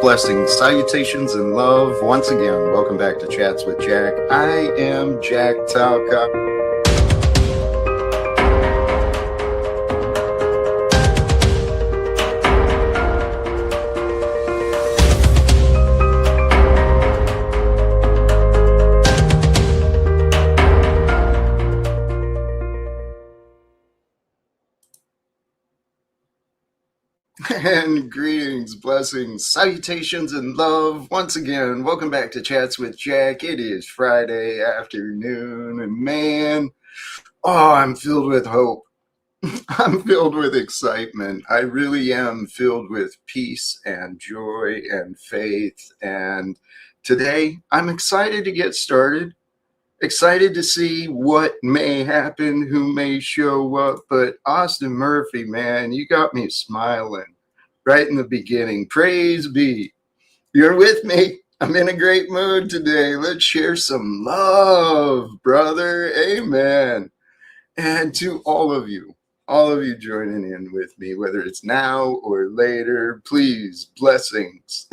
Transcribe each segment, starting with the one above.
blessings, salutations, and love once again. Welcome back to Chats with Jack. I am Jack Talcott. And greetings, blessings, salutations, and love once again. Welcome back to Chats with Jack. It is Friday afternoon, and man, I'm filled with hope. I'm filled with excitement. I really am filled with peace and joy and faith. And today, I'm excited to get started. Excited to see what may happen, who may show up. But Austin Murphy, man, you got me smiling right in the beginning. Praise be. You're with me. I'm in a great mood today. Let's share some love, brother. Amen. And to all of you joining in with me, whether it's now or later, please, blessings.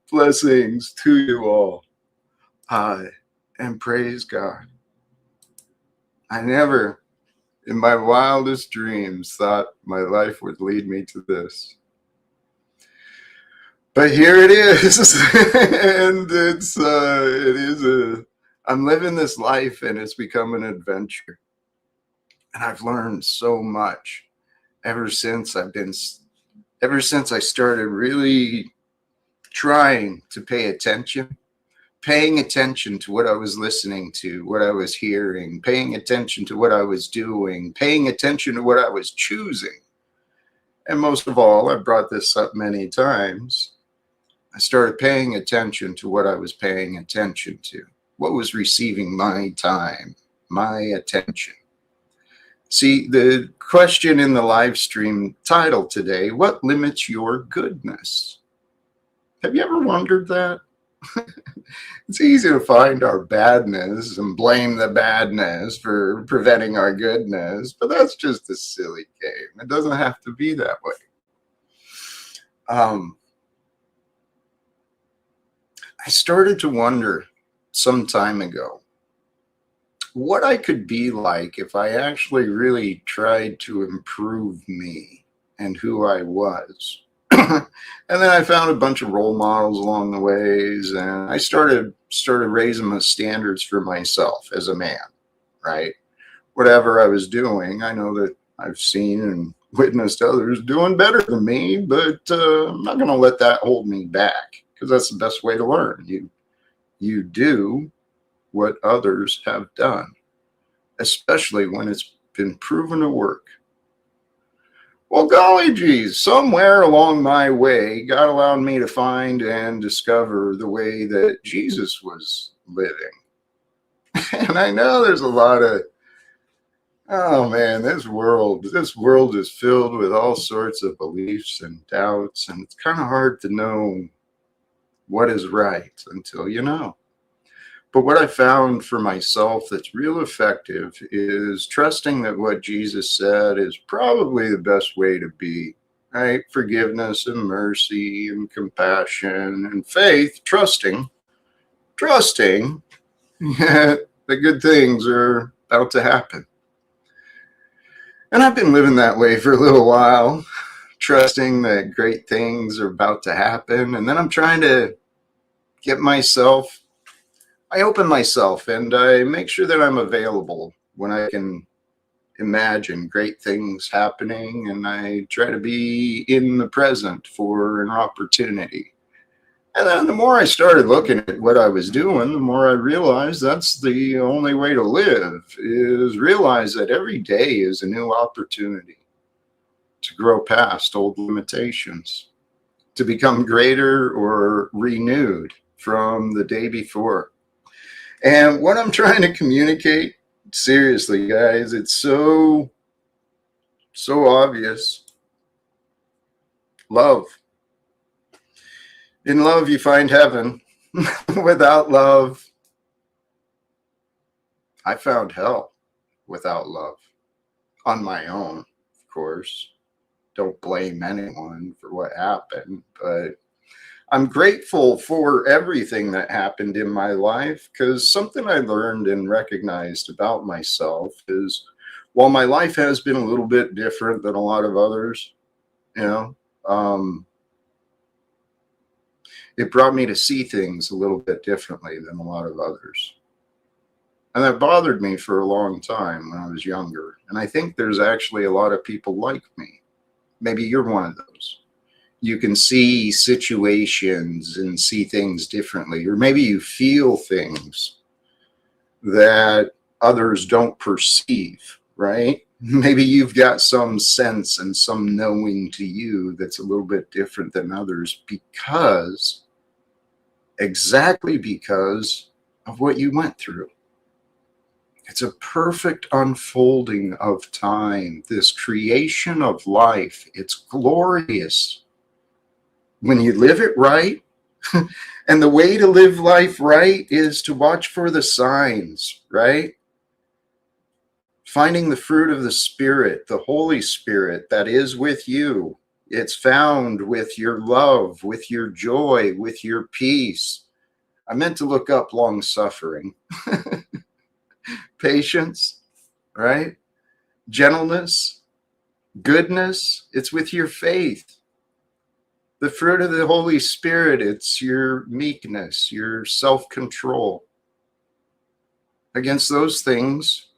Blessings to you all. And praise God. I never, in my wildest dreams, thought my life would lead me to this. But here it is. And I'm living this life, and it's become an adventure. And I've learned so much ever since I started really trying to paying attention to what I was listening to, what I was hearing, paying attention to what I was doing, paying attention to what I was choosing. And most of all, I've brought this up many times, I started paying attention to what I was paying attention to, what was receiving my time, my attention. See, the question in the live stream title today, what limits your goodness? Have you ever wondered that? It's easy to find our badness and blame the badness for preventing our goodness, but that's just a silly game. It doesn't have to be that way. I started to wonder some time ago what I could be like if I actually really tried to improve me and who I was. And then I found a bunch of role models along the ways, and I started raising the standards for myself as a man, right? Whatever I was doing, I know that I've seen and witnessed others doing better than me, but I'm not going to let that hold me back, because that's the best way to learn. You do what others have done, especially when it's been proven to work. Well, golly geez, somewhere along my way, God allowed me to find and discover the way that Jesus was living. And I know there's a lot of, oh man, this world is filled with all sorts of beliefs and doubts, and it's kind of hard to know what is right until you know. But what I found for myself that's real effective is trusting that what Jesus said is probably the best way to be, right? Forgiveness and mercy and compassion and faith, trusting that the good things are about to happen. And I've been living that way for a little while, trusting that great things are about to happen. And then I'm trying to I open myself and I make sure that I'm available when I can imagine great things happening, and I try to be in the present for an opportunity. And then the more I started looking at what I was doing, the more I realized that's the only way to live, is realize that every day is a new opportunity to grow past old limitations, to become greater or renewed from the day before. And what I'm trying to communicate, seriously, guys, it's so obvious. Love. In love, you find heaven. Without love, I found hell without love. On my own, of course. Don't blame anyone for what happened, but I'm grateful for everything that happened in my life, because something I learned and recognized about myself is, while my life has been a little bit different than a lot of others, you know, um, it brought me to see things a little bit differently than a lot of others. And that bothered me for a long time when I was younger. And I think there's actually a lot of people like me. Maybe you're one of those. You can see situations and see things differently, or maybe you feel things that others don't perceive, right? Maybe you've got some sense and some knowing to you that's a little bit different than others exactly because of what you went through. It's a perfect unfolding of time, this creation of life. It's glorious when you live it right. And the way to live life right is to watch for the signs, right? Finding the fruit of the Spirit, the Holy Spirit that is with you. It's found with your love, with your joy, with your peace. I meant to look up long suffering. Patience, right? Gentleness, goodness. It's with your faith. The fruit of the Holy Spirit, it's your meekness, your self-control. Against those things,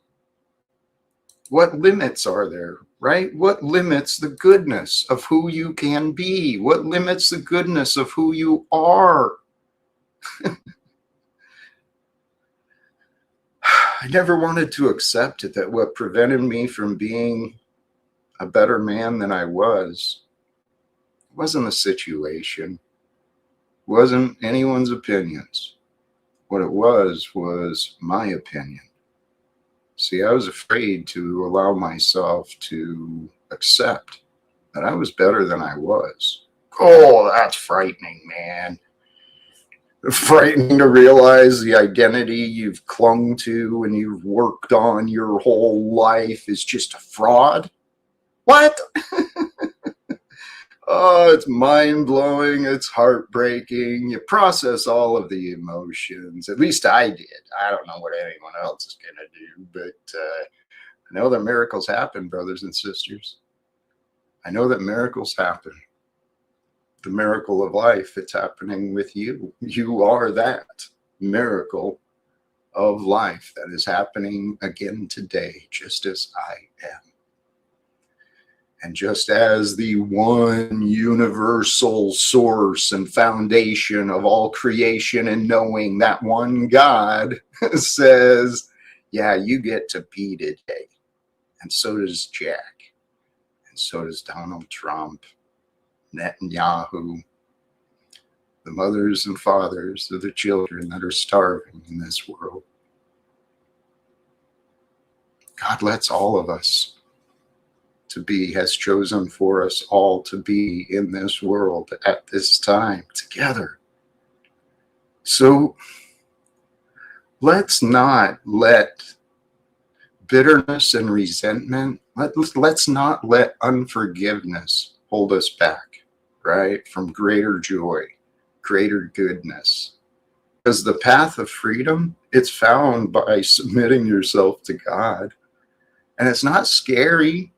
what limits are there, right? What limits the goodness of who you can be? What limits the goodness of who you are? I never wanted to accept it, that what prevented me from being a better man than I was wasn't the situation, wasn't anyone's opinions. What it was my opinion. See, I was afraid to allow myself to accept that I was better than I was. Oh, that's frightening, man. Frightening to realize the identity you've clung to and you've worked on your whole life is just a fraud. What? Oh, it's mind-blowing. It's heartbreaking. You process all of the emotions. At least I did. I don't know what anyone else is going to do, but I know that miracles happen, brothers and sisters. I know that miracles happen. The miracle of life, it's happening with you. You are that miracle of life that is happening again today, just as I am. And just as the one universal source and foundation of all creation and knowing, that one God says, yeah, you get to be today. And so does Jack. And so does Donald Trump, Netanyahu, the mothers and fathers of the children that are starving in this world. God lets all of us to be, has chosen for us all to be in this world at this time together. So let's not let bitterness and resentment, let's not let unforgiveness hold us back, right? From greater joy, greater goodness. Because the path of freedom, it's found by submitting yourself to God. And it's not scary.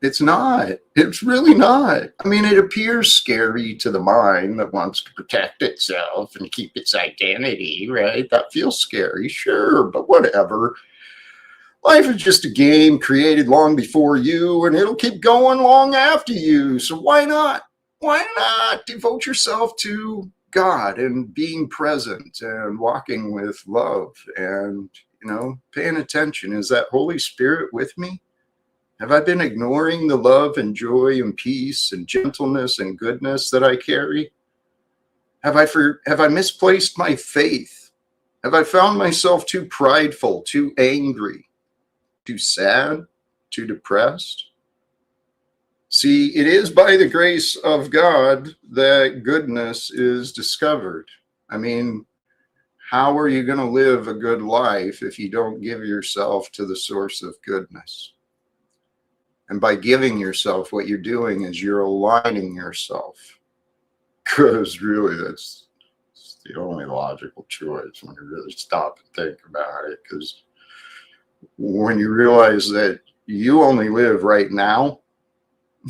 It's not. It's really not. I mean, it appears scary to the mind that wants to protect itself and keep its identity, right? That feels scary, sure, but whatever. Life is just a game created long before you, and it'll keep going long after you. So why not? Why not devote yourself to God and being present and walking with love and, paying attention? Is that Holy Spirit with me? Have I been ignoring the love and joy and peace and gentleness and goodness that I carry? Have I misplaced my faith? Have I found myself too prideful, too angry, too sad, too depressed? See, it is by the grace of God that goodness is discovered. I mean, how are you going to live a good life if you don't give yourself to the source of goodness? And by giving yourself, what you're doing is you're aligning yourself. Because really, that's the only logical choice when you really stop and think about it. Because when you realize that you only live right now,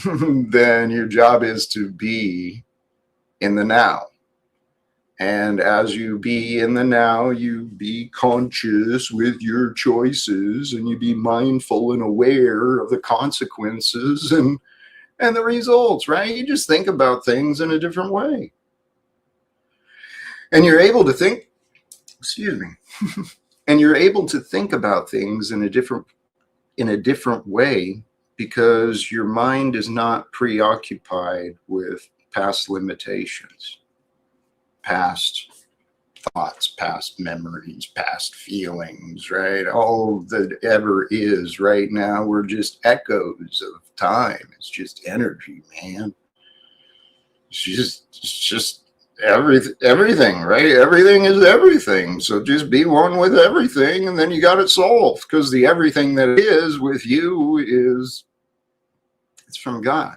then your job is to be in the now. And as you be in the now, you be conscious with your choices, and you be mindful and aware of the consequences and the results, right? You just think about things in a different way. And you're able to think, excuse me, and you're able to think about things in a different way, because your mind is not preoccupied with past limitations, past thoughts, past memories, past feelings, right? All that ever is right now, we're just echoes of time. It's just energy, man. It's just everything, right? Everything is everything. So just be one with everything, and then you got it solved, because the everything that is with you it's from God.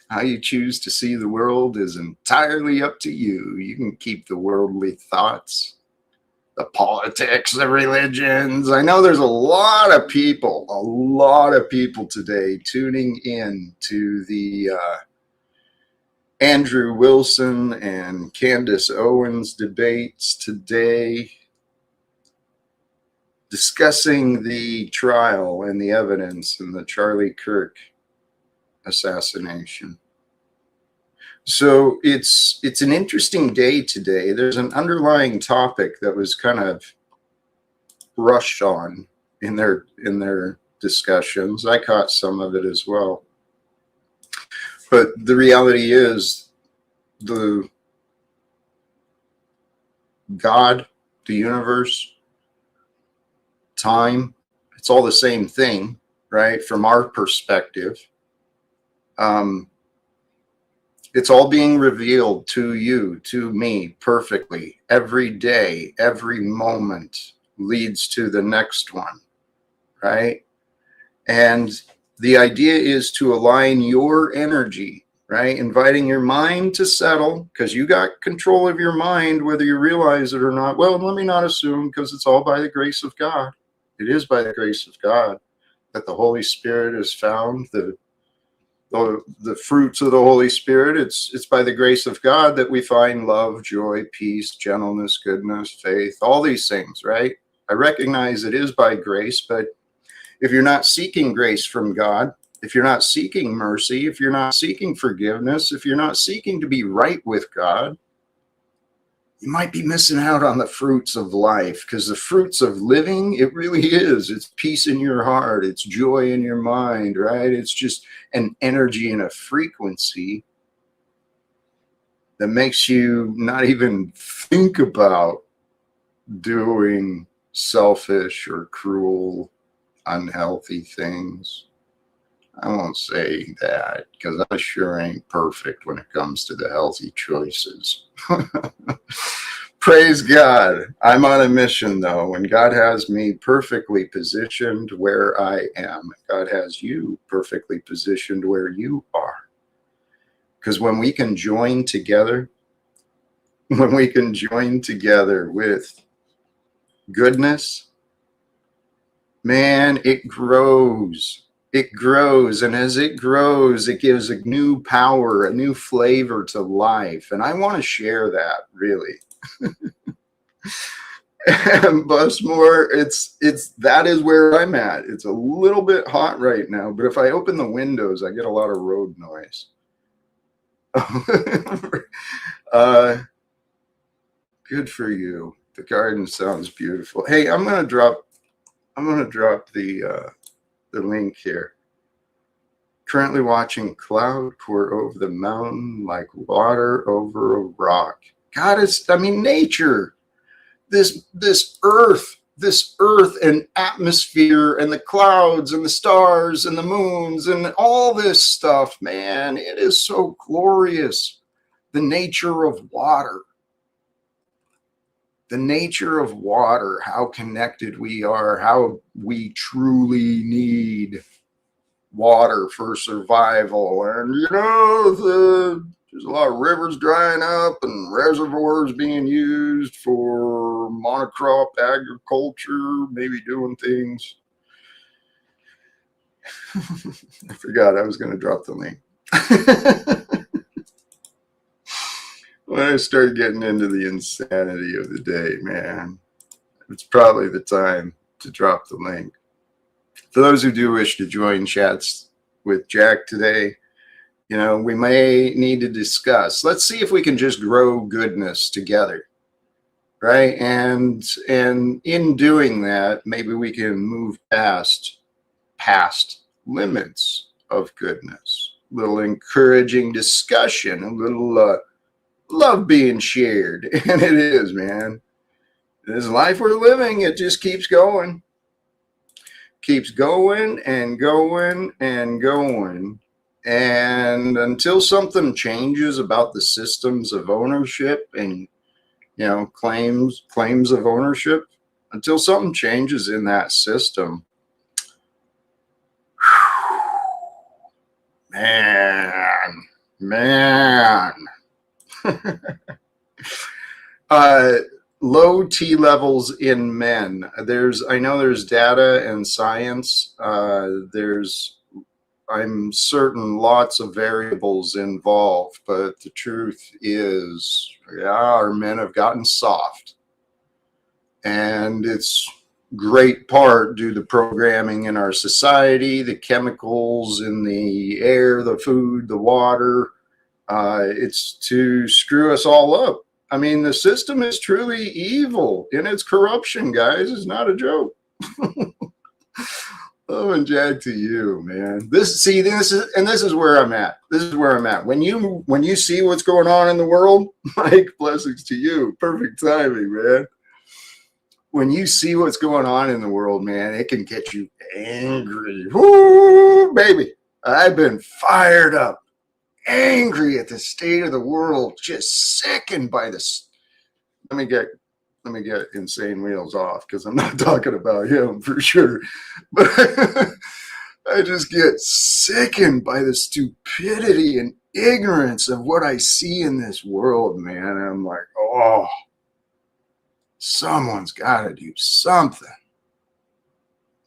How you choose to see the world is entirely up to you. You can keep the worldly thoughts, the politics, the religions. I know there's a lot of people today tuning in to the Andrew Wilson and Candace Owens debates today, discussing the trial and the evidence in the Charlie Kirk assassination. So it's an interesting day today. There's an underlying topic that was kind of rushed on in their discussions. I caught some of it as well. But the reality is, the God, the universe, time, it's all the same thing, right? From our perspective. It's all being revealed to you, to me, perfectly. Every day, every moment leads to the next one, right? And the idea is to align your energy, right? Inviting your mind to settle, because you got control of your mind, whether you realize it or not. Well, let me not assume, because it's all by the grace of God. It is by the grace of God that the Holy Spirit is found, the fruits of the Holy Spirit. It's by the grace of God that we find love, joy, peace, gentleness, goodness, faith, all these things, right? I recognize it is by grace, but if you're not seeking grace from God, if you're not seeking mercy, if you're not seeking forgiveness, if you're not seeking to be right with God, you might be missing out on the fruits of life, because the fruits of living, it really is. It's peace in your heart. It's joy in your mind, right? It's just an energy and a frequency that makes you not even think about doing selfish or cruel, unhealthy things. I won't say that, because I sure ain't perfect when it comes to the healthy choices. Praise God. I'm on a mission, though, and God has me perfectly positioned where I am. God has you perfectly positioned where you are. Because when we can join together with goodness, man, it grows. It grows, and as it grows, it gives a new power, a new flavor to life. And I want to share that, really. And Busmore, that is where I'm at. It's a little bit hot right now, but if I open the windows, I get a lot of road noise. Good for you. The garden sounds beautiful. Hey, I'm gonna drop the link here. Currently watching cloud pour over the mountain like water over a rock. God, nature, this earth and atmosphere and the clouds and the stars and the moons and all this stuff, man, it is so glorious. The nature of water. The nature of water, how connected we are, how we truly need water for survival. And There's a lot of rivers drying up and reservoirs being used for monocrop agriculture, maybe doing things. I forgot I was going to drop the link. When I started getting into the insanity of the day, man, it's probably the time to drop the link. For those who do wish to join chats with Jack today, you know, we may need to discuss. Let's see if we can just grow goodness together, right? And in doing that, maybe we can move past limits of goodness. A little encouraging discussion, a little love being shared. And it is, man. This life we're living, it just keeps going. Keeps going and going and going. And until something changes about the systems of ownership and, you know, claims of ownership, until something changes in that system, man. Low T levels in men. I know there's data and science. I'm certain lots of variables involved, but the truth is, yeah, our men have gotten soft. And it's great part due to programming in our society, the chemicals in the air, the food, the water. It's to screw us all up. I mean, the system is truly evil in its corruption, guys. It's not a joke. Oh, and Jack, to you, man. This is where I'm at. This is where I'm at. When you see what's going on in the world, Mike, blessings to you. Perfect timing, man. When you see what's going on in the world, man, it can get you angry. Woo, baby. I've been fired up, angry at the state of the world, just sickened by this. Let me get Insane Wheels off, because I'm not talking about him for sure. But I just get sickened by the stupidity and ignorance of what I see in this world, man. And I'm like, oh, someone's got to do something.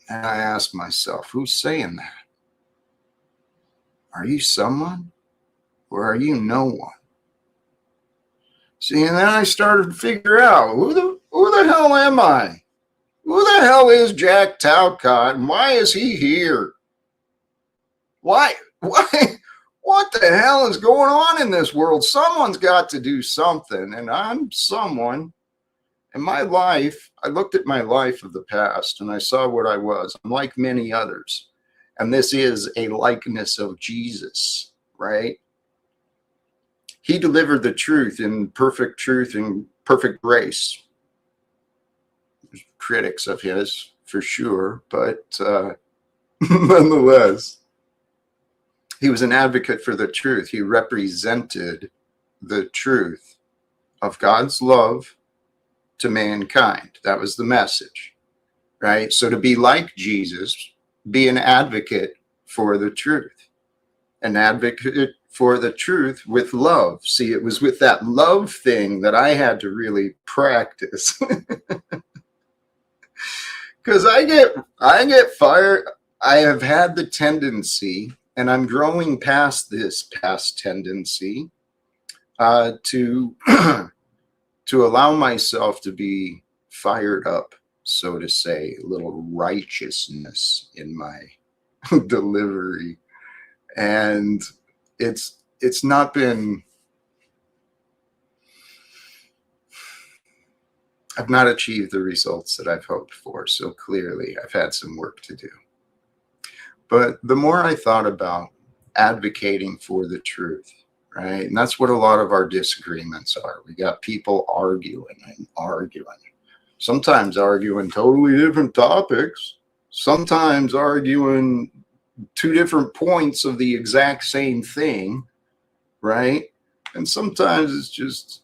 And I ask myself, who's saying that? Are you someone, or are you no one? See, and then I started to figure out, who the hell am I? Who the hell is Jack Talcott, and why is he here? Why? What the hell is going on in this world? Someone's got to do something, and I'm someone. In my life, I looked at my life of the past, and I saw what I was. I'm like many others, and this is a likeness of Jesus, right? He delivered the truth and perfect grace. There's critics of his, for sure, but nonetheless, he was an advocate for the truth. He represented the truth of God's love to mankind. That was the message, right? So to be like Jesus, be an advocate for the truth, an advocate for the truth with love. See, it was with that love thing that I had to really practice. Because I get fired. I have had the tendency, and I'm growing past this past tendency, to allow myself to be fired up, so to say, a little righteousness in my delivery. And it's not been, I've not achieved the results that I've hoped for. So clearly I've had some work to do. But the more I thought about advocating for the truth, right? And that's what a lot of our disagreements are. We got people arguing and arguing. Sometimes arguing totally different topics. Sometimes arguing two different points of the exact same thing, right? And sometimes it's just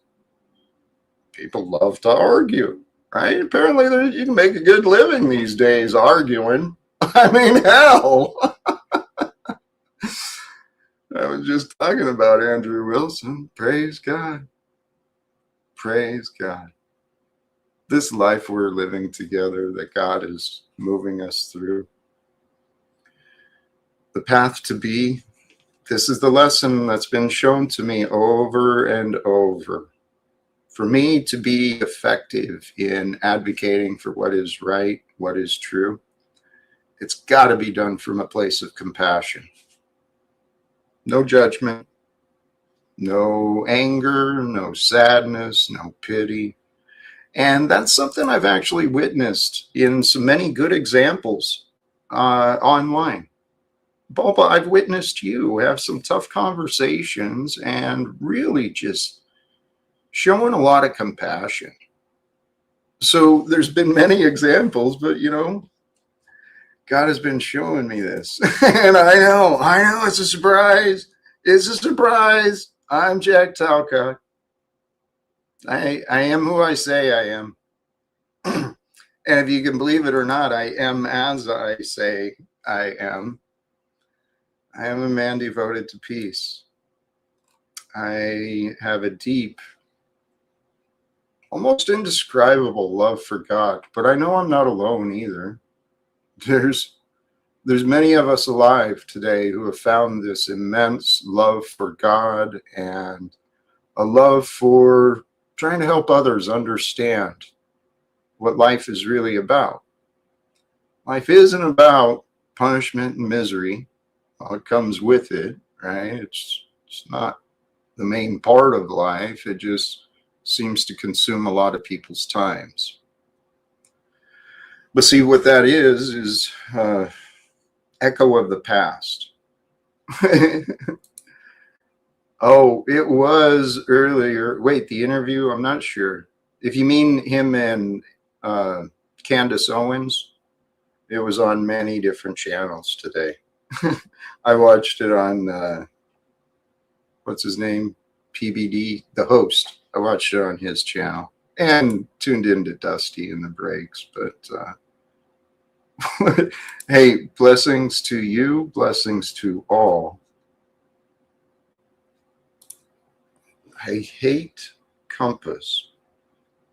people love to argue, right? Apparently you can make a good living these days arguing. I mean, hell. I was just talking about Andrew Wilson. Praise God. Praise God. This life we're living together that God is moving us through. The path to be, this is the lesson that's been shown to me over and over. For me to be effective in advocating for what is right, what is true, it's got to be done from a place of compassion. No judgment, no anger, no sadness, no pity. And that's something I've actually witnessed in so many good examples online. Boba, I've witnessed you have some tough conversations and really just showing a lot of compassion. So there's been many examples, but God has been showing me this. And I know, it's a surprise. It's a surprise. I'm Jack Talcott. I am who I say I am. And if you can believe it or not, I am as I say I am. I am a man devoted to peace. I have a deep, almost indescribable love for God, but I know I'm not alone either. There's many of us alive today who have found this immense love for God and a love for trying to help others understand what life is really about. Life isn't about punishment and misery. Well, it comes with it, right? It's not the main part of life. It just seems to consume a lot of people's times. But see, what that is echo of the past. Oh, it was earlier. Wait, the interview? I'm not sure. If you mean him and Candace Owens, it was on many different channels today. I watched it on, what's his name? PBD, the host. I watched it on his channel and tuned into Dusty in the breaks. But hey, blessings to you, blessings to all. I hate compass.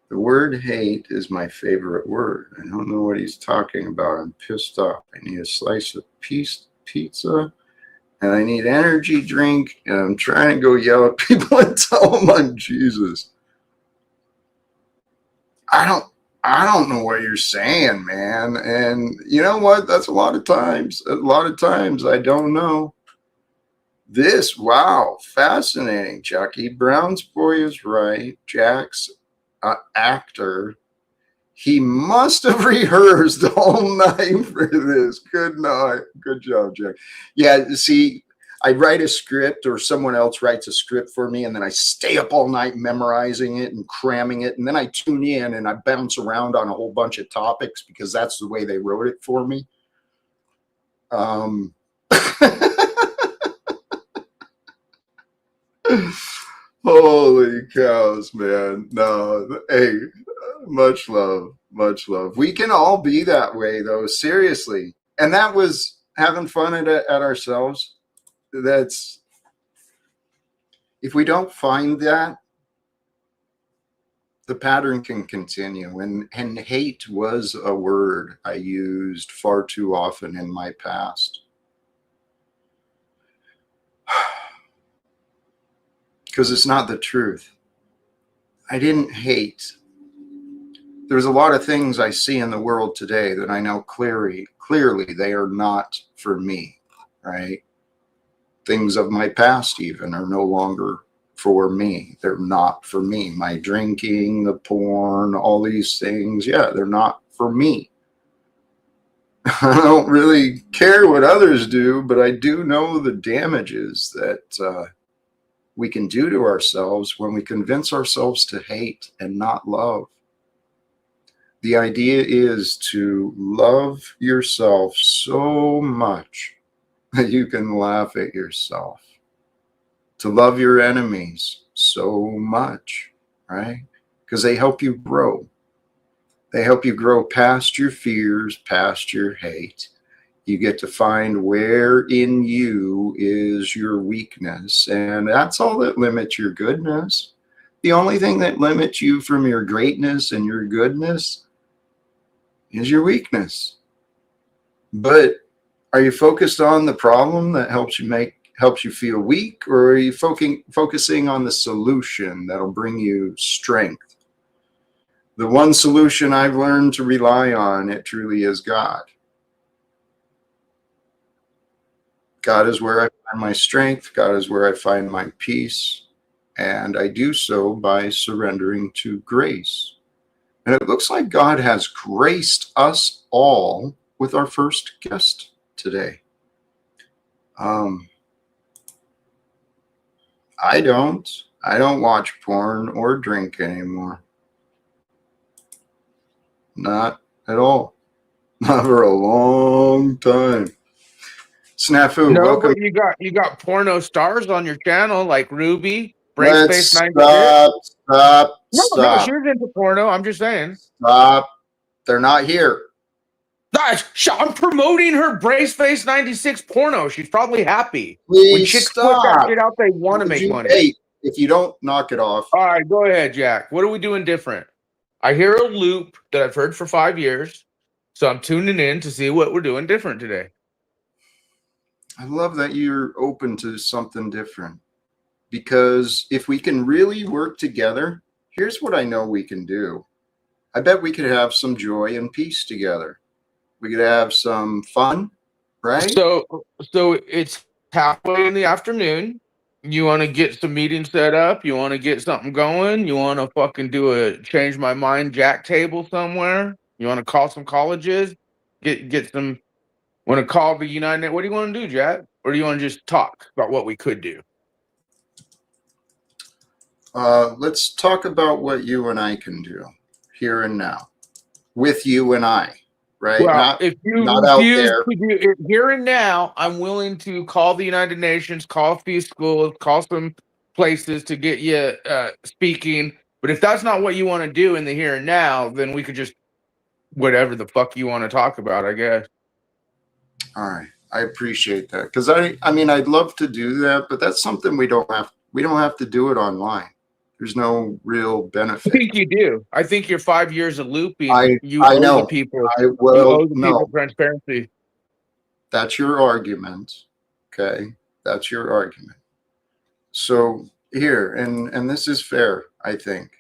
The word hate is my favorite word. I don't know what he's talking about. I'm pissed off. I need a slice of pizza and I need energy drink, and I'm trying to go yell at people and tell them I'm Jesus. I don't know what you're saying, man. And you know what? That's a lot of times. A lot of times I don't know. This, wow, fascinating, Chucky. Brown's boy is right. Jack's actor. He must have rehearsed all night for this. Good night. Good job, Jack. Yeah, see, I write a script or someone else writes a script for me, and then I stay up all night memorizing it and cramming it. And then I tune in and I bounce around on a whole bunch of topics because that's the way they wrote it for me. Holy cows, man. No, hey, much love, much love. We can all be that way, though, seriously. And that was having fun at ourselves. That's, if we don't find that, the pattern can continue. And hate was a word I used far too often in my past. Because it's not the truth. I didn't hate. There's a lot of things I see in the world today that I know clearly they are not for me, right? Things of my past even are no longer for me. They're not for me. My drinking, the porn, all these things, yeah, they're not for me. I don't really care what others do, but I do know the damages that we can do to ourselves when we convince ourselves to hate and not love. The idea is to love yourself so much that you can laugh at yourself. To love your enemies so much, right? Because they help you grow. They help you grow past your fears, past your hate, You get to find where in you is your weakness, and that's all that limits your goodness. The only thing that limits you from your greatness and your goodness is your weakness. But are you focused on the problem that helps you feel weak, or are you focusing on the solution that'll bring you strength? The one solution I've learned to rely on, it truly is God. God is where I find my strength. God is where I find my peace. And I do so by surrendering to grace. And it looks like God has graced us all with our first guest today. I don't watch porn or drink anymore. Not at all. Not for a long time. Snafu, No, welcome. but you got porno stars on your channel like Ruby, Let's Braceface 96. No, stop. she was into porno. I'm just saying. Stop. They're not here. Gosh, I'm promoting her Braceface 96 porno. She's probably happy. When Please chicks put that stop. shit out, they want to make money. Hey, if you don't, knock it off. All right, go ahead, Jack. What are we doing different? I hear a loop that I've heard for 5 years, so I'm tuning in to see what we're doing different today. I love that you're open to something different, because if we can really work together, here's what I know we can do. I bet we could have some joy and peace together. We could have some fun, right? So it's halfway in the afternoon. You want to get some meetings set up? You want to get something going? You want to fucking do a change my mind jack table somewhere? You want to call some colleges? Get some. Want to call the United? What do you want to do, Jack? Or do you want to just talk about what we could do? Let's talk about what you and I can do here and now, with you and I, right? Well, if you not out refuse there. to do it here and now, I'm willing to call the United Nations, call a few schools, call some places to get you speaking. But if that's not what you want to do in the here and now, then we could just whatever the fuck you want to talk about, I guess. All right, I appreciate that, because I mean, I'd love to do that, but that's something we don't have to do it online. There's no real benefit. I think you do. I think your 5 years of looping, I owe know. the people. You owe the people transparency. That's your argument. Okay, that's your argument. So here, and this is fair, I think.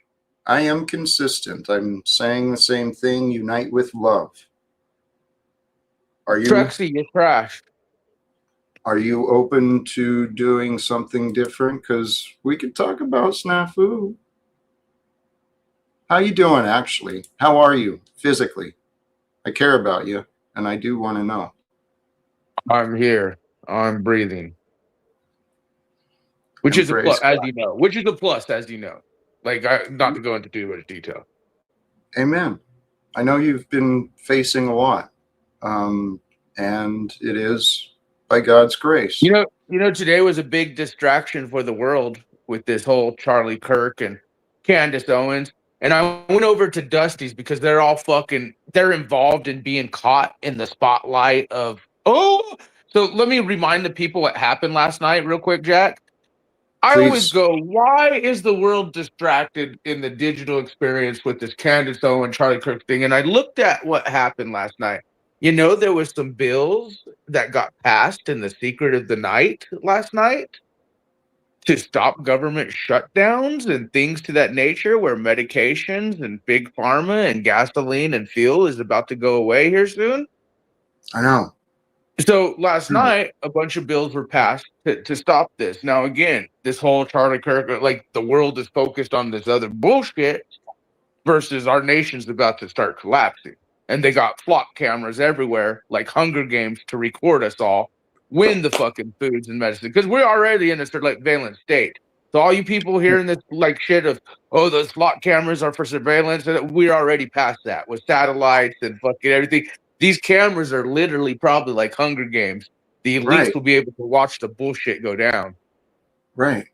I am consistent. I'm saying the same thing. Unite with love. Are you? Trexie, you're trash. Are you open to doing something different? Because we could talk about snafu. How you doing, actually? How are you physically? I care about you, and I do want to know. I'm here. I'm breathing. Which is a plus, as you know. Which is a plus, as you know. Like, not to go into too much detail. Amen. I know you've been facing a lot, and it is by God's grace. You know, today was a big distraction for the world with this whole Charlie Kirk and Candace Owens. And I went over to Dusty's because they're involved in being caught in the spotlight of, so let me remind the people what happened last night real quick, Jack. I always go, why is the world distracted in the digital experience with this Candace Owens, Charlie Kirk thing? And I looked at what happened last night. You know, there was some bills that got passed in the secret of the night last night to stop government shutdowns and things to that nature, where medications and big pharma and gasoline and fuel is about to go away here soon. I know. So last night, a bunch of bills were passed to stop this. Now, again, this whole Charlie Kirk, like the world is focused on this other bullshit versus our nation's about to start collapsing. And they got flock cameras everywhere, like Hunger Games, to record us all win the fucking foods and medicine. Because we're already in a surveillance state. So all you people hearing this like shit of, those flock cameras are for surveillance, we're already past that with satellites and fucking everything. These cameras are literally probably like Hunger Games. The elites will be able to watch the bullshit go down. Right.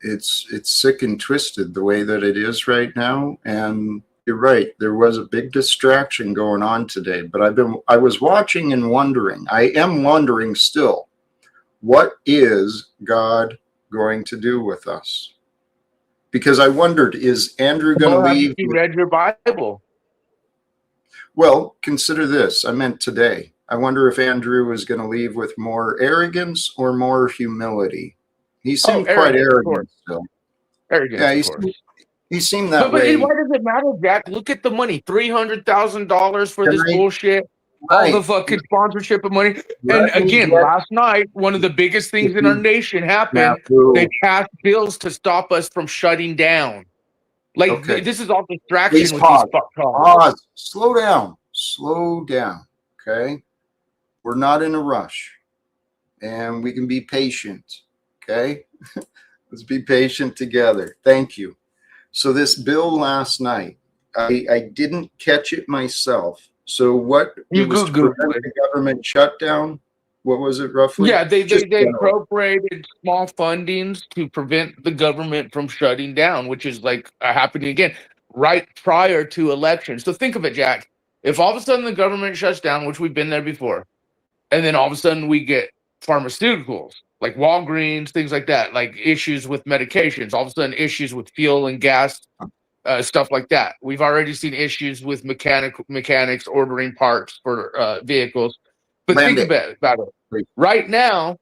It's sick and twisted the way that it is right now. And You're right. There was a big distraction going on today, but I was watching and wondering. I am wondering still, what is God going to do with us? Because I wondered, is Andrew going to Well, haven't leave? you read your Bible? Well, consider this. I meant today. I wonder if Andrew is going to leave with more arrogance or more humility. He Oh, seemed quite arrogance, of course. arrogant still. Arrogance, Yeah, of course. he seemed But that why way. does it matter, Jack? Look at the money. $300,000 for this Right, bullshit. All the right, fucking sponsorship of money. And let me again, get last night, one of the biggest things in our nation now. happened. They passed bills to stop us from shutting down. Like Okay, this is all please distraction with these pause. fucktards. Pause. Slow down. Slow down. Okay, we're not in a rush, and we can be patient. Okay, let's be patient together. Thank you. So this bill last night, I didn't catch it myself. So what, it You was go to Google prevent it. the government shutdown? What was it roughly? Yeah, they Just they they general. appropriated small fundings to prevent the government from shutting down, which is like happening again right prior to elections. So think of it, Jack. If all of a sudden the government shuts down, which we've been there before, and then all of a sudden we get pharmaceuticals like Walgreens, things like that, like issues with medications, all of a sudden issues with fuel and gas, stuff like that. We've already seen issues with mechanics ordering parts for vehicles. But Land think it, about it. please. Right now,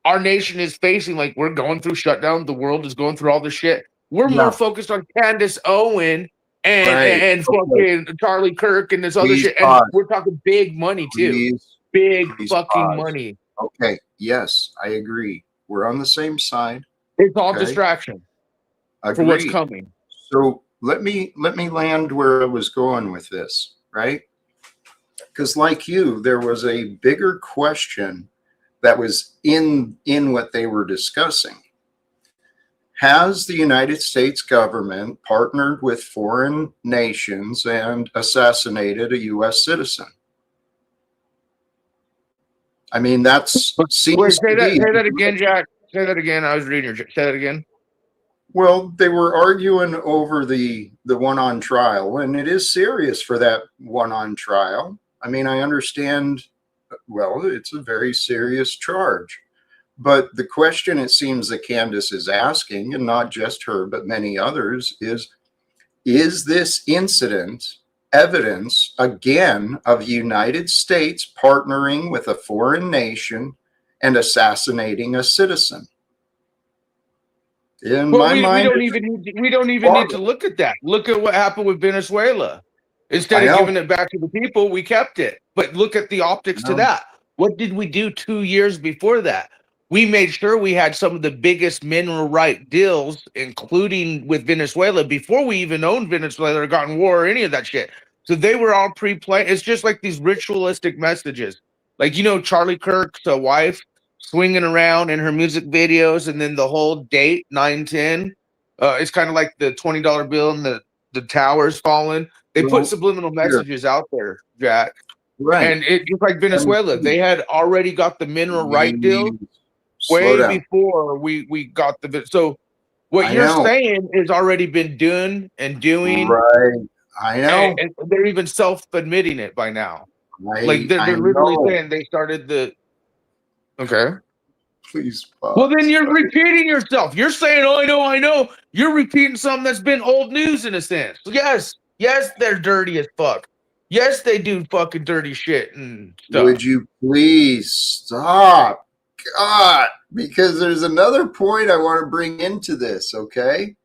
our nation is facing like we're going through shutdown. The world is going through all this shit. We're more No, focused on Candace Owen and right. and Okay, fucking Charlie Kirk and this other please shit. And pause. we're talking big money too. Please, Big please fucking pause. money. Okay, yes, I agree. We're on the same side. It's all Okay, distraction for what's agreed. coming. So let me land where I was going with this, right? Because like you, there was a bigger question that was in what they were discussing. Has the United States government partnered with foreign nations and assassinated a U.S. citizen? I mean, that's Wait, seems say to that. be. Say that again, Jack. Say that again. I was reading your. Say that again. Well, they were arguing over the one on trial, and it is serious for that one on trial. I mean, I understand. Well, it's a very serious charge. But the question it seems that Candace is asking, and not just her, but many others, is this incident evidence again of United States partnering with a foreign nation and assassinating a citizen? In Well, my we mind, don't it's even we don't even need to horrible. look at that. Look at what happened with Venezuela. Instead I of know, giving it back to the people, we kept it. But look at the I optics to know. that. What did we do 2 years before that? We made sure we had some of the biggest mineral right deals, including with Venezuela, before we even owned Venezuela or got in war or any of that shit. So they were all pre-planned. It's just like these ritualistic messages. Like, Charlie Kirk's wife swinging around in her music videos, and then the whole date 9/10. It's kind of like the $20 bill and the towers falling. They put Well, subliminal here, messages out there, Jack. right. And it just like And Venezuela, they had already got the mineral right deal please slow way down. before we got the. So what I you're know, saying is already been done and doing, right? I know, and they're even self-admitting it by now. Like they're I literally know. saying they started the. Okay. Please Well, then pause. you're repeating yourself. You're saying, "Oh, I know, I know." You're repeating something that's been old news in a sense. Yes, yes, they're dirty as fuck. Yes, they do fucking dirty shit and stuff. Would you please stop? God, because there's another point I want to bring into this, okay?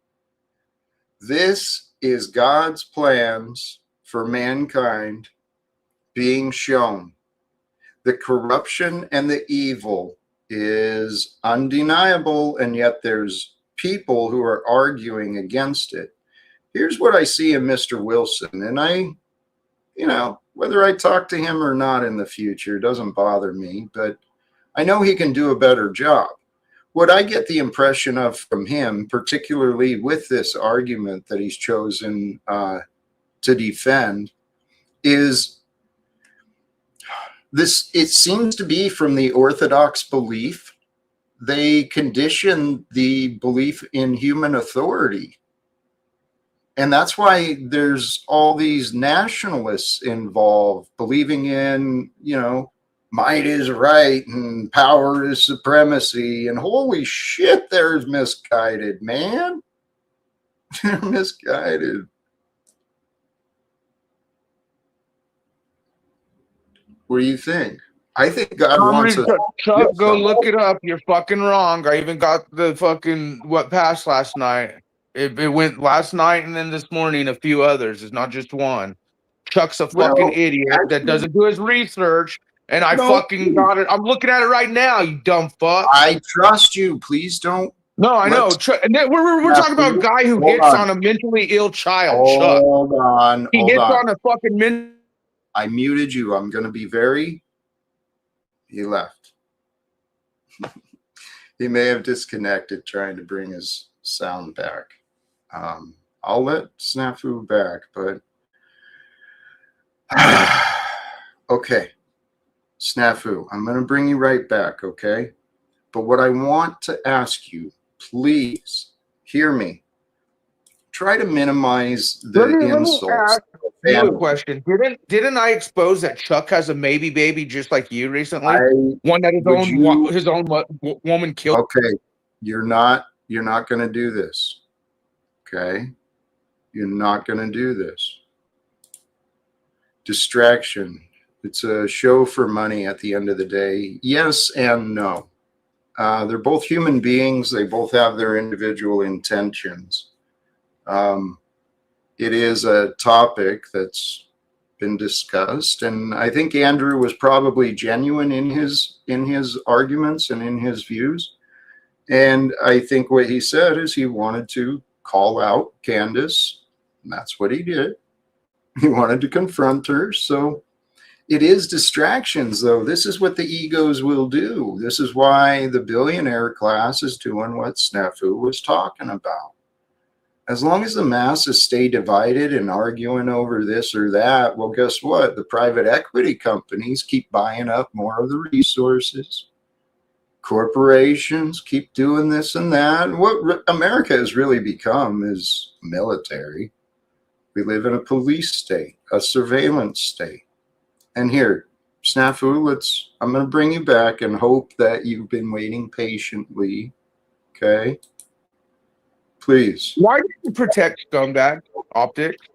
This is God's plans for mankind being shown. The corruption and the evil is undeniable, and yet there's people who are arguing against it. Here's what I see in Mr. Wilson, and whether I talk to him or not in the future doesn't bother me, but I know he can do a better job. What I get the impression of from him, particularly with this argument that he's chosen to defend, is this. It seems to be from the Orthodox belief. They condition the belief in human authority. And that's why there's all these nationalists involved, believing in, might is right and power is supremacy. And holy shit, they're misguided, man. They're misguided. What do you think? I think God wants us. Chuck, go look it up. You're fucking wrong. I even got the fucking what passed last night. It went last night and then this morning a few others. It's not just one. Chuck's a fucking idiot that doesn't do his research, and I fucking got it. I'm looking at it right now, you dumb fuck. I trust you. Please don't. No, I know. And then we're talking about a guy who hits on a mentally ill child. Chuck. Hold on. He hits on a fucking I muted you. I'm going to be very. He left. He may have disconnected trying to bring his sound back. I'll let Snafu back, but okay. Snafu, I'm going to bring you right back, okay? But what I want to ask you, please hear me. Try to minimize the insults. Question. Didn't I expose that Chuck has a maybe baby just like you recently? One that his own woman killed. Okay, you're not going to do this. Okay, you're not going to do this. Distraction. It's a show for money at the end of the day. Yes and no. They're both human beings. They both have their individual intentions. It is a topic that's been discussed, and I think Andrew was probably genuine in his arguments and in his views. And I think what he said is he wanted to call out Candace, and that's what he did. He wanted to confront her. So it is distractions, though. This is what the egos will do. This is why the billionaire class is doing what Snafu was talking about. As long as the masses stay divided and arguing over this or that, well, guess what? The private equity companies keep buying up more of the resources. Corporations keep doing this and that. And what America has really become is military. We live in a police state, a surveillance state. And here, Snafu, I'm going to bring you back and hope that you've been waiting patiently. Okay? Please. Why do you protect scumbag optics?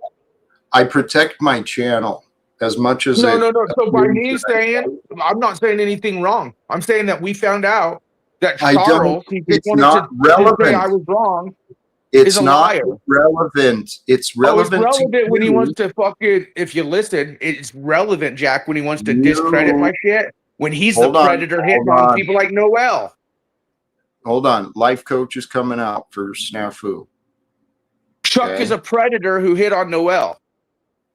I protect my channel as much as no. So by me saying, I'm not saying anything wrong. I'm saying that we found out that Charles, it's not relevant. To say I was wrong. It's not relevant. It's relevant. It's relevant when he wants to fucking. If you listen, it's relevant, Jack, when he wants to discredit my shit. When he's the predator hitting on people like Noel. Hold on. Life coach is coming out for Snafu. Chuck is a predator who hit on Noel.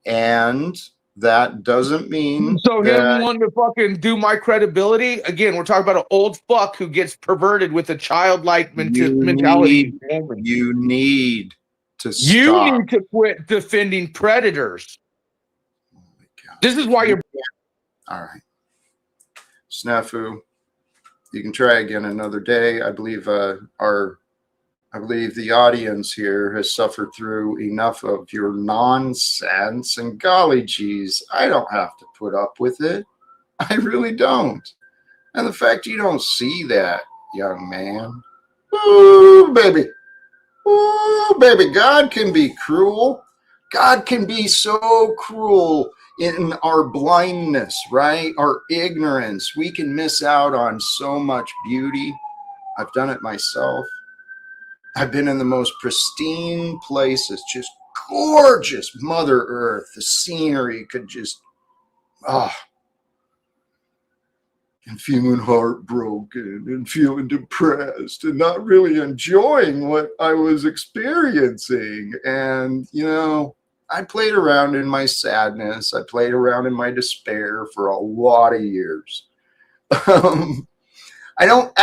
And that doesn't mean so him wanting to fucking do my credibility. Again, we're talking about an old fuck who gets perverted with a childlike mentality. You need to stop. You need to quit defending predators. Oh my God. This is why you're all right. Snafu. You can try again another day. I believe the audience here has suffered through enough of your nonsense, and golly geez, I don't have to put up with it. I really don't. And the fact you don't see that, young man. Ooh, baby. Ooh, baby. God can be cruel. God can be so cruel. In our blindness, right? Our ignorance, we can miss out on so much beauty. I've done it myself. I've been in the most pristine places, just gorgeous Mother Earth. The scenery could just, and feeling heartbroken and feeling depressed and not really enjoying what I was experiencing. And, I played around in my sadness. I played around in my despair for a lot of years. I don't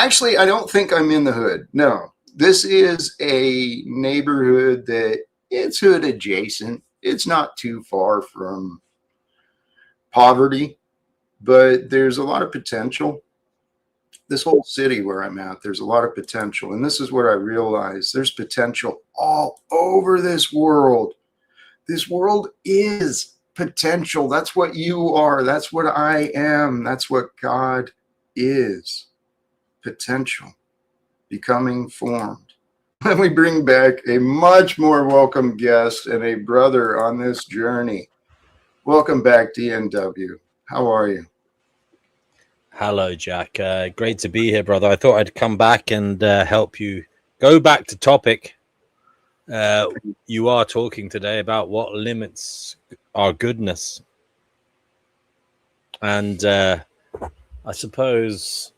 think I'm in the hood. No, this is a neighborhood that it's hood adjacent. It's not too far from poverty, but there's a lot of potential. this whole city where I'm at, there's a lot of potential. And this is what I realize. There's potential all over this world. This world is potential. That's what you are. That's what I am. That's what God is. Potential. Becoming formed. And we bring back a much more welcome guest and a brother on this journey. Welcome back, DNW. How are you? Hello, Jack. Great to be here, brother. I thought I'd come back and help you go back to topic. You are talking today about what limits our goodness. And I suppose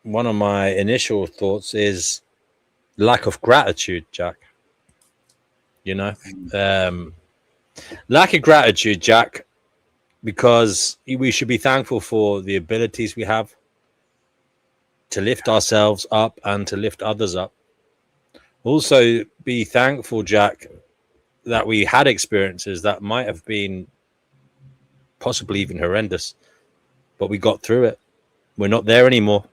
one of my initial thoughts is lack of gratitude, Jack. You know, lack of gratitude, Jack, because we should be thankful for the abilities we have to lift ourselves up and to lift others up. Also, be thankful, Jack, that we had experiences that might have been possibly even horrendous, but we got through it. We're not there anymore.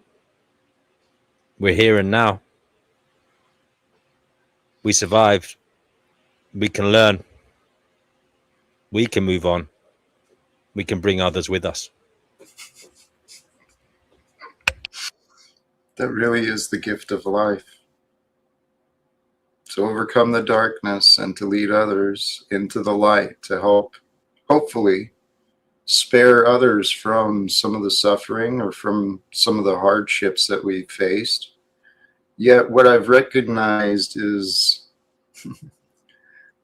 We're here and now. We survived. We can learn. We can move on. We can bring others with us. That really is the gift of life. To overcome the darkness and to lead others into the light, to help, hopefully, spare others from some of the suffering or from some of the hardships that we've faced. Yet what I've recognized is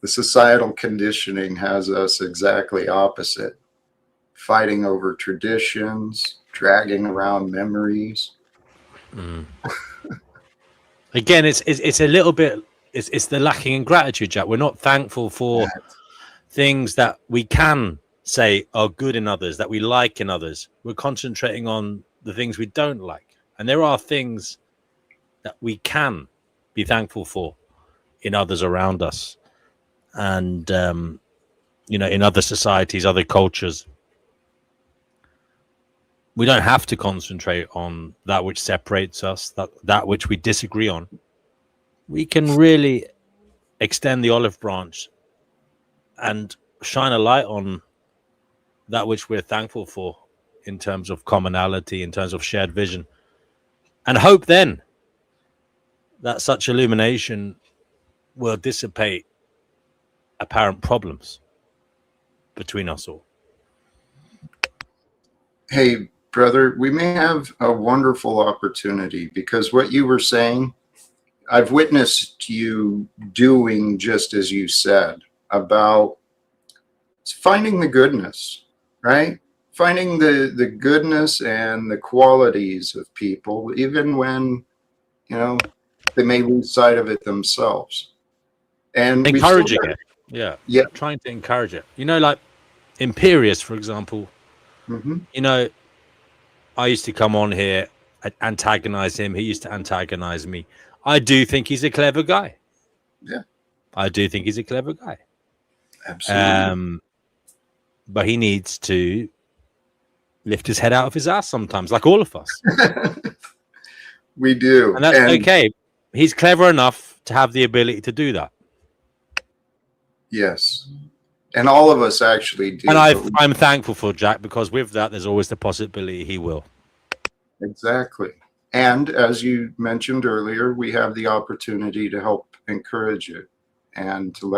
the societal conditioning has us exactly opposite. Fighting over traditions, dragging around memories. Again, it's a little bit, it's the lacking in gratitude, Jack. We're not thankful for things that we can say are good in others, that we like in others. We're concentrating on the things we don't like. And there are things that we can be thankful for in others around us. And, in other societies, other cultures. We don't have to concentrate on that which separates us, that which we disagree on. We can really extend the olive branch and shine a light on that which we're thankful for in terms of commonality, in terms of shared vision, and hope then that such illumination will dissipate apparent problems between us all. Hey, brother, we may have a wonderful opportunity because what you were saying, I've witnessed you doing just as you said about finding the goodness, right? Finding the goodness and the qualities of people, even when, they may lose sight of it themselves. And encouraging it. Yeah. Trying to encourage it. Like Imperious, for example. Mm-hmm. I used to come on here, antagonize him. He used to antagonize me. I do think he's a clever guy. Yeah. I do think he's a clever guy. Absolutely. But he needs to lift his head out of his ass sometimes, like all of us. We do. And that's okay. He's clever enough to have the ability to do that. Yes. And all of us actually do. And I'm thankful for Jack, because with that, there's always the possibility he will. Exactly. And as you mentioned earlier, we have the opportunity to help encourage it and to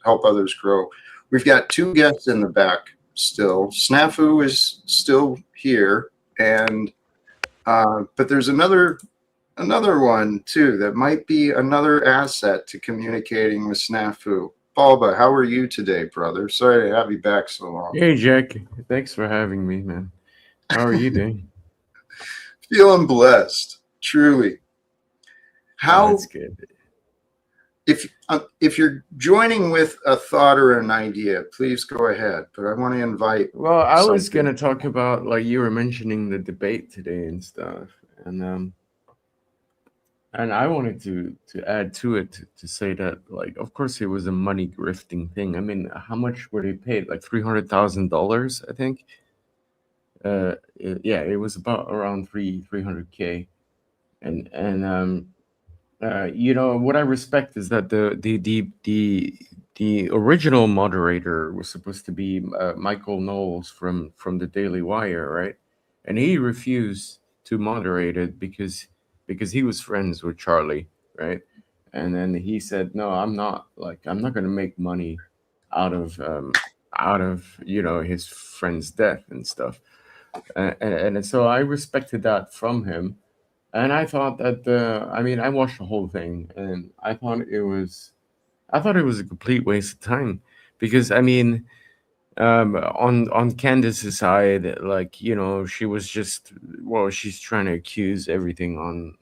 help others grow. We've got two guests in the back still. Snafu is still here, and but there's another one too that might be another asset to communicating with Snafu. Balba, how are you today, brother? Sorry to have you back so long. Hey, Jack. Thanks for having me, man. How are you doing? Feeling blessed, truly. How? That's good. If you're joining with a thought or an idea, please go ahead. But I want to invite. Well, I was gonna talk about, like, you were mentioning the debate today and stuff, and I wanted to add to it to say that, like, of course it was a money grifting thing. I mean, how much were they paid? Like $300,000, I think. Yeah, it was about around 300K. And you know what I respect is that the original moderator was supposed to be Michael Knowles from the Daily Wire, right? And he refused to moderate it because he was friends with Charlie, right? And then he said, "No, I'm not going to make money out of his friend's death and stuff." And so I respected that from him, and I thought that I mean, I watched the whole thing, and I thought it was a complete waste of time because I mean, on Candace's side, like she was just she's trying to accuse everything on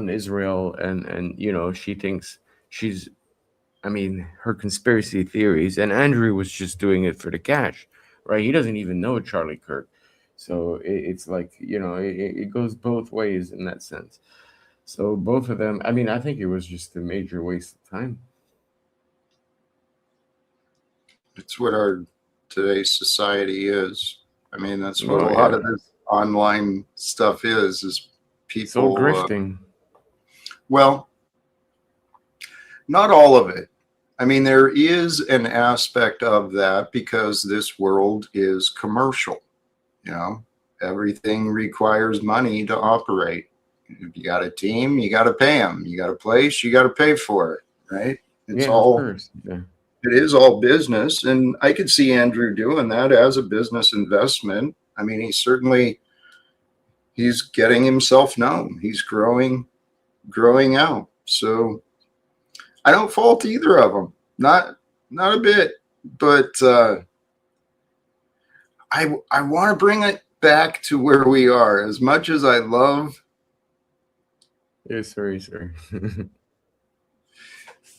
Israel, and she thinks she's I mean, her conspiracy theories, and Andrew was just doing it for the cash, right? He doesn't even know Charlie Kirk. So it's like, it goes both ways in that sense. So both of them, I mean, I think it was just a major waste of time. It's what our today's society is. I mean, that's what Well, a lot yeah. of this online stuff is So people. grifting. Well, not all of it. I mean, there is an aspect of that because this world is commercial. Everything requires money to operate. If you got a team, you got to pay them. You got a place, you got to pay for it, right? It's Yeah, all. of course. Yeah. It is all business, and I could see Andrew doing that as a business investment. I mean, he's getting himself known. He's growing out. So I don't fault either of them, not a bit. But I want to bring it back to where we are. As much as I love. Yeah, sorry.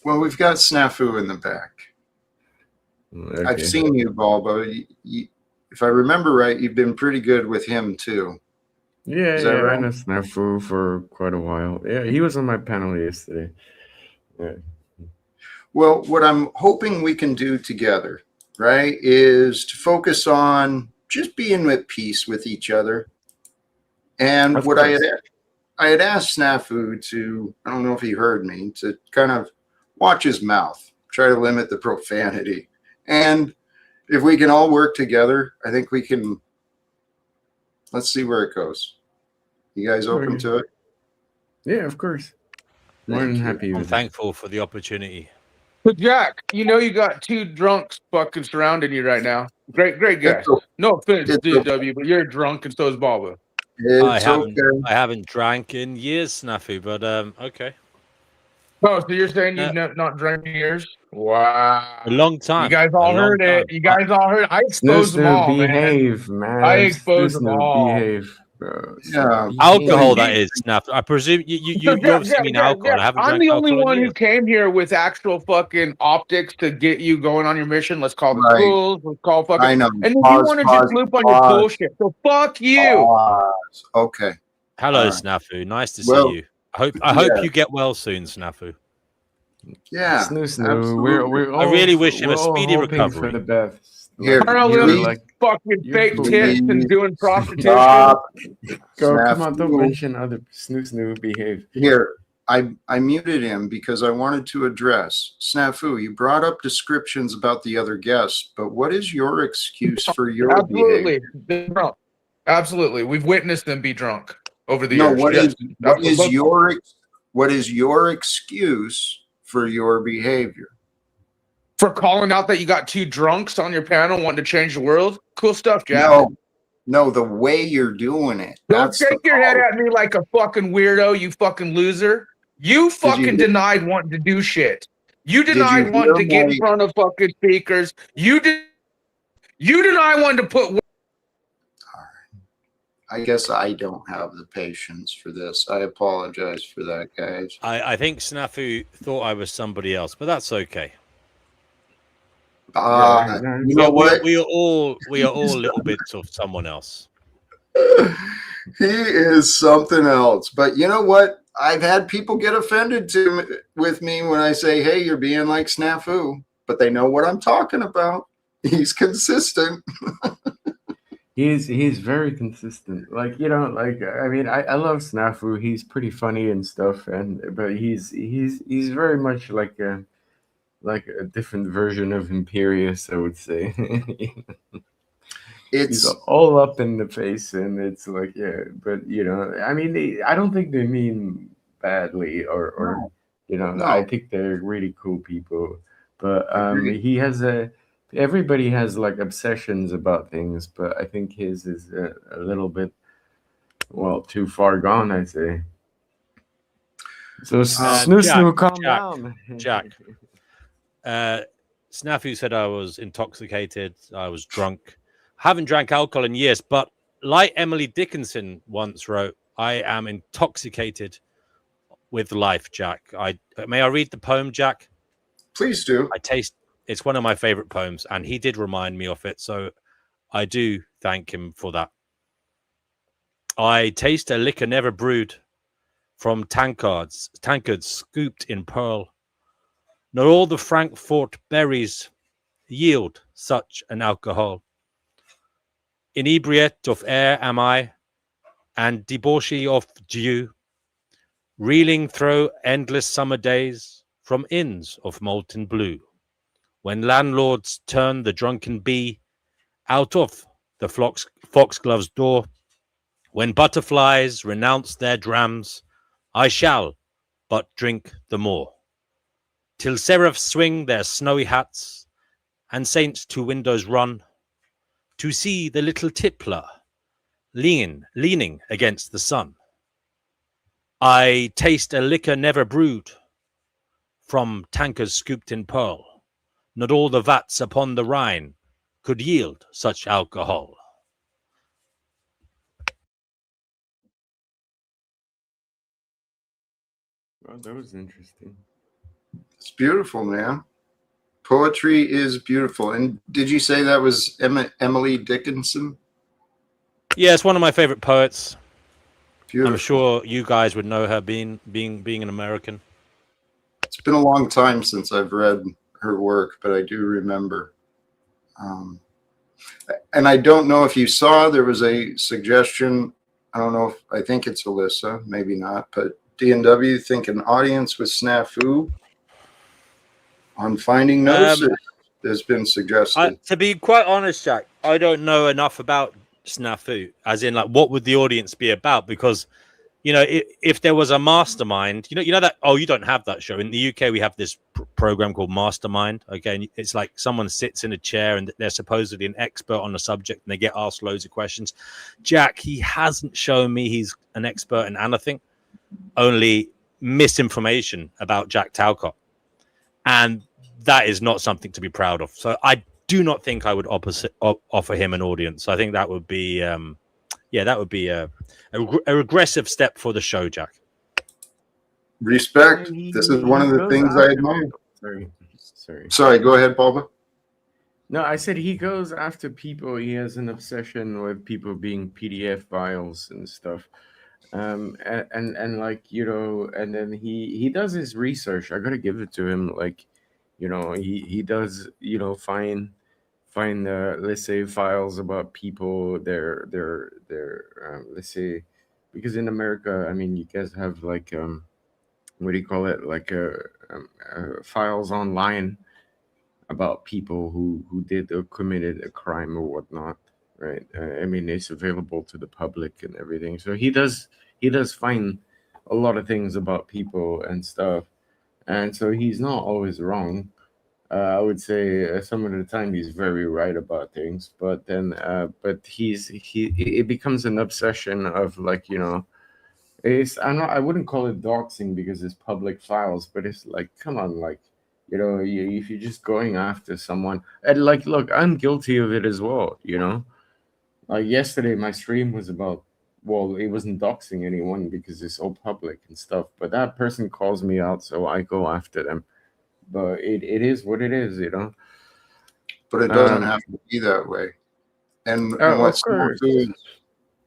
Well, we've got Snafu in the back. Okay. I've seen you, Balbo. If I remember right, you've been pretty good with him too. Yeah, Is that I right? know Snafu for quite a while. Yeah, he was on my panel yesterday. Yeah. Well, what I'm hoping we can do together, right, is to focus on just being at peace with each other. And Of what course. I had asked Snafu to, I don't know if he heard me, to kind of watch his mouth, try to limit the profanity. And if we can all work together, I think we can. Let's see where it goes. You guys open to it? Yeah, of course. More than Thank you. happy I'm with it. thankful for the opportunity. So Jack, you got two drunks fucking surrounding you right now. Great guess. It's No offense, It's DW, but you're drunk and so is Balbo. I okay. haven't drank in years, Snafu, but okay. Oh, so you're saying Uh, you've not drank in years? Wow. A long time. You guys A all long heard it. time. You guys all heard it. I exposed them all, man. Behave, man. I exposed them all. Behave, bro. Yeah. Alcohol, that Behave. is, Snafu. I presume you So, obviously mean alcohol. I haven't I'm drank the only alcohol in one who years. came here with actual fucking optics to get you going on your mission. Let's call the Right. schools. Let's call fucking. I know. And if you Pause, want to pause, just loop on your pause. bullshit, so fuck you. Pause. Okay. Hello, All right. Snafu. Nice to Well, see you. I hope you get well soon, Snafu. Yeah. Snoo. Absolutely. We're I all, really wish him a we're all speedy hoping recovery. for the best. Here, Carl you Williams, leave. fucking you fake please. tits and doing prostitution. Stop. Go, come on, don't Snafu. mention other Snoo. Behave. Here, I muted him because I wanted to address Snafu. You brought up descriptions about the other guests, but what is your excuse for your behavior? Absolutely. They're drunk. Absolutely. We've witnessed them be drunk over the No, years. what Yes. is your excuse for your behavior? For calling out that you got two drunks on your panel wanting to change the world? Cool stuff, Jack. No, the way you're doing it. Don't shake your head at me like a fucking weirdo, you fucking loser. You fucking denied wanting to do shit. You denied wanting to get in front of fucking speakers. You deny wanting to put. I guess I don't have the patience for this. I apologize for that, guys. I think Snafu thought I was somebody else, but that's okay. You know what? We are all little bits of someone else. He is something else. But you know what? I've had people get offended with me when I say, hey, you're being like Snafu. But they know what I'm talking about. He's consistent. He's very consistent. Like, like, I mean, I love Snafu. He's pretty funny and stuff, and but he's very much like a different version of Imperius, I would say. He's It's all up in the face, and it's like, yeah, but I mean, I don't think they mean badly, or no, I no, think they're really cool people. But agreed. he has everybody has like obsessions about things, but I think his is a little bit, well, too far gone, I say. So Um, snoo Jack, snoo, calm Jack, down. Jack. Uh, Snafu said I was intoxicated. I was drunk. Haven't drank alcohol in years, but like Emily Dickinson once wrote, I am intoxicated with life, Jack. May I read the poem, Jack? please do. I taste. It's one of my favorite poems, and he did remind me of it, so I do thank him for that. I taste a liquor never brewed from tankards scooped in pearl. Not all the Frankfort berries yield such an alcohol. Inebriate of air am I, and debauchee of dew, reeling through endless summer days from inns of molten blue. When landlords turn the drunken bee out of the foxglove's door, when butterflies renounce their drams, I shall but drink the more. Till seraphs swing their snowy hats, and saints to windows run, to see the little tippler leaning against the sun. I taste a liquor never brewed from tankards scooped in pearl. Not all the vats upon the Rhine could yield such alcohol. Well, that was interesting. It's beautiful, man. Poetry is beautiful. And did you say that was Emily Dickinson? Yeah, it's one of my favorite poets. Beautiful. I'm sure you guys would know her being an American. It's been a long time since I've read her work, but I do remember. Um, and I don't know if you saw, there was a suggestion. I don't know if I think it's Alyssa, maybe not, but DNW think an audience with snafu on finding gnosis has been suggested. To be quite honest, Jack, I don't know enough about Snafu, as in like what would the audience be about? Because if there was a mastermind, you know that. Oh, you don't have that show in the UK. We have this program called Mastermind. Okay, and it's like someone sits in a chair and they're supposedly an expert on a subject, and they get asked loads of questions. Jack, he hasn't shown me he's an expert in anything, only misinformation about Jack Talcott, and that is not something to be proud of. So I do not think I would offer him an audience. I think that would be, that would be a regressive step for the show, Jack. Respect. And This is one of the goes things I after admire. people. Sorry. Sorry, go ahead, Paula. No, I said he goes after people. He has an obsession with people being PDF files and stuff. And like, and then he does his research. I gotta give it to him. Like, he does, find let's say files about people, their let's say, because in America, I mean, you guys have like what do you call it, like files online about people who did or committed a crime or whatnot, right? I mean, it's available to the public and everything. So he does find a lot of things about people and stuff, and so he's not always wrong. I would say some of the time he's very right about things, but then but it becomes an obsession of, like, I wouldn't call it doxing because it's public files, but it's like, come on, like, if you're just going after someone, and like, look, I'm guilty of it as well, like yesterday my stream was about, well, it wasn't doxing anyone because it's all public and stuff, but that person calls me out, so I go after them. But it is what it is. But it doesn't um have to be that way. And of course.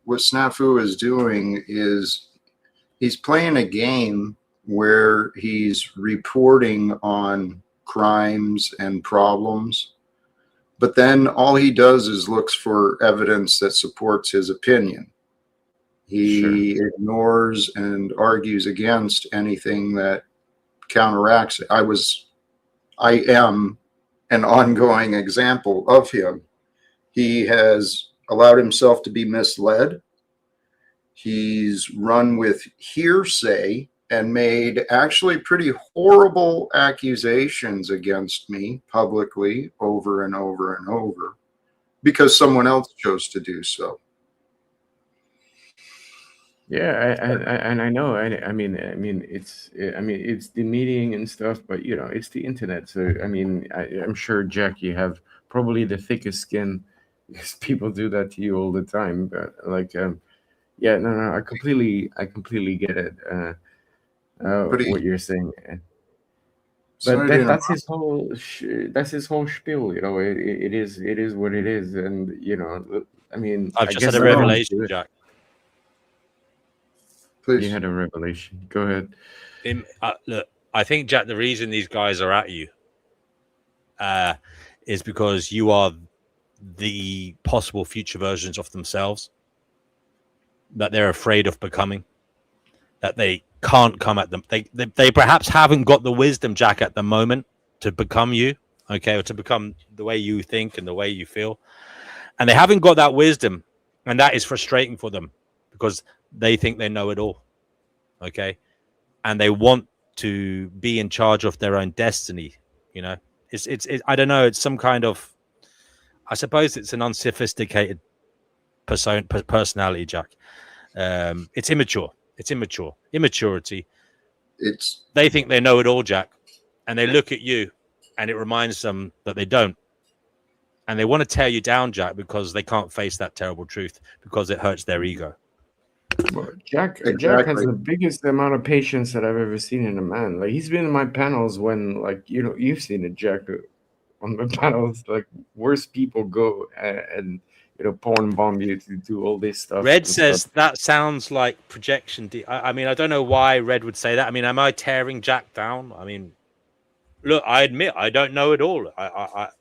what Snafu is doing is he's playing a game where he's reporting on crimes and problems, But then all he does is looks for evidence that supports his opinion. He ignores and argues against anything that counteracts it. I am an ongoing example of him. He has allowed himself to be misled. He's run with hearsay and made actually pretty horrible accusations against me publicly over and over and over because someone else chose to do so. Yeah, and I know. I mean, it's the meeting and stuff, but you know, it's the internet. So I mean, I'm sure, Jack, you have probably the thickest skin because people do that to you all the time. But like, yeah, no, I completely get it. What you're saying. But that's his whole that's his whole spiel. You know, it is what it is, and you know, I mean, I've I just guess had a I don't revelation, do it. Jack. Please. You had a revelation. Go ahead. Look, I think, Jack, the reason these guys are at you is because you are the possible future versions of themselves that they're afraid of becoming, that they can't come at them. They perhaps haven't got the wisdom, Jack, at the moment to become you, okay, or to become the way you think and the way you feel. And they haven't got that wisdom. And that is frustrating for them because they think they know it all. Okay. And they want to be in charge of their own destiny. You know, it's I don't know. It's some kind of, I suppose it's an unsophisticated personality, Jack. It's immature. It's immaturity. They think they know it all, Jack, and they look at you, and it reminds them that they don't, and they want to tear you down, Jack, because they can't face that terrible truth because it hurts their ego. Well, Jack has the biggest amount of patience that I've ever seen in a man. Like, he's been in my panels when, like, you know, you've seen it, Jack, on the panels. Like, worse people go and you know, porn bomb you to do all this stuff. Red says that sounds like projection. I mean, I don't know why Red would say that. I mean, am I tearing Jack down? I mean, look, I admit I don't know it all.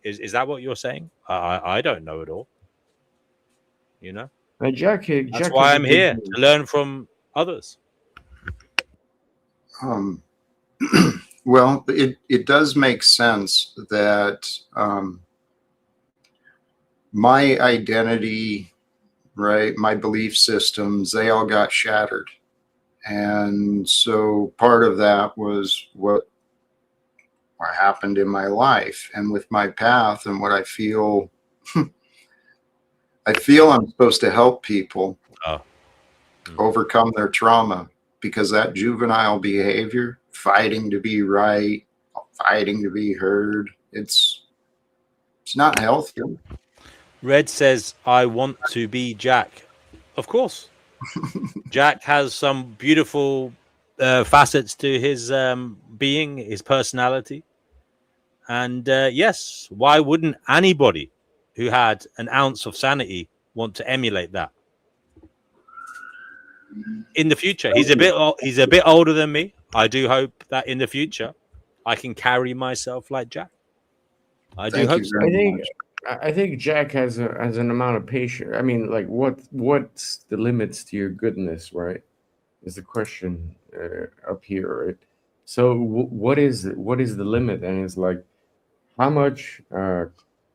Is that what you're saying? I don't know it all. You know, Jack. That's why I'm here to learn from others. Well, it does make sense that my identity, right, my belief systems, they all got shattered. And so part of that was what happened in my life and with my path and what I feel. I feel I'm supposed to help people overcome their trauma, because that juvenile behavior, fighting to be right, fighting to be heard, it's not healthy. Red says, I want to be Jack. Of course. Jack has some beautiful facets to his being, his personality. And yes, why wouldn't anybody who had an ounce of sanity want to emulate that in the future? He's a bit older than me. I do hope that in the future I can carry myself like Jack. I do hope so. I think Jack has an amount of patience. I mean, like, what's the limits to your goodness, right? Is the question up here, right? So what is the limit? And it's like, how much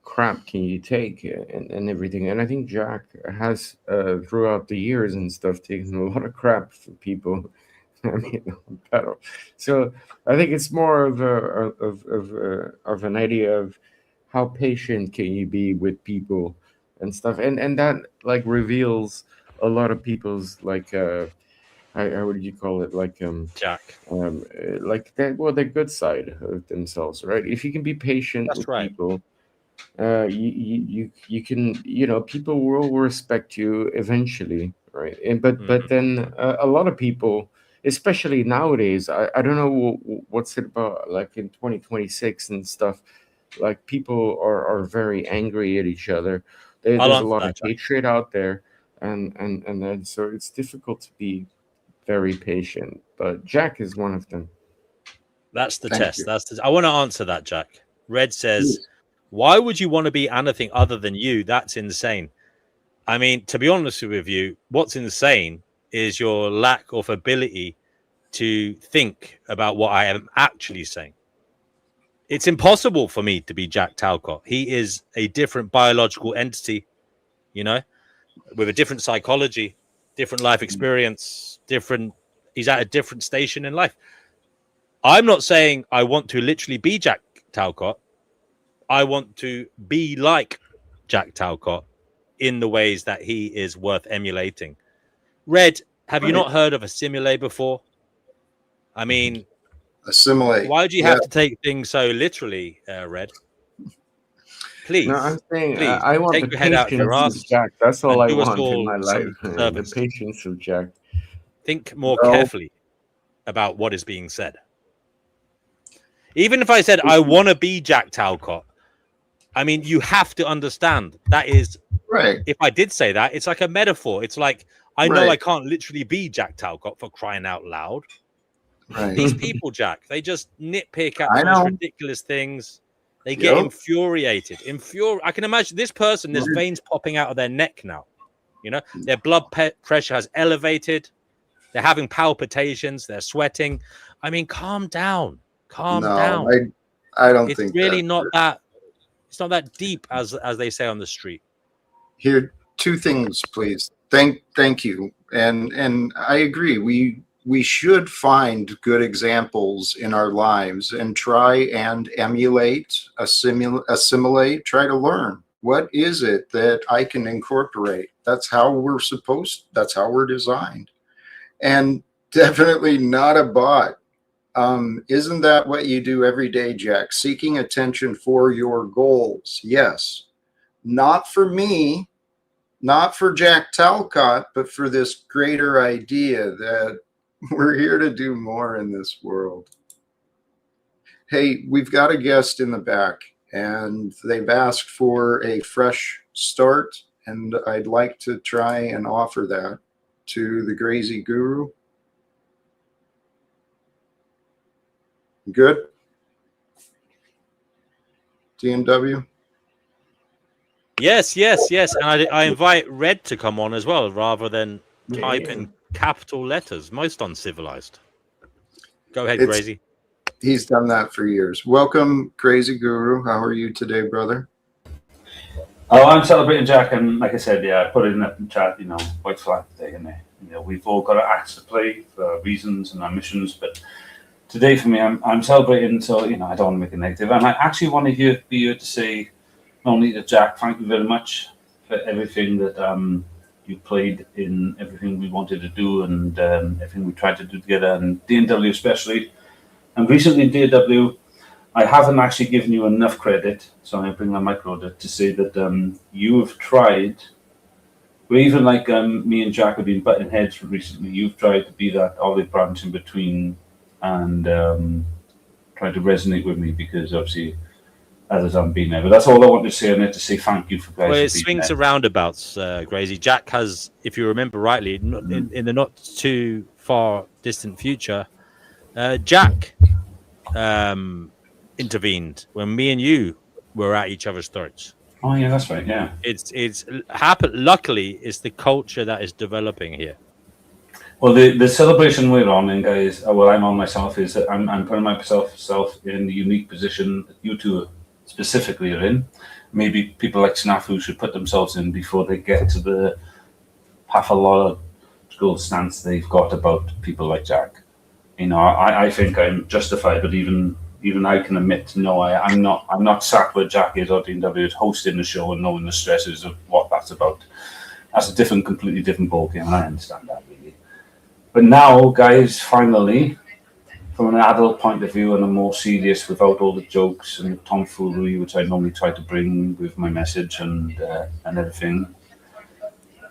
crap can you take and everything? And I think Jack has throughout the years and stuff taken a lot of crap for people. I mean, so I think it's more of an idea of how patient can you be with people and stuff, and that like reveals a lot of people's like how would you call it, like Jack, like that, well, the good side of themselves, right? If you can be patient with people, you can, you know, people will respect you eventually, right? And but then a lot of people, especially nowadays, I don't know what's it about, like in 2026 and stuff, like people are very angry at each other. There's a lot of hatred out there, and then so it's difficult to be very patient. But Jack is one of them. That's the test. I want to answer that, Jack. Red says, Why would you want to be anything other than you? That's insane. I mean, to be honest with you, what's insane is your lack of ability to think about what I am actually saying. It's impossible for me to be Jack Talcott. He is a different biological entity, you know, with a different psychology, different life experience, he's at a different station in life. I'm not saying I want to literally be Jack Talcott. I want to be like Jack Talcott in the ways that he is worth emulating. Red, have you not heard of assimilate before? I mean, assimilate. Why do you have to take things so literally, Red? Please. No, I'm saying please, I want take the your head out your patience ass of Jack. That's all I do us want in all my some life, man. The service. patience of Jack. Think more carefully about what is being said. Even if I said I want to be Jack Talcott, I mean, you have to understand that is right. If I did say that, it's like a metaphor. It's like I know Right. I can't literally be Jack Talcott, for crying out loud. Right. These people, Jack, they just nitpick at I the most know. ridiculous things. They get Yep. infuriated. I can imagine this person, there's veins popping out of their neck now. You know, their blood pressure has elevated. They're having palpitations. They're sweating. I mean, calm down. Calm down. I don't It's think really that. not that. It's not that deep as they say on the street. Here, two things, please. Thank you. And I agree. We should find good examples in our lives and try and emulate, assimilate, try to learn. What is it that I can incorporate? That's how we're designed. And definitely not a bot. Isn't that what you do every day, Jack? Seeking attention for your goals. Yes. Not for me, not for Jack Talcott, but for this greater idea that we're here to do more in this world. Hey, we've got a guest in the back, and they've asked for a fresh start, and I'd like to try and offer that to the Crazy Guru. Good? DMW? Yes. And I invite Red to come on as well, rather than type in capital letters. Most uncivilized. Go ahead, Crazy. He's done that for years. Welcome, Crazy Guru. How are you today, brother? Oh, I'm celebrating Jack, and like I said, I put it in the chat, White Flag Day, and we've all got acts to play for reasons and our missions, but today for me, I'm celebrating, so I don't want to make it negative, and I actually want to be here to say, not only to Jack, thank you very much for everything that you played in everything we wanted to do and everything we tried to do together, and D&W especially. And recently, D&W, I haven't actually given you enough credit, so I bring my micro to say that you have tried, or even like me and Jack have been butting heads recently, you've tried to be that olive branch in between and try to resonate with me, because obviously others haven't been there. But that's all I want to say on it, to say thank you for guys. Well, it swings and roundabouts, Crazy. Jack has, if you remember rightly, in the not too far distant future, Jack intervened when me and you were at each other's throats. Oh yeah, that's right. Yeah, it's happened. Luckily, it's the culture that is developing here. Well, the celebration we're on, and guys, well, I'm on myself, is that I'm putting myself in the unique position that you two specifically are in. Maybe people like Snafu should put themselves in before they get to the pathological stance they've got about people like Jack. I think I'm justified, but even I can admit, no, I'm not sat where Jack is or D&W is hosting the show and knowing the stresses of what that's about. That's a completely different ballgame, and I understand that really. But now, guys, finally, from an adult point of view and a more serious, without all the jokes and the tomfoolery which I normally try to bring with my message and everything,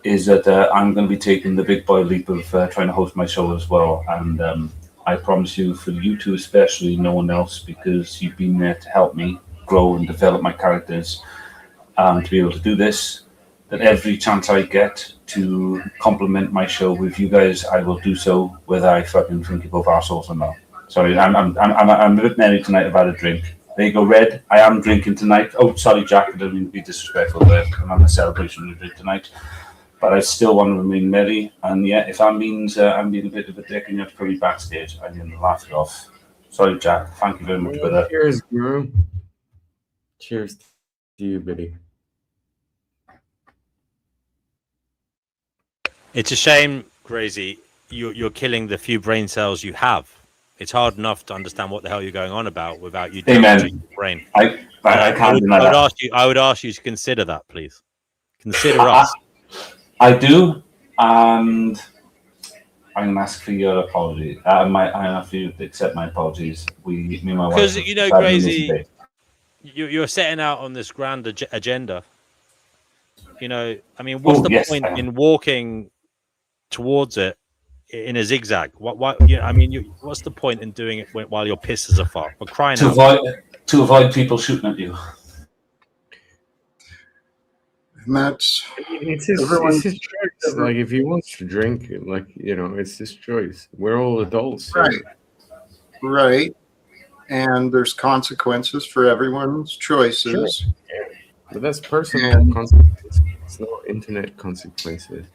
is that I'm going to be taking the big boy leap of trying to host my show as well. And I promise you, for you two especially, no one else, because you've been there to help me grow and develop my characters, to be able to do this, that every chance I get to compliment my show with you guys, I will do so, whether I fucking think you both arseholes or not. Sorry, I'm a bit merry tonight. I've had a drink. There you go, Red. I am drinking tonight. Oh, sorry, Jack. I didn't mean to be disrespectful there. I'm having a celebration of drink tonight. But I still want to remain merry. And yeah, if that means I'm being a bit of a dick and you have to put me backstage, I didn't laugh it off. Sorry, Jack. Thank you very much, brother. Cheers, Guru. Cheers to you, Biddy. It's a shame, Crazy, you're killing the few brain cells you have. It's hard enough to understand what the hell you're going on about without you damaging your brain. I can't deny that. I would ask you to consider that, please. Consider us. I do, and I'm going to ask for your apology. I have to accept my apologies. Me and my wife. Because, you know, Crazy, you're setting out on this grand agenda. You know, I mean, what's the point in walking towards it in a zigzag? What? Yeah, I mean, what's the point in doing it while your pisses are far? We're crying out. To avoid people shooting at you. And that's it's his choice. Like, if he wants to drink, like, you know, it's his choice. We're all adults. So. Right. And there's consequences for everyone's choices. Sure. Yeah. But that's personal consequences. It's not internet consequences.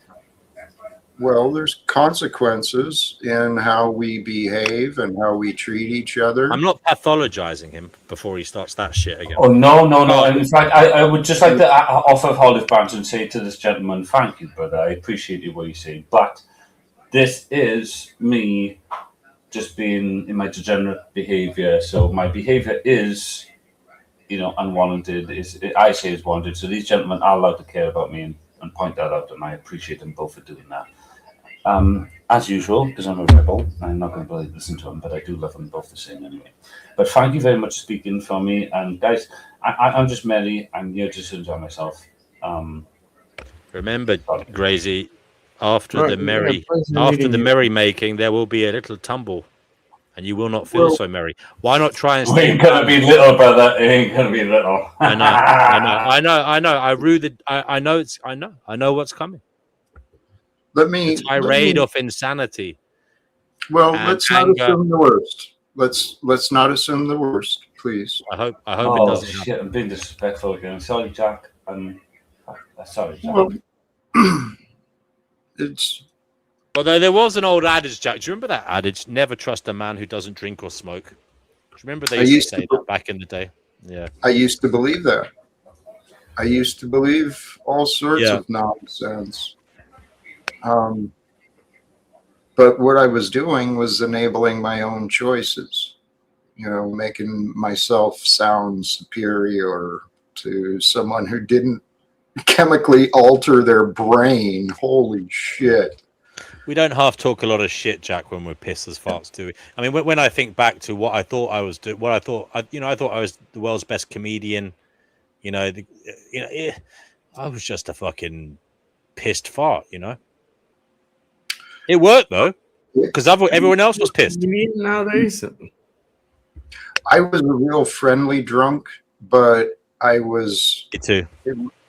Well, there's consequences in how we behave and how we treat each other. I'm not pathologizing him before he starts that shit again. Oh, no. In fact, I would just like to offer olive branch and say to this gentleman, thank you, brother. I appreciate what you say. But this is me just being in my degenerate behavior. So my behavior is, you know, unwarranted. I say it's warranted. So these gentlemen are allowed to care about me and point that out, and I appreciate them both for doing that. As usual, because I'm a rebel, I'm not going to listen to them, but I do love them both the same anyway. But thank you very much for speaking for me. And guys, I'm just merry. I'm here just to enjoy myself. Remember, Grazy, after the merry making, there will be a little tumble, and you will not feel so merry. Why not try and stay? It ain't gonna be little, brother. It ain't gonna be little. I know. I know what's coming. The tirade of insanity. Well, let's not assume the worst. Let's not assume the worst, please. I hope it doesn't happen. I'm being disrespectful again. Sorry, Jack. Sorry, Jack. Well, Although there was an old adage, Jack. Do you remember that adage? Never trust a man who doesn't drink or smoke. Do you remember they used to say that back in the day? Yeah. I used to believe that. I used to believe all sorts of nonsense. But what I was doing was enabling my own choices, you know, making myself sound superior to someone who didn't chemically alter their brain. Holy shit. We don't half talk a lot of shit, Jack, when we're pissed as farts, do we? I mean, when I think back to what I thought I was doing, I thought I was the world's best comedian. I was just a fucking pissed fart, you know. It worked though, because everyone else was pissed. You mean nowadays? I was a real friendly drunk, but I was. Me too.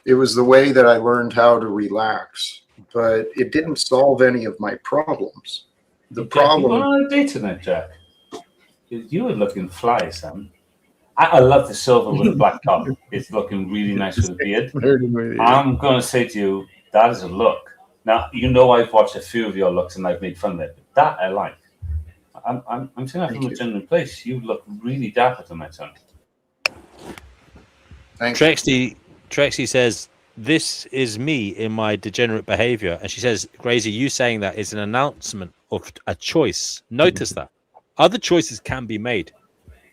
It was the way that I learned how to relax, but it didn't solve any of my problems. The problem. You on a date tonight, Jack? You were looking fly, son. I love the silver with the black top. It's looking really nice with a beard. I'm going to say to you, that is a look. Now, you know I've watched a few of your looks and I've made fun of it. But that I like. I'm saying that from a genuine place. You look really dapper tonight, son. Thanks. Trexie says, this is me in my degenerate behavior. And she says, Grazy, you saying that is an announcement of a choice. Notice that. Other choices can be made.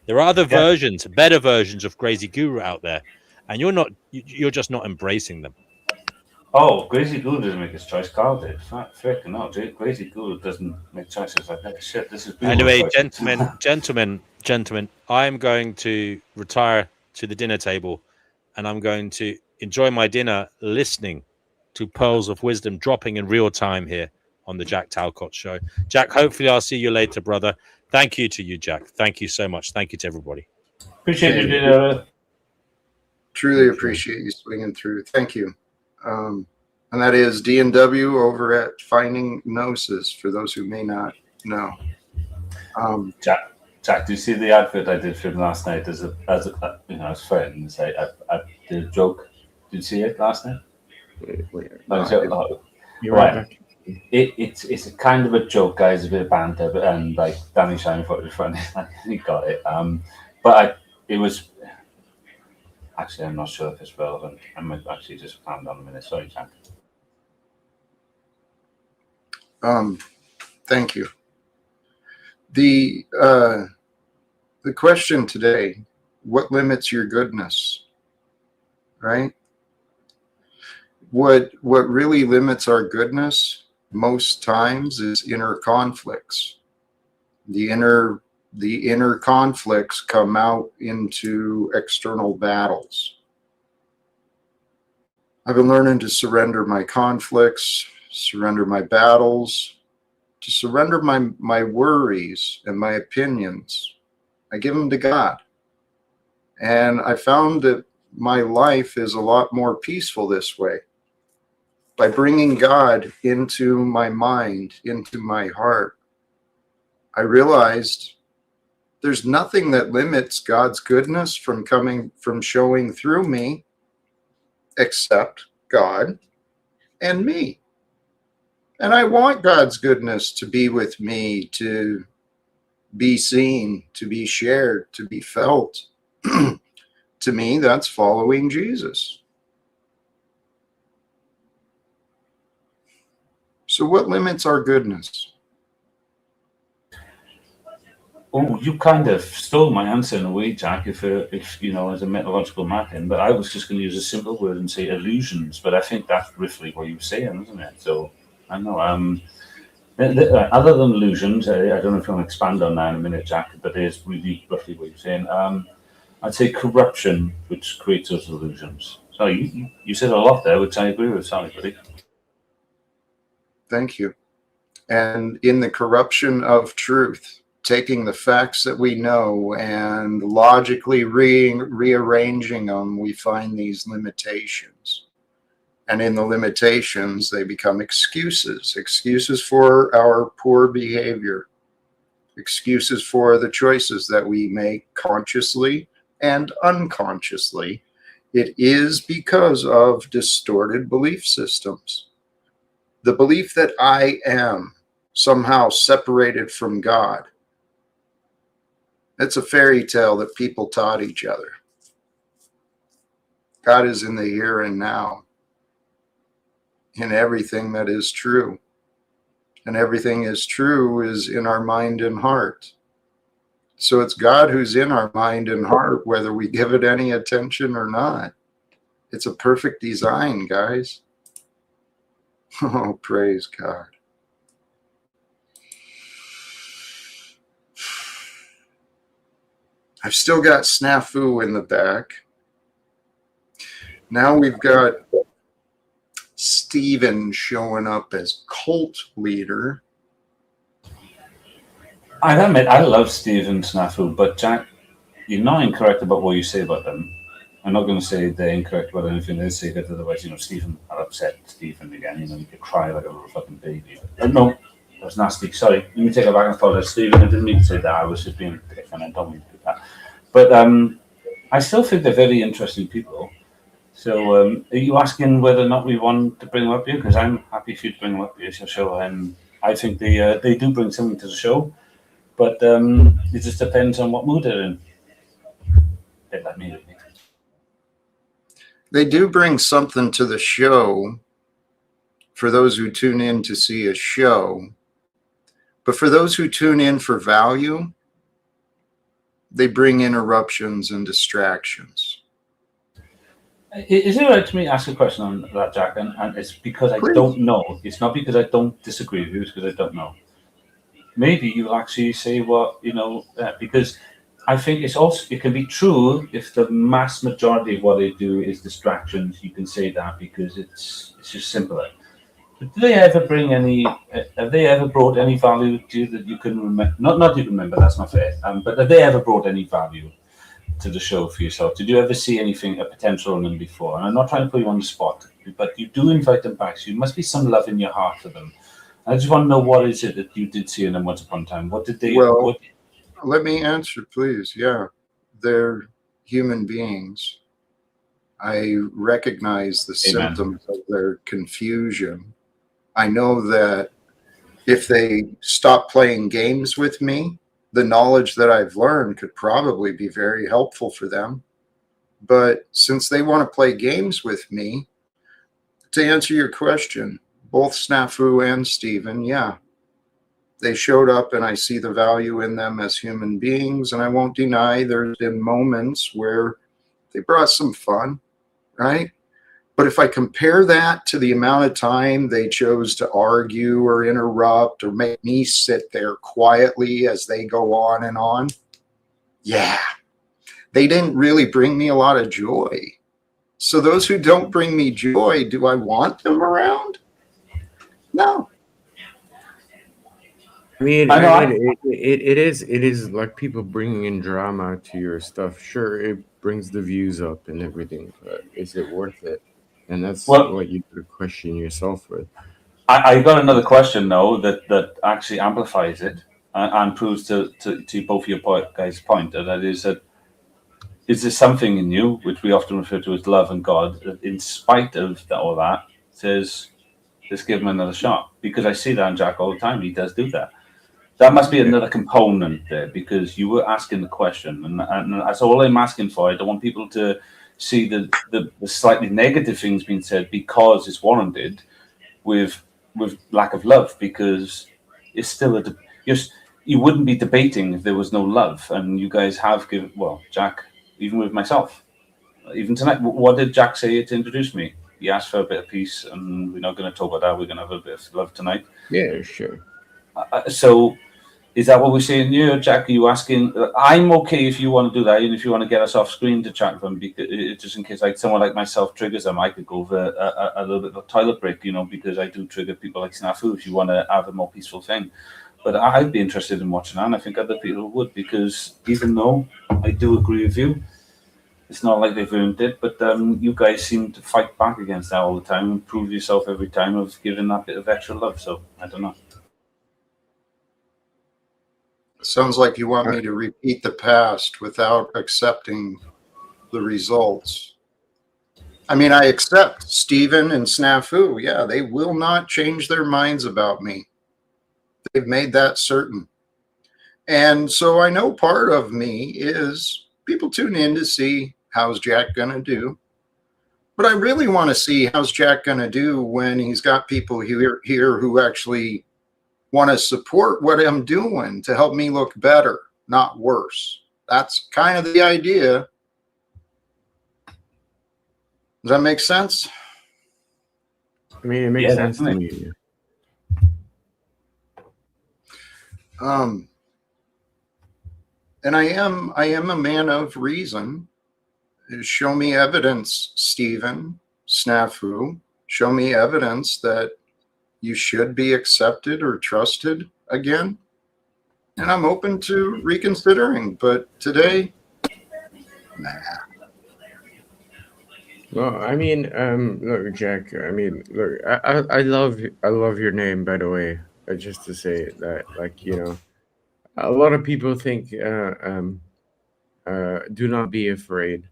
There are other versions, better versions of Grazy Guru out there. And you're just not embracing them. Oh, Grazy Guru doesn't make his choice. Carl did. Frickin' no, Grazy Guru doesn't make choices like that. Shit, this is anyway, gentlemen, I'm going to retire to the dinner table, and I'm going to enjoy my dinner listening to pearls of wisdom dropping in real time here on the Jack Talcott Show. Jack, hopefully I'll see you later, brother. Thank you to you, Jack. Thank you so much. Thank you to everybody. Appreciate your dinner. Truly appreciate you swinging through. Thank you. And that is D&W over at Finding Gnosis, for those who may not know. Jack, do you see the advert I did for him last night as friends? I did a joke. Did you see it last night? Wait. You're right. Back. It's a kind of a joke, guys, a bit of banter, and like Danny Shine thought it was funny. He got it. It was actually, I'm not sure if it's relevant. I might actually just planned on a minute. Sorry, Jack. Thank you. The question today: what limits your goodness? Right? What really limits our goodness most times is inner conflicts. The inner conflicts come out into external battles. I've been learning to surrender my conflicts, surrender my battles, to surrender my worries and my opinions. I give them to God. And I found that my life is a lot more peaceful this way. By bringing God into my mind, into my heart, I realized there's nothing that limits God's goodness from showing through me except God and me. And I want God's goodness to be with me, to be seen, to be shared, to be felt. To me, that's following Jesus. So what limits our goodness? Oh, you kind of stole my answer in a way, Jack, if as a methodological mapping, but I was just going to use a simple word and say illusions, but I think that's roughly what you were saying, isn't it? So, I don't know, other than illusions, I don't know if you want to expand on that in a minute, Jack, but it is really roughly what you're saying. I'd say corruption, which creates those illusions. So you said a lot there, which I agree with. Sorry, buddy. Thank you. And in the corruption of truth, taking the facts that we know and logically rearranging them, we find these limitations. And in the limitations, they become excuses for our poor behavior, excuses for the choices that we make consciously and unconsciously. It is because of distorted belief systems. The belief that I am somehow separated from God. It's a fairy tale that people taught each other. God is in the here and now, in everything that is true. And everything is true is in our mind and heart. So it's God who's in our mind and heart, whether we give it any attention or not. It's a perfect design, guys. Oh, praise God. I've still got Snafu in the back. Now we've got Stephen showing up as cult leader. I admit, I love Stephen Snafu, but Jack, you're not incorrect about what you say about them. I'm not going to say they're incorrect about anything they say, because otherwise, Stephen, I'll upset Stephen again. You could cry like a little fucking baby. No, that was nasty. Sorry, let me take it back and apologize, Stephen. I didn't mean to say that. I was just being a dick, and I don't mean to do that. But I still think they're very interesting people. So are you asking whether or not we want to bring them up here? Because I'm happy for you to bring them up here to your show. And I think they do bring something to the show. But it just depends on what mood they're in. Bit like me, really. They do bring something to the show for those who tune in to see a show. But for those who tune in for value, they bring interruptions and distractions. Is it right to me ask a question on that, Jack? And it's because I don't know. It's not because I don't disagree with you, it's because I don't know. Maybe you'll actually say what, because I think it can be true if the mass majority of what they do is distractions. You can say that because it's just simpler. But do they ever bring any? Have they ever brought any value to you that you can remember? Not you can remember. That's not fair. But have they ever brought any value to the show for yourself? Did you ever see anything, a potential in them before? And I'm not trying to put you on the spot, but you do invite them back. So you must be some love in your heart for them. I just want to know, what is it that you did see in them once upon a time? What did they? Well, Let me answer, please. Yeah, they're human beings. I recognize the Amen. symptoms of their confusion. I know that if they stop playing games with me, the knowledge that I've learned could probably be very helpful for them. But since they want to play games with me, to answer your question, both Snafu and Steven, yeah, they showed up and I see the value in them as human beings. And I won't deny there's been moments where they brought some fun, right? But if I compare that to the amount of time they chose to argue or interrupt or make me sit there quietly as they go on, yeah, they didn't really bring me a lot of joy. So those who don't bring me joy, do I want them around? No. It is like people bringing in drama to your stuff. Sure, it brings the views up and everything, but is it worth it? And that's Well, what you could question yourself with. I got another question though that actually amplifies it and proves to both your guys' point, and that is that is there something in you which we often refer to as love and God, that in spite of all that, says let's give him another shot, because I see that in Jack all the time. He does do that. That must be another component there, because you were asking the question, and that's all I'm asking for. I don't want people to see the slightly negative things being said because it's warranted with lack of love, because it's still you wouldn't be debating if there was no love, and you guys have given, well, Jack, even with myself, even tonight, what did Jack say to introduce me? He asked for a bit of peace, and we're not going to talk about that. We're going to have a bit of love tonight. Yeah, sure. So is that what we're saying here, Jack? Are you asking? I'm okay if you want to do that, and if you want to get us off screen to chat with them, because just in case, like someone like myself triggers them, I could go for a little bit of a toilet break, because I do trigger people like Snafu. If you want to have a more peaceful thing, but I'd be interested in watching that, and I think other people would, because even though I do agree with you, it's not like they've earned it, but you guys seem to fight back against that all the time and prove yourself every time of giving that bit of extra love. So I don't know. Sounds like you want me to repeat the past without accepting the results. I mean, I accept Steven and Snafu. Yeah, they will not change their minds about me. They've made that certain. And so I know part of me is people tune in to see how's Jack going to do. But I really want to see how's Jack going to do when he's got people here who actually want to support what I'm doing to help me look better, not worse. That's kind of the idea. Does that make sense? I mean, it makes sense to me. And I am a man of reason. Show me evidence, Stephen, Snafu. Show me evidence that you should be accepted or trusted again. And I'm open to reconsidering, but today, nah. Well, I mean, look, Jack. I mean, look, I love your name, by the way. Just to say that, like, a lot of people think, do not be afraid,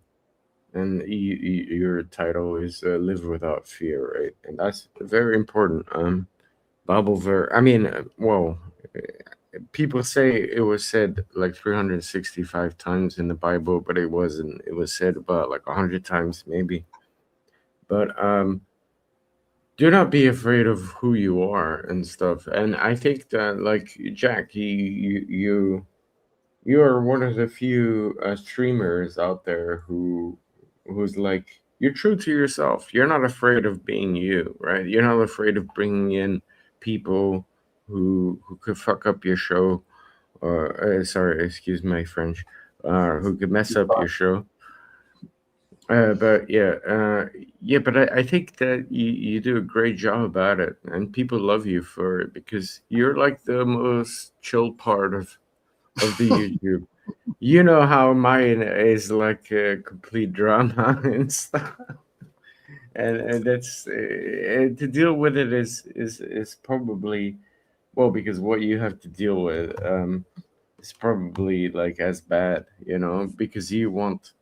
and your title is live without fear, right? And that's very important. Bible verse. I mean, well, people say it was said like 365 times in the Bible, but it wasn't. It was said about like 100 times, maybe. But do not be afraid of who you are and stuff. And I think that, like, Jack, you are one of the few streamers out there who's like, you're true to yourself. You're not afraid of being you, right? You're not afraid of bringing in people who could fuck up your show. Sorry, excuse my French. Who could mess up your show. But I think that you do a great job about it, and people love you for it because you're like the most chill part of the YouTube. You know how mine is like a complete drama and stuff, and that's to deal with it is probably, well, because what you have to deal with. it's probably like as bad, because you want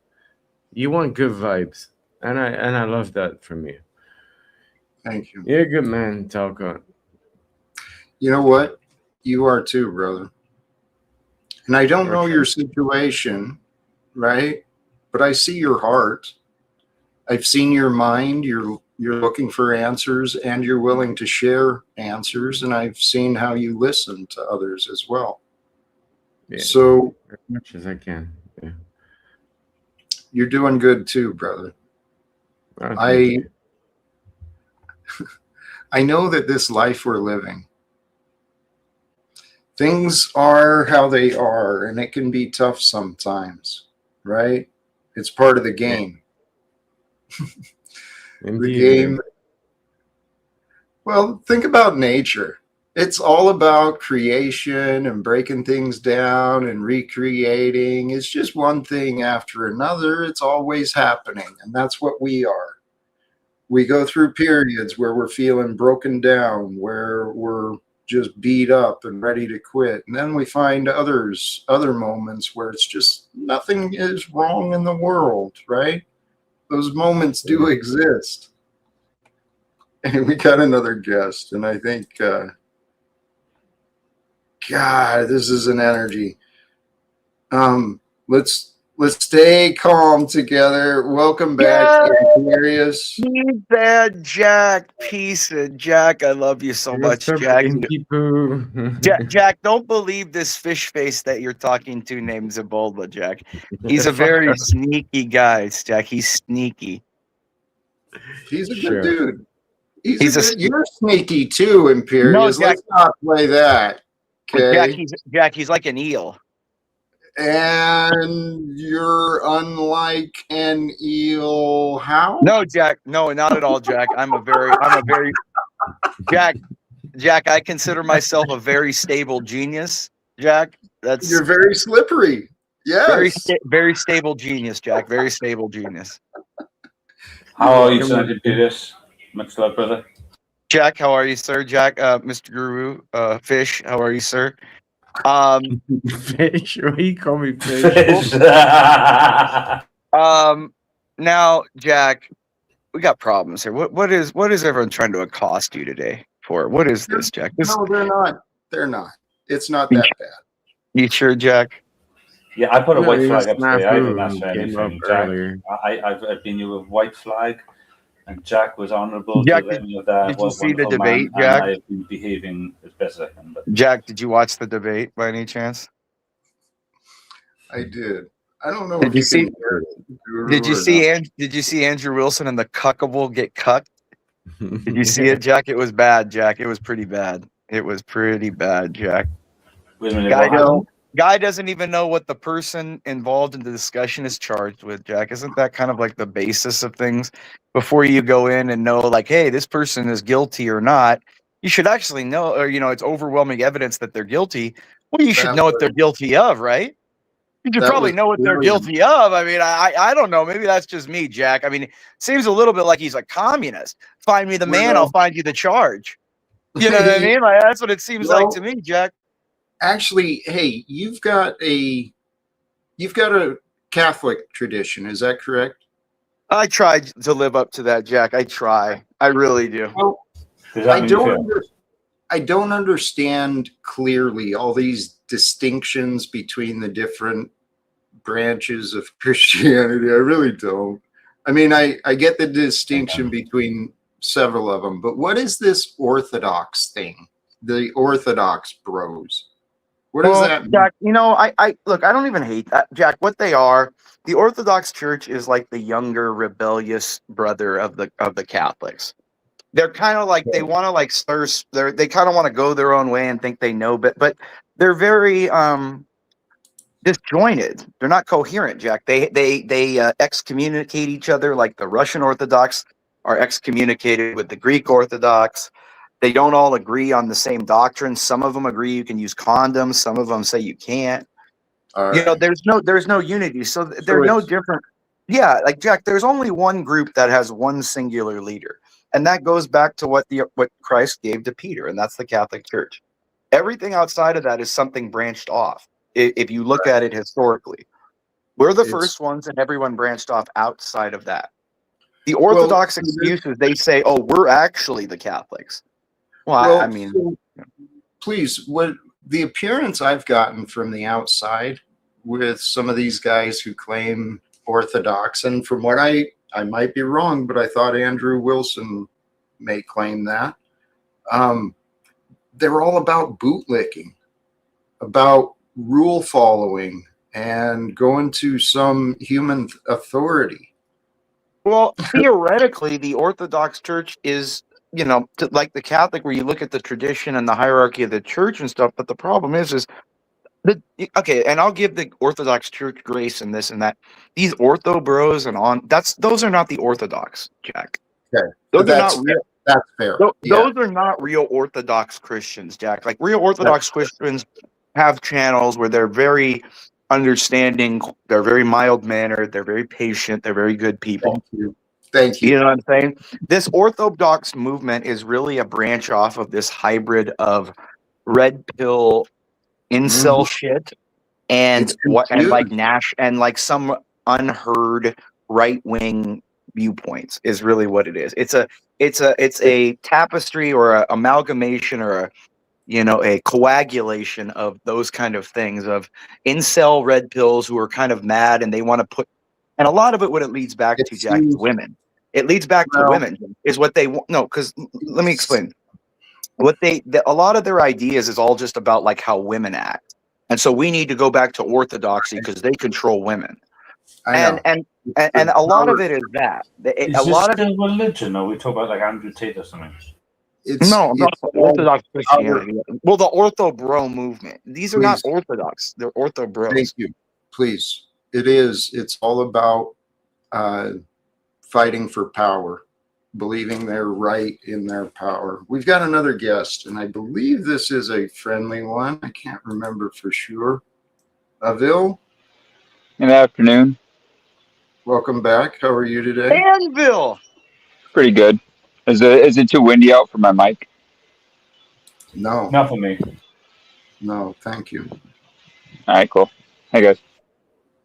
good vibes, and I love that from you. Thank you. You're a good man, Talcott. You know what? You are too, brother. And I don't know Okay. your situation, right? But I see your heart. I've seen your mind. You're looking for answers, and you're willing to share answers. And I've seen how you listen to others as well. Yeah, So as much as I can. Yeah. you're doing good too, brother. Oh, thank I you. I know that this life we're living, things are how they are, and it can be tough sometimes, right? It's part of the Yeah. game. The Indeed, it game. is. Well, think about nature. It's all about creation and breaking things down and recreating. It's just one thing after another. It's always happening. And that's what we are. We go through periods where we're feeling broken down, where we're just beat up and ready to quit. And then we find other moments where it's just nothing is wrong in the world, right? Those moments do exist. And we got another guest, and I think, God, this is an energy. Let's stay calm together. Welcome back, Aquarius. He's bad, Jack. Piece of Jack. I love you so What's much, up, Jack. Pinky Poo? Jack, don't believe this fish face that you're talking to named Ebola, Jack. He's a very sneaky guy, Jack. He's sneaky. He's a good Sure. dude. He's a You're sneaky too, Imperius. No, Jack. Let's not play that. But Okay. Jack, he's like an eel. And you're unlike an eel. How? No, Jack. No, not at all, Jack. I'm a very Jack, I consider myself a very stable genius, Jack. That's You're very slippery. Yes. very stable genius, Jack. Very stable genius. How are you tonight, Imperius? Much love, brother. Jack, how are you, sir? Jack, Mr. Guru, Fish, how are you, sir? Fish? Why you call me fish? Now, Jack, we got problems here. What is everyone trying to accost you today for? What is this, Jack? No, they're not. They're not. It's not that bad. You sure, Jack? Yeah, I put a No, white it was flag up today. I didn't snafu ask for came up anything, Jack. earlier. I've been you with white flag, and Jack was honourable Jack, to any of that. did you Was see the wonderful debate, man, Jack? and I have been behaving as best as I can. But Jack, did you watch the debate by any chance? I did. I don't know Did if you you see? can hear it. Did you see Andrew Wilson and the cuckable get cucked? Did you see it, Jack? It was bad, Jack. It was pretty bad. It was pretty bad, Jack. wait a minute, what happened? Guy doesn't even know what the person involved in the discussion is charged with, Jack. Isn't that kind of like the basis of things? Before you go in and know, like, hey, this person is guilty or not, you should actually know, or it's overwhelming evidence that they're guilty. Well, you should That know what they're guilty of, right? You should that probably was know what they're brilliant. guilty of. I mean, I don't know. Maybe that's just me, Jack. I mean, it seems a little bit like he's a communist. Find me the man, Well- I'll find you the charge. You know what I mean? Like, that's what it seems like to me, Jack. Actually, hey, you've got a Catholic tradition. Is that correct? I try to live up to that, Jack. I try. I really do. Well, Does that I mean you don't. feel? I don't understand clearly all these distinctions between the different branches of Christianity. I really don't. I mean, I get the distinction between several of them, but what is this Orthodox thing? The Orthodox bros. What does that mean? Jack, I look, I don't even hate that, Jack. What they are, the Orthodox Church is like the younger rebellious brother of the Catholics. They're kind of like they want to like stir. They kind of want to go their own way and think they know, but they're very disjointed. They're not coherent, Jack. They excommunicate each other like the Russian Orthodox are excommunicated with the Greek Orthodox. They don't all agree on the same doctrine. Some of them agree you can use condoms. Some of them say you can't. All right. There's no unity. So they're no different. Yeah, like Jack, there's only one group that has one singular leader. And that goes back to what Christ gave to Peter, and that's the Catholic Church. Everything outside of that is something branched off. If you look at it historically, we're the It's- first ones, and everyone branched off outside of that. The Well, Orthodox excuses, they say, "Oh, we're actually the Catholics." Well, Well, I mean, so please, what the appearance I've gotten from the outside with some of these guys who claim Orthodox, and from what I might be wrong, but I thought Andrew Wilson may claim that, they're all about bootlicking, about rule following, and going to some human authority. well, theoretically, the Orthodox Church is, like the Catholic, where you look at the tradition and the hierarchy of the church and stuff. But the problem is okay, and I'll give the Orthodox Church grace and this and that. These Ortho bros those are not the Orthodox, Jack. Okay, Those are not real. That's fair. Those are not real Orthodox Christians, Jack. Like real Orthodox Christians have channels where they're very understanding, they're very mild mannered, they're very patient, they're very good people. Thank you. You know what I'm saying? This Orthodox movement is really a branch off of this hybrid of red pill incel shit and like Nash and like some unheard right wing viewpoints is really what it is. It's a tapestry or a amalgamation or a coagulation of those kind of things, of incel red pills who are kind of mad and they want to put, and a lot of it, what it leads back to, Jack, is women. It leads back to women is what they want. No, because let me explain. A lot of their ideas is all just about like how women act. And so we need to go back to orthodoxy because they control women. And a lot of it is that. Is this still religion, or we talk about like Andrew Tate or something? No, not Orthodox Christianity. Well, the Ortho Bro movement. These are not Orthodox. They're Ortho Bros. Thank you. Please. It is. It's all about fighting for power, believing they're right in their power. We've got another guest, and I believe this is a friendly one. I can't remember for sure. Avil? Good afternoon. Welcome back. How are you today? Anvil! Pretty good. Is it too windy out for my mic? No. Not for me. No, thank you. All right, cool. Hey, guys.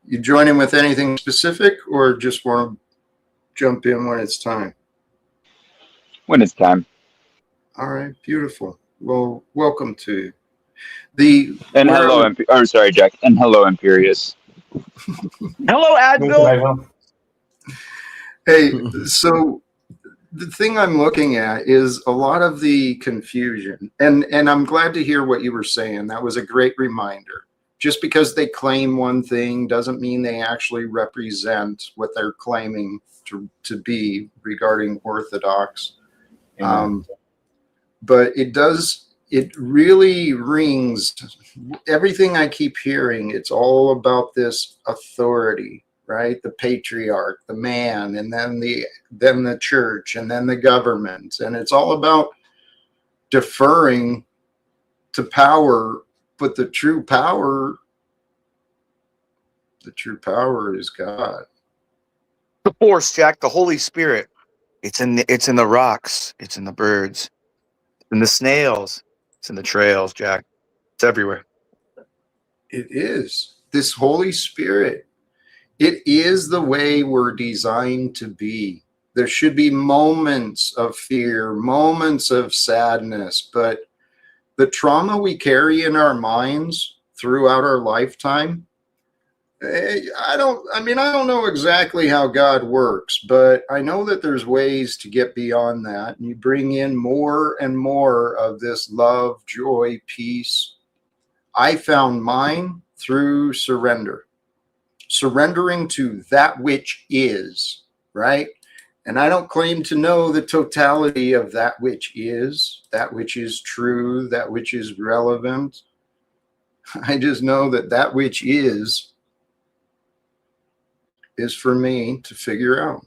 You join in with anything specific, or just want to jump in when it's time? When it's time. All right, beautiful. Well, welcome to you. Sorry, Jack. And hello, Imperious. Hello, Advil. Hey, so the thing I'm looking at is a lot of the confusion, and I'm glad to hear what you were saying. That was a great reminder. Just because they claim one thing doesn't mean they actually represent what they're claiming to be regarding Orthodox. But it really rings everything I keep hearing. It's all about this authority, right? The patriarch, the man, and then the church, and then the government. And it's all about deferring to power, but the true power is God. The Force, Jack, the Holy Spirit. It's in the rocks. It's in the birds. In the snails. It's in the trails, Jack. It's everywhere. It is. This Holy Spirit. It is the way we're designed to be. There should be moments of fear, moments of sadness, but the trauma we carry in our minds throughout our lifetime, I don't know exactly how God works, but I know that there's ways to get beyond that. And you bring in more and more of this love, joy, peace. I found mine through surrender. Surrendering to that which is, right? And I don't claim to know the totality of that which is true, that which is relevant. I just know that which is for me to figure out.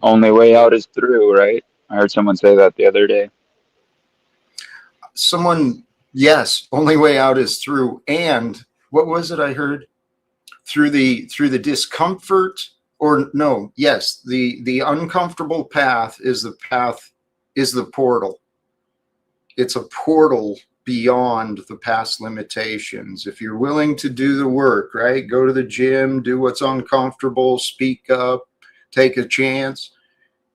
Only way out is through, right? I heard someone say that the other day. Yes, only way out is through. And what was it I heard? Through the discomfort, or no, yes, the uncomfortable path is the portal. It's a portal beyond the past limitations. If you're willing to do the work, right? Go to the gym, do what's uncomfortable, speak up, take a chance.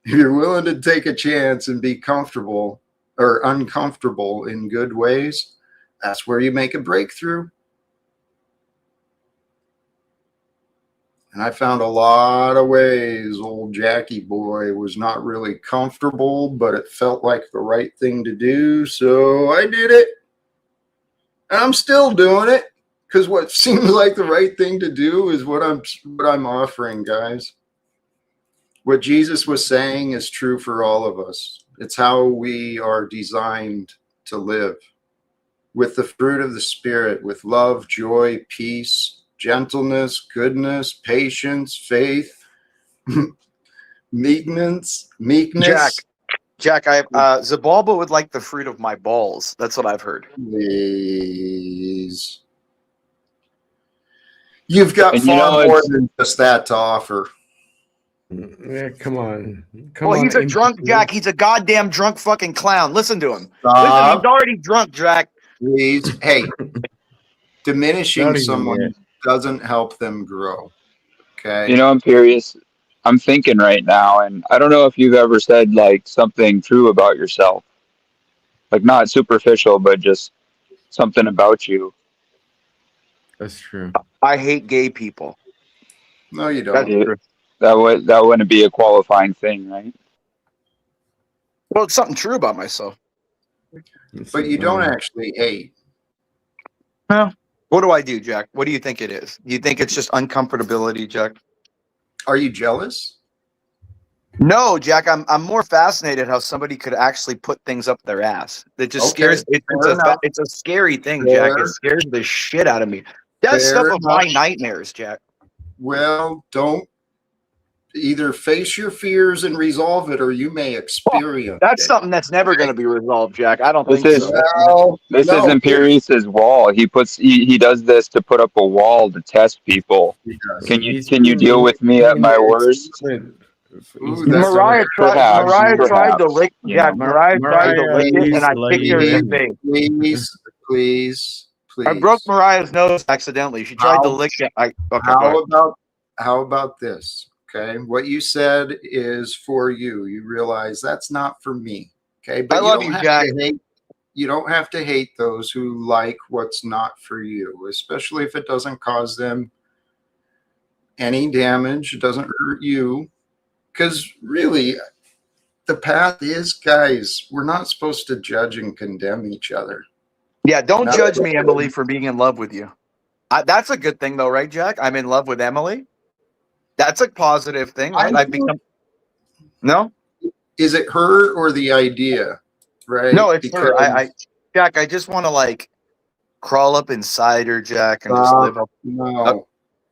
If you're willing to take a chance and be comfortable or uncomfortable in good ways, that's where you make a breakthrough. And I found a lot of ways old Jackie boy was not really comfortable, but it felt like the right thing to do. So I did it. And I'm still doing it because what seems like the right thing to do is what I'm offering, guys. What Jesus was saying is true for all of us. It's how we are designed to live, with the fruit of the Spirit, with love, joy, peace, gentleness, goodness, patience, faith, meekness. Jack, Zabalba would like the fruit of my balls. That's what I've heard. Please. You've got And far more than just that to offer. Yeah, come on. He's a drunk, Jack. He's a goddamn drunk fucking clown. Listen to him. Stop. Listen, he's already drunk, Jack. Please. Hey, diminishing Not even someone yet. doesn't help them grow. Okay. You know, I'm curious. I'm thinking right now, and I don't know if you've ever said like something true about yourself, like not superficial, but just something about you. That's true. I hate gay people. No, you That's don't. true. That wouldn't be a qualifying thing, right? Well, it's something true about myself. But you don't actually hate. What do I do, Jack? What do you think it is? Do you think it's just uncomfortability, Jack? Are you jealous? No, Jack. I'm more fascinated how somebody could actually put things up their ass. That just scares. It's a scary thing, Jack. It scares the shit out of me. That's stuff of my nightmares, Jack. Well, don't either face your fears and resolve it, or you may experience That's it. something that's never going to be resolved, Jack. I don't think so. Well, This no, is Imperius's wall. He does this to put up a wall to test people. Can you deal with me at my worst? Ooh, Mariah tried to lick. Yeah. Jack, Mariah tried to lick it, and I kicked her in the face. Please. I broke Mariah's nose accidentally. She tried to lick it. How about this? Okay, what you said is for you. You realize that's not for me. Okay, but I love you, Jack. You don't have to hate those who like what's not for you, especially if it doesn't cause them any damage. It doesn't hurt you. Because really, the path is, guys, we're not supposed to judge and condemn each other. Yeah, don't judge me, Emily, for being in love with you. That's a good thing, though, right, Jack? I'm in love with Emily. That's a positive thing, right? No? Is it her or the idea? Right? No, it's her. Jack, I just want to like crawl up inside her, Jack, and just live up. No.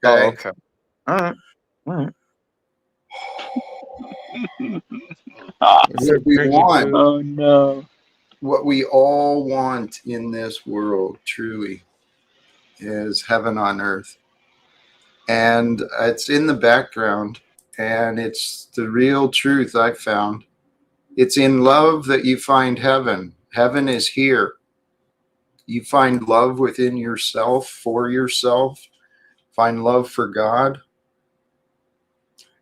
Oh, okay. All right. What we want, Oh no. what we all want in this world, truly, is heaven on earth. And it's in the background, and it's the real truth I've found. It's in love that you find heaven. Heaven is here. You find love within yourself, for yourself. Find love for God.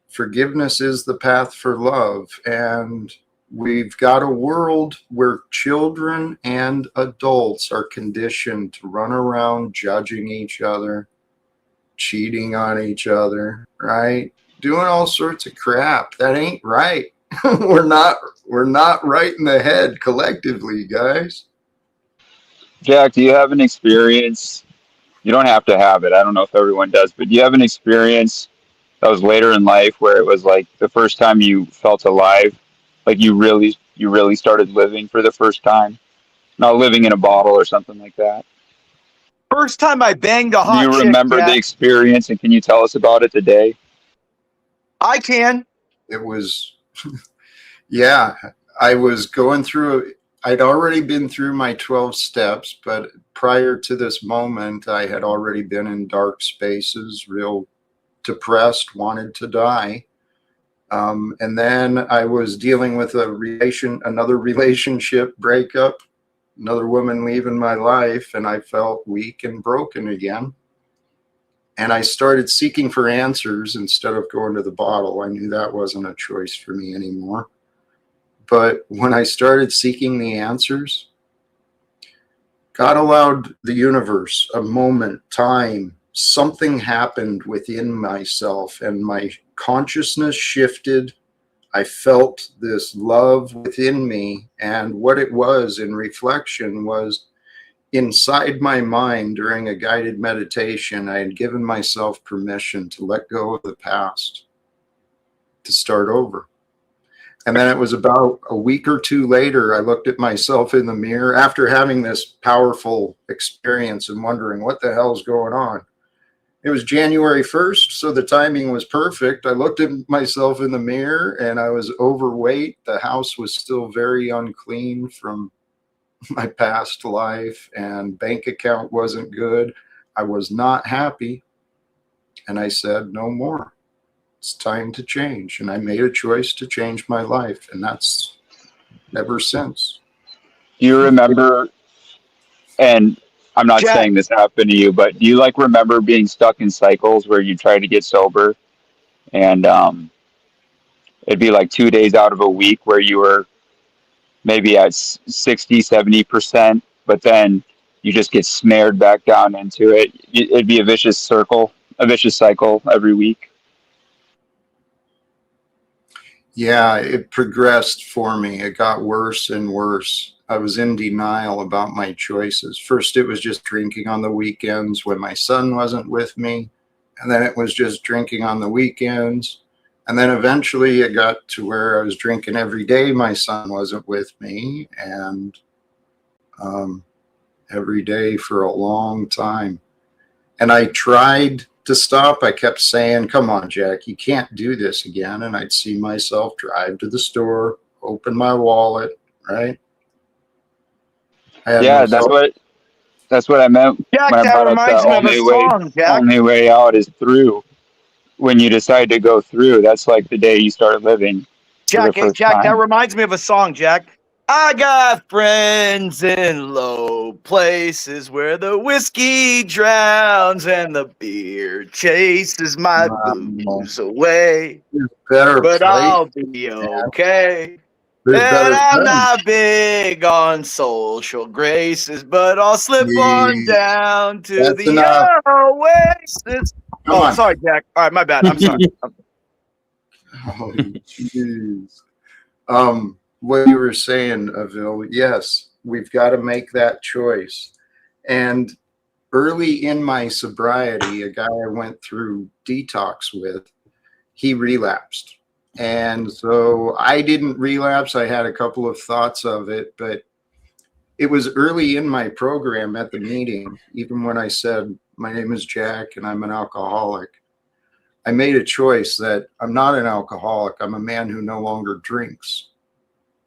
Forgiveness is the path for love. And we've got a world where children and adults are conditioned to run around judging each other, cheating on each other, right? Doing all sorts of crap. That ain't right. We're not right in the head collectively, guys. Jack, do you have an experience? You don't have to have it. I don't know if everyone does, but do you have an experience that was later in life where it was like the first time you felt alive? Like you really started living for the first time? Not living in a bottle or something like that. First time I banged a hot Do you chick, remember Jack. the experience, and can you tell us about it today? I can. It was, yeah, I was going through, I'd already been through my 12 steps, but prior to this moment, I had already been in dark spaces, real depressed, wanted to die. And then I was dealing with another relationship breakup, another woman leaving my life, and I felt weak and broken again. And I started seeking for answers instead of going to the bottle. I knew that wasn't a choice for me anymore. But when I started seeking the answers, God allowed the universe, a moment, time, something happened within myself, and my consciousness shifted. I felt this love within me, and what it was in reflection was inside my mind during a guided meditation. I had given myself permission to let go of the past, to start over. And then it was about a week or two later, I looked at myself in the mirror after having this powerful experience and wondering what the hell's going on. It was January 1st, so the timing was perfect. I looked at myself in the mirror and I was overweight. The house was still very unclean from my past life, and bank account wasn't good. I was not happy. And I said, no more. It's time to change. And I made a choice to change my life. And that's ever since. Do you remember, and I'm not Jack. saying this happened to you, but do you like remember being stuck in cycles where you try to get sober and it'd be like 2 days out of a week where you were maybe at 60, 70%, but then you just get snared back down into it. It'd be a vicious cycle every week. Yeah, it progressed for me. It got worse and worse. I was in denial about my choices. First, it was just drinking on the weekends when my son wasn't with me. And then it was just drinking on the weekends. And then eventually it got to where I was drinking every day my son wasn't with me, and every day for a long time. And I tried to stop. I kept saying, come on, Jack, you can't do this again. And I'd see myself drive to the store, open my wallet, right? Yeah, that's what I meant Jack, when I that brought up the reminds me of a song, Jack. only way out is through. When you decide to go through, that's like the day you start living for the Jack, hey, first Jack, that time. reminds me of a song, Jack. I got friends in low places where the whiskey drowns and the beer chases my booze away. There's better But place, I'll be man. okay. There's And better I'm friends. not big on social graces, but I'll slip on down to That's the enough. oasis. Come Oh, on. sorry, Jack. All right, my bad. I'm sorry. Oh, jeez. What you were saying, Avil, yes, we've got to make that choice. And early in my sobriety, a guy I went through detox with, he relapsed. And so I didn't relapse. I had a couple of thoughts of it, but it was early in my program at the meeting, even when I said, my name is Jack and I'm an alcoholic. I made a choice that I'm not an alcoholic. I'm a man who no longer drinks.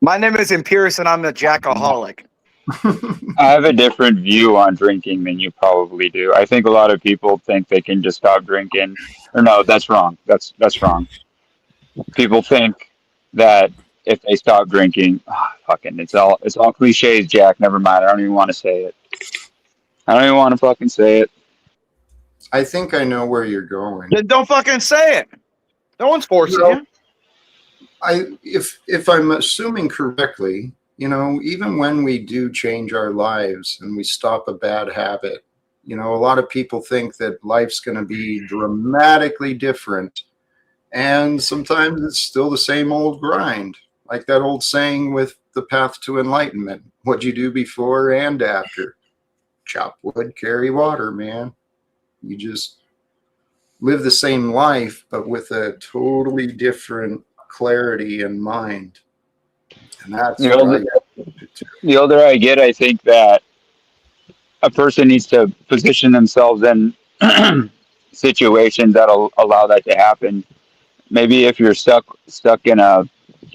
My name is Imperius and I'm a Jackaholic. I have a different view on drinking than you probably do. I think a lot of people think they can just stop drinking. Or no, that's wrong. That's wrong. People think that if they stop drinking, fucking, it's all cliches, Jack. Never mind. I don't even want to say it. I don't even want to fucking say it. I think I know where you're going. Then don't fucking say it. No one's forcing you. If I'm assuming correctly, even when we do change our lives and we stop a bad habit, a lot of people think that life's going to be dramatically different. And sometimes it's still the same old grind, like that old saying with the path to enlightenment. What you do before and after. Chop wood, carry water, man. You just live the same life, but with a totally different clarity in mind. And that's The older I get, I think that a person needs to position themselves in situations that'll allow that to happen. Maybe if you're stuck in a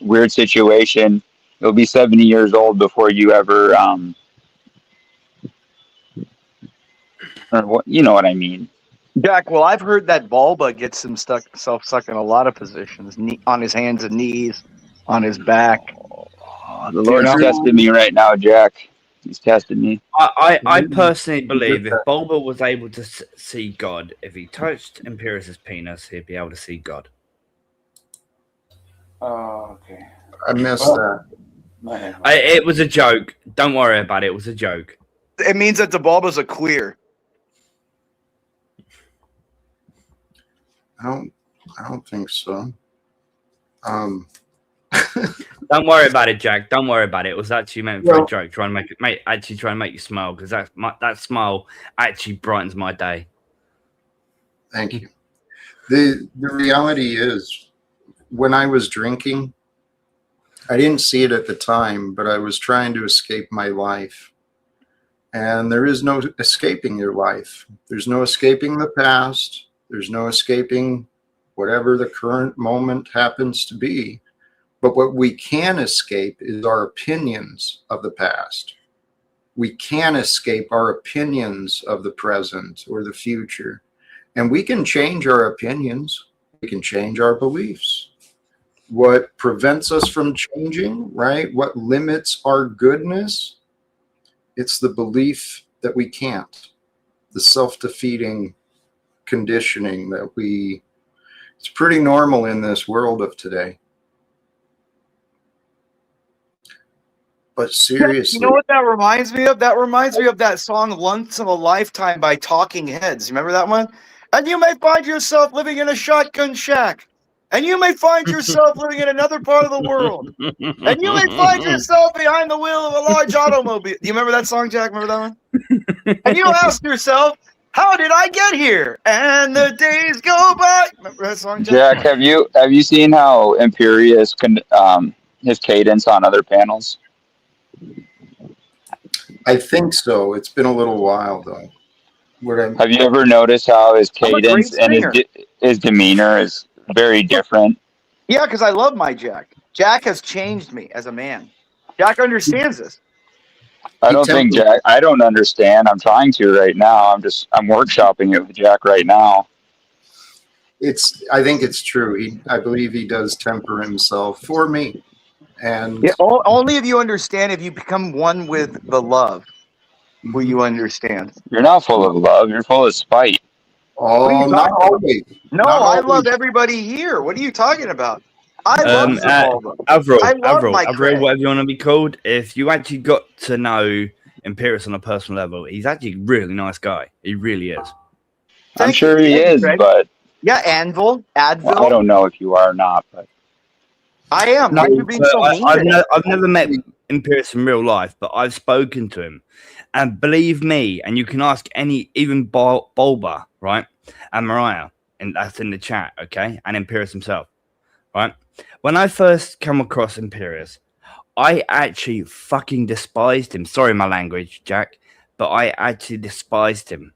weird situation, you'll be 70 years old before you ever or what, you know what I mean. Jack, well, I've heard that Bulba gets himself stuck in a lot of positions, on his hands and knees, on his back. The Lord's testing me right now, Jack. He's tested me. I personally believe if Bulba was able to see God, if he touched Imperius's penis, he'd be able to see God. Oh, okay. I missed that. It was a joke. Don't worry about it. It was a joke. It means that the Bulba's a queer. I don't think so. Don't worry about it, Jack. Don't worry about it. It was actually meant for a joke. Trying to make you smile, because that smile actually brightens my day. Thank you. The reality is, when I was drinking, I didn't see it at the time, but I was trying to escape my life. And there is no escaping your life. There's no escaping the past. There's no escaping whatever the current moment happens to be. But what we can escape is our opinions of the past. We can escape our opinions of the present or the future. And we can change our opinions. We can change our beliefs. What prevents us from changing, right? What limits our goodness? It's the belief that we can't. The self-defeating conditioning that it's pretty normal in this world of today. But seriously, you know what that reminds me of? That reminds me of that song "Once in a Lifetime" by Talking Heads. You remember that one? And you may find yourself living in a shotgun shack. And you may find yourself living in another part of the world. And you may find yourself behind the wheel of a large automobile. Do you remember that song, Jack? Remember that one? And you ask yourself, how did I get here? And the days go by. Remember that song, Jack? Jack, have you seen how Imperius his cadence on other panels? I think so. It's been a little while though. Have you ever noticed how his cadence and his demeanor is very different? Yeah, because I love my Jack. Jack has changed me as a man. Jack understands this. I don't understand. I'm trying to right now. I'm workshopping it with Jack right now. I think it's true. I believe he does temper himself for me. And yeah, only if you understand, if you become one with the love, will you understand. You're not full of love. You're full of spite. Oh, not always. No, I love everybody here. What are you talking about? I love Avril, whatever you want to be called. If you actually got to know Imperius on a personal level, he's actually a really nice guy. He really is. I'm sure he is, but yeah, Advil. Well, I don't know if you are or not, but I am. Why are you being so mean? I've never met Imperius in real life, but I've spoken to him. And believe me, and you can ask even Bulba, right? And Mariah, and that's in the chat, okay? And Imperius himself, right? When I first come across Imperius, I actually fucking despised him. Sorry, my language, Jack, but I actually despised him.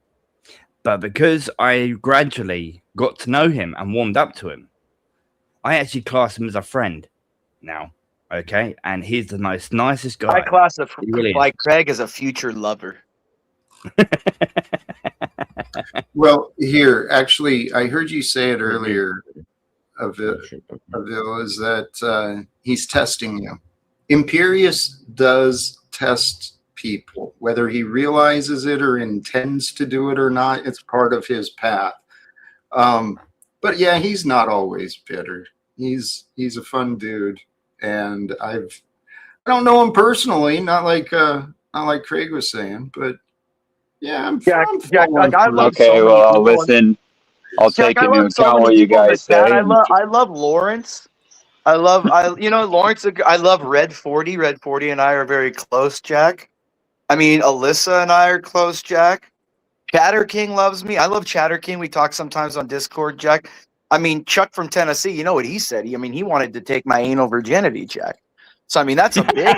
But because I gradually got to know him and warmed up to him, I actually class him as a friend now, okay? And he's the nicest guy. I class like Craig as a future lover. Well, here, actually, I heard you say it earlier, Avil, is that he's testing you. Imperius does test people, whether he realizes it or intends to do it or not. It's part of his path. But yeah, he's not always bitter. He's a fun dude, and I don't know him personally, not like Craig was saying, but yeah, I'm Jack. I love okay, well, I'll listen. I'll take into account what you guys say. I love Lawrence. Lawrence. I love Red 40. Red 40 and I are very close, Jack. I mean, Alyssa and I are close, Jack. Chatter King loves me. I love Chatter King. We talk sometimes on Discord, Jack. I mean, Chuck from Tennessee, you know what he said? He wanted to take my anal virginity, Jack. So, I mean, that's a big...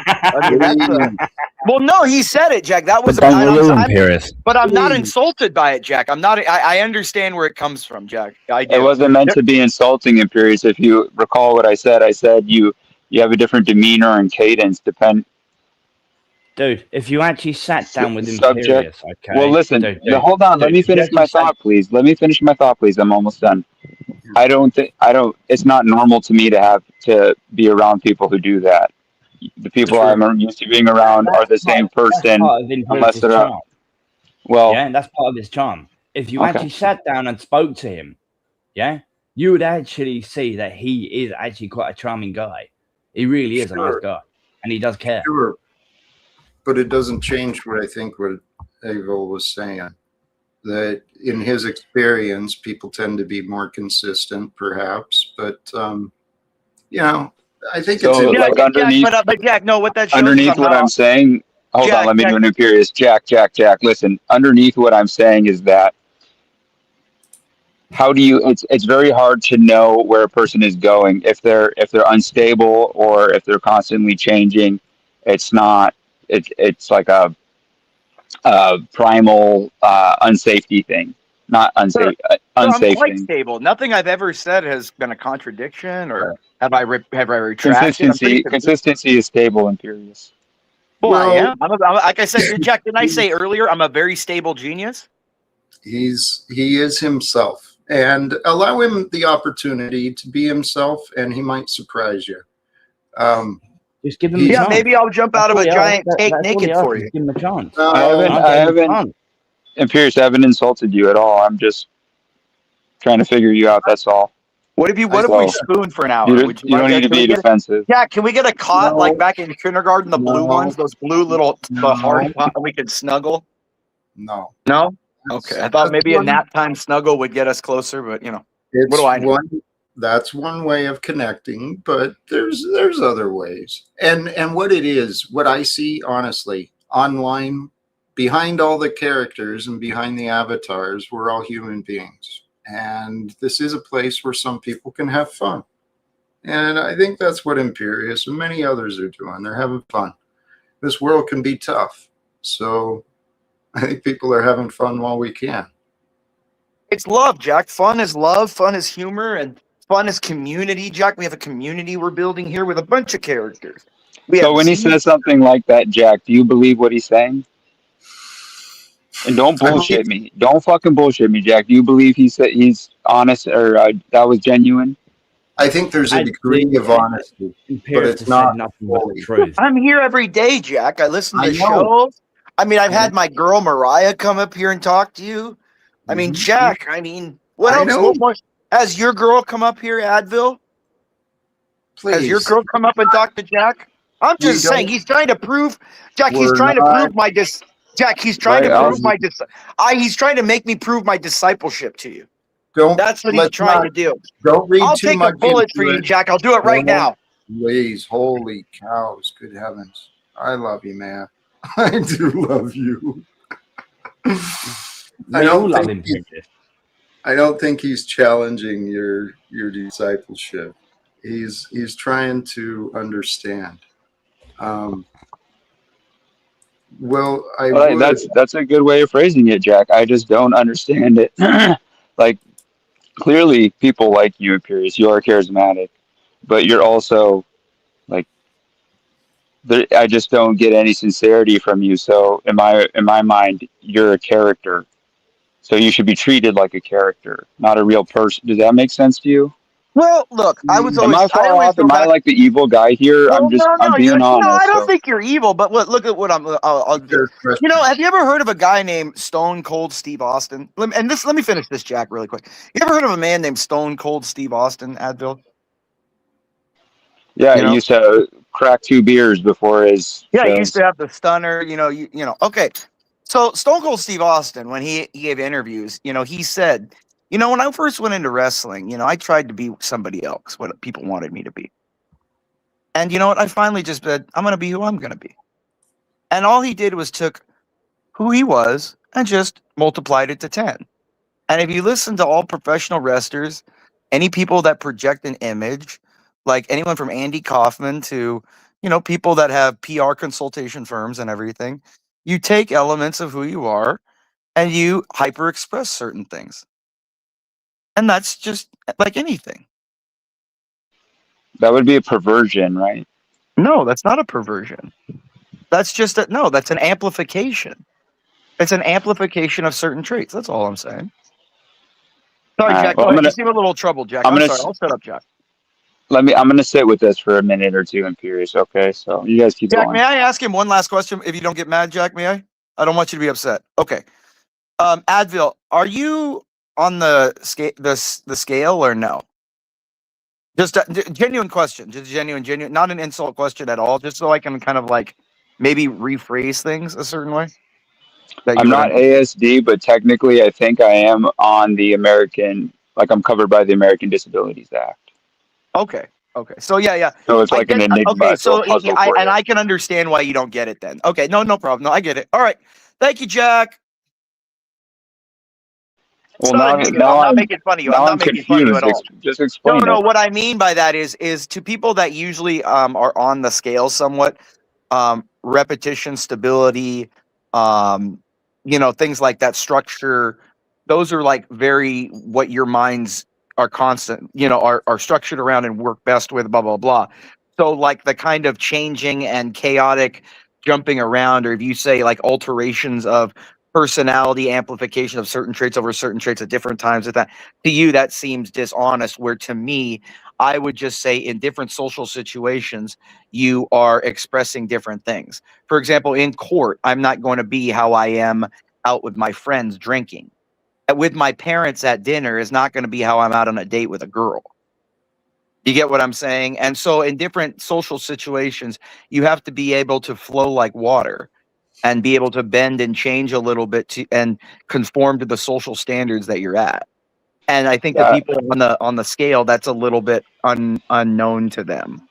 well, no, he said it, Jack. That was... But I'm not insulted by it, Jack. I'm not... I understand where it comes from, Jack. I do. It wasn't meant to be insulting, Imperius. If you recall what I said you have a different demeanor and cadence, Dude, if you actually sat down with Imperius, okay. Well, listen. Hold on. Let me finish my thought, please. I'm almost done. It's not normal to me to have to be around people who do that. the people I'm used to being around are the same person, Part of unless Imperius's they're charm. well. Yeah, and that's part of his charm. If you Okay. actually sat down and spoke to him, yeah, you would actually see that he is actually quite a charming guy. He really is a nice Sure. guy, and he does care. Sure, but it doesn't change what I think what Abel was saying. That in his experience, people tend to be more consistent, perhaps. But you know, I think So, it's Yeah, like, Jack, underneath but Jack, no, what that shows is underneath I'm what not. I'm saying. Hold Jack, on, let me Jack. do an Imperious. Jack. Listen, underneath what I'm saying is that how do you? It's very hard to know where a person is going if they're unstable or if they're constantly changing. It's not. It's like a primal unsafety thing, not Sure. unsafe So I'm unsafe quite thing. stable. Nothing I've ever said has been a contradiction, or have I retracted? I'm pretty consistent. Consistency is stable, Imperious. Well, I well, am. Like I said, Jack. Didn't I say earlier I'm a very stable genius? he is himself, and allow him the opportunity to be himself, and he might surprise you. Just give him a Yeah, chance. Maybe I'll jump out of a giant cake That's all he naked asks, for is you. give him a chance. I haven't, Imperious. I haven't insulted you at all. I'm just trying to figure you out. That's all. What if we spoon for an hour? You don't need to be defensive. Yeah, can we get a cot No. like back in kindergarten, the blue No. ones, those blue little the No. hard cot, and we could snuggle? No. No. Okay, I thought maybe a That's nap time snuggle would get us closer, but It's what do I know? That's one way of connecting, but there's other ways. And what it is, what I see honestly online, behind all the characters and behind the avatars, we're all human beings. And this is a place where some people can have fun. And I think that's what Imperius and many others are doing. They're having fun. This world can be tough. So I think people are having fun while we can. It's love, Jack. Fun is love. Fun is humor, and fun is community, Jack. We have a community we're building here with a bunch of characters. So when he says something like that, Jack, do you believe what he's saying? And don't bullshit me. Don't fucking bullshit me, Jack. Do you believe he's honest or that was genuine? I think there's a degree of honesty, but it's not nothing but the truth. I'm here every day, Jack. I listen to the shows. I mean, I've had my girl Mariah come up here and talk to you. I mean, Jack. I mean, what else? What more? Has your girl come up here, Advil? Please. Has your girl come up and talk to Jack? I'm just saying, he's trying to prove, Jack. He's trying to prove my Jack. He's trying to prove my he's trying to make me prove my discipleship to you. That's what he's trying to do. Don't read I'll too take much a bullet into for you, it. Jack. I'll do it right now. Please, holy cows, good heavens. I love you, man. I do love you. I don't think he's challenging your discipleship. He's trying to understand. Well, that's a good way of phrasing it, Jack. I just don't understand it. Like, clearly, people like you, Imperious. You are charismatic, but you're also like. I just don't get any sincerity from you. So, in my mind, you're a character. So you should be treated like a character, not a real person. Does that make sense to you? Well, look, Am I like the evil guy here? Well, I'm being honest. No, I don't think you're evil, but look at what I'll do. Have you ever heard of a guy named Stone Cold Steve Austin? Let me finish this, Jack, really quick. You ever heard of a man named Stone Cold Steve Austin, Advil? Yeah, he used to crack 2 beers before his. Yeah, he used to have the stunner. Okay. So Stone Cold Steve Austin, when he gave interviews, he said, when I first went into wrestling, I tried to be somebody else, what people wanted me to be. And you know what? I finally just said, I'm going to be who I'm going to be. And all he did was took who he was and just multiplied it to 10. And if you listen to all professional wrestlers, any people that project an image, like anyone from Andy Kaufman to, people that have PR consultation firms and everything, you take elements of who you are and you hyper express certain things. And that's just like anything. That would be a perversion, right? No, that's not a perversion. That's just that's an amplification. It's an amplification of certain traits. That's all I'm saying. Sorry, Jack. You seem a little troubled, Jack. I'm sorry. I'll shut up, Jack. I'm going to sit with this for a minute or two. I'm curious. Okay, so you guys keep Jack, going. may I ask him one last question? If you don't get mad, Jack, may I? I don't want you to be upset. Okay. Advil, are you on the scale or no? Just a genuine question, just genuine, not an insult question at all. Just so I can kind of like maybe rephrase things a certain way. That I'm you would not ASD, but technically I think I am on the American, like I'm covered by the American Disabilities Act. Okay. Okay. So yeah. So it's I like an get. enigma. Okay. It's a So puzzle for you. I can understand why you don't get it then. Okay. No problem. No, I get it. All right. Thank you, Jack. It's Well, not a negative. I'm not making fun of you. I'm now not I'm making fun of you confused. at all. Just No, explain no. it. What I mean by that is to people that usually are on the scale somewhat, repetition, stability, things like that, structure. Those are like very what your minds are constant, are structured around and work best with, blah blah blah. So like the kind of changing and chaotic jumping around, or if you say like alterations of personality, amplification of certain traits over certain traits at different times, at that to you that seems dishonest. Where to me, I would just say in different social situations, you are expressing different things. For example, in court, I'm not going to be how I am out with my friends drinking. With my parents at dinner is not going to be how I'm out on a date with a girl. You get what I'm saying? And so in different social situations, you have to be able to flow like water and be able to bend and change a little bit and conform to the social standards that you're at. And I think the people on the scale, that's a little bit unknown to them,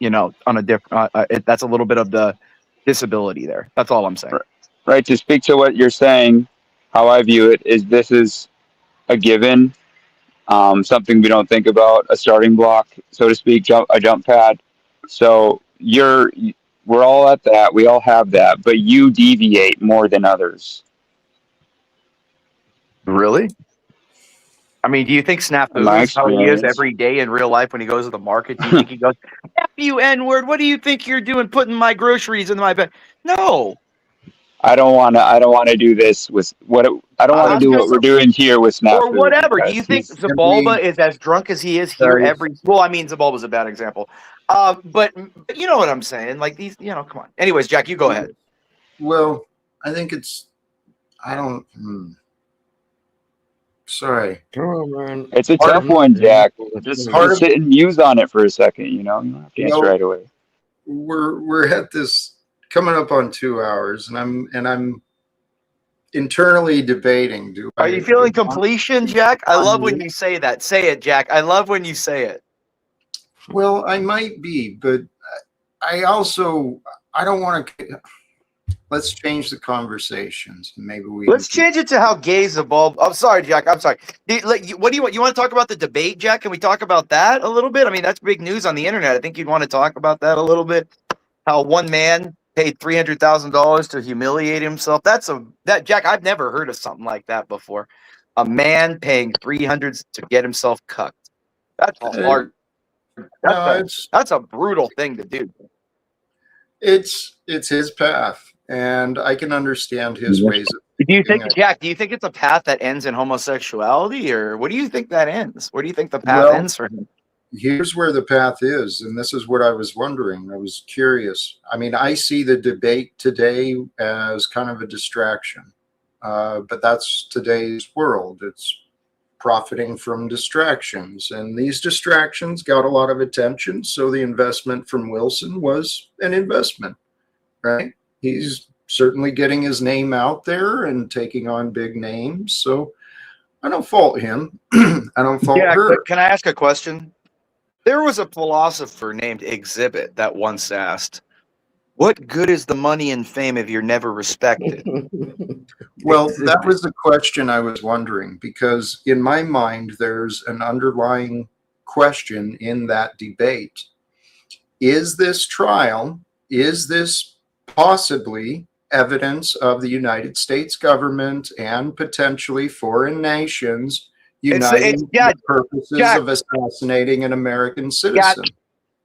on a different, that's a little bit of the disability there. That's all I'm saying. Right. To speak to what you're saying, how I view it is this is a given, something we don't think about, a starting block, so to speak, a jump pad. So we're all at that. We all have that, but you deviate more than others. Really? I mean, do you think In Snafu my is how he is experience, every day in real life when he goes to the market? Do you think he goes, F you, N-word, what do you think you're doing putting my groceries in my bag? No. I don't want to do this with I don't want to I'm do what just, we're doing here with or Snafu whatever. Do you because think he's Zabalba simply is as drunk as he is here sorry. well, I mean, Zabalba's a bad example. But you know what I'm saying? Like these, come on. Anyways, Jack, you go ahead. Well, I think I don't. Sorry. Oh, man. It's a Part tough of, one, Jack. part Just of sit and muse on it for a second. You don't have to answer well, right away. we're at this coming up on 2 hours, and I'm internally debating. Are you feeling completion, Jack? I love when you say that. Say it, Jack. I love when you say it. Well, I might be, but I don't want to. Let's change the conversations. Maybe Let's change it to how gay Zabalba. I'm sorry, Jack. I'm sorry. What do you want? You want to talk about the debate, Jack? Can we talk about that a little bit? I mean, that's big news on the internet. I think you'd want to talk about that a little bit. How one man paid $300,000 to humiliate himself. Jack. I've never heard of something like that before. A man paying $300 to get himself cucked. That's a hard. That's a brutal thing to do. It's his path, and I can understand his ways of. Do you think, Jack? Do you think it's a path that ends in homosexuality, or what do you think that ends? Where do you think the path ends for him? Here's where the path is, and this is what I was wondering. I was curious. I mean, I see the debate today as kind of a distraction, but that's today's world. It's profiting from distractions, and these distractions got a lot of attention. So the investment from Wilson was an investment, right? He's certainly getting his name out there and taking on big names. So I don't fault him. I don't fault her. But can I ask a question? There was a philosopher named Exhibit that once asked, "What good is the money and fame if you're never respected?" Well, that was the question I was wondering, because in my mind, there's an underlying question in that debate. Is this trial, is this possibly evidence of the United States government and potentially foreign nations uniting for the purposes of assassinating an American citizen?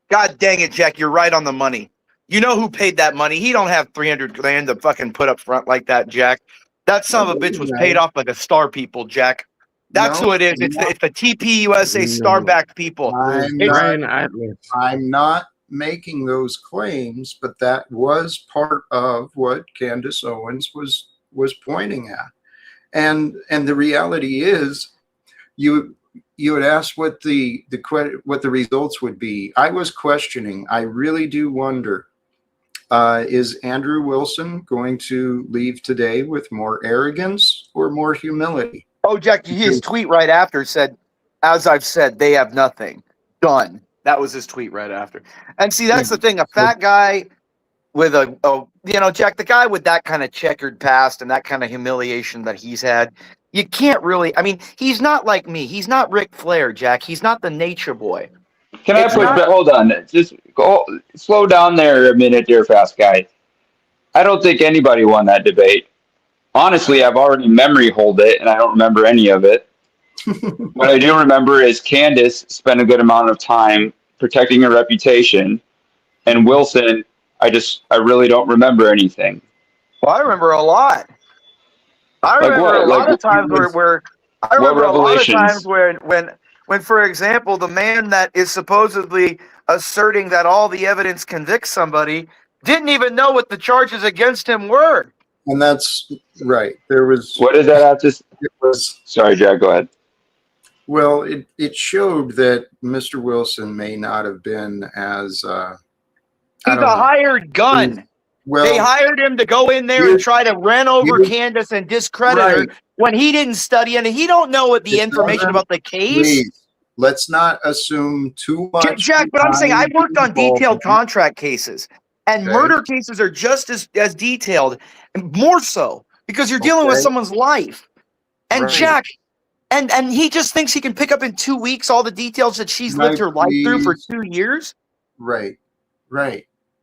God dang it, Jack, you're right on the money. You know who paid that money? He don't have $300,000 to fucking put up front like that, Jack. That son of a bitch was paid off by the star people, Jack. That's No, who it is. It's the TPUSA Starback people. I'm It's- not, Brian Atlas. I'm not making those claims, but that was part of what Candace Owens was pointing at. And the reality is, you had asked what the results would be. I was questioning. I really do wonder, is Andrew Wilson going to leave today with more arrogance or more humility? Oh, Jack, his tweet right after said, "As I've said, they have nothing. Done." That was his tweet right after. And see, that's the thing. A fat guy with Jack, the guy with that kind of checkered past and that kind of humiliation that he's had, you can't really. I mean, he's not like me. He's not Ric Flair, Jack. He's not the Nature Boy. Can I It's push not- back? Hold on. Just go slow down there a minute, dear fast guy. I don't think anybody won that debate. Honestly, I've already memory holed it, and I don't remember any of it. What I do remember is Candace spent a good amount of time protecting her reputation, and Wilson, I really don't remember anything. Well, I remember a lot. I Like remember what? a lot Like of times where I what remember a lot of revelations? times when, for example, the man that is supposedly asserting that all the evidence convicts somebody didn't even know what the charges against him were. And that's right. There was. What does that have to? It was. Sorry, Jack. Go ahead. Well, it showed that Mr. Wilson may not have been as. He's a hired gun. Well, they hired him to go in there and try to run over Candace and discredit her when he didn't study and he don't know what the information about the case. Please, let's not assume too much. Jack, but I'm saying I've worked on detailed contract cases, and murder cases are just as detailed, and more so because you're dealing with someone's life. And Jack, and he just thinks he can pick up in 2 weeks all the details that she's lived her life through for 2 years. Right.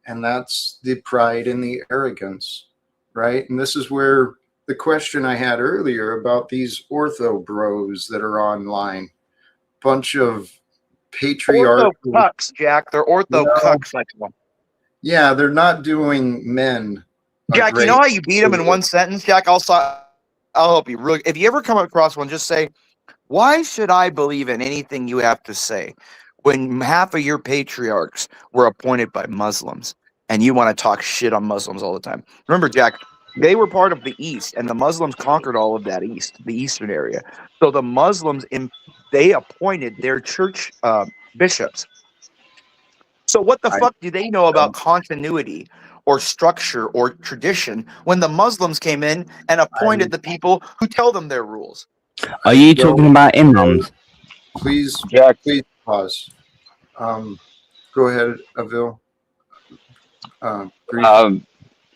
And that's the pride and the arrogance, right? And this is where the question I had earlier about these ortho bros that are online, bunch of patriarchal ortho cucks, Jack. They're ortho cucks, like one. Yeah, they're not doing men. Jack, you know how you beat them in one sentence, Jack? I'll help you. Really, if you ever come across one, just say, "Why should I believe in anything you have to say when half of your patriarchs were appointed by Muslims and you want to talk shit on Muslims all the time?" Remember, Jack, they were part of the East, and the Muslims conquered all of that the Eastern area. So the Muslims, they appointed their church bishops. So what the fuck do they know about continuity or structure or tradition when the Muslims came in and appointed the people who tell them their rules? Are you talking about imams? Please, Jack. Please pause. Go ahead, Avil.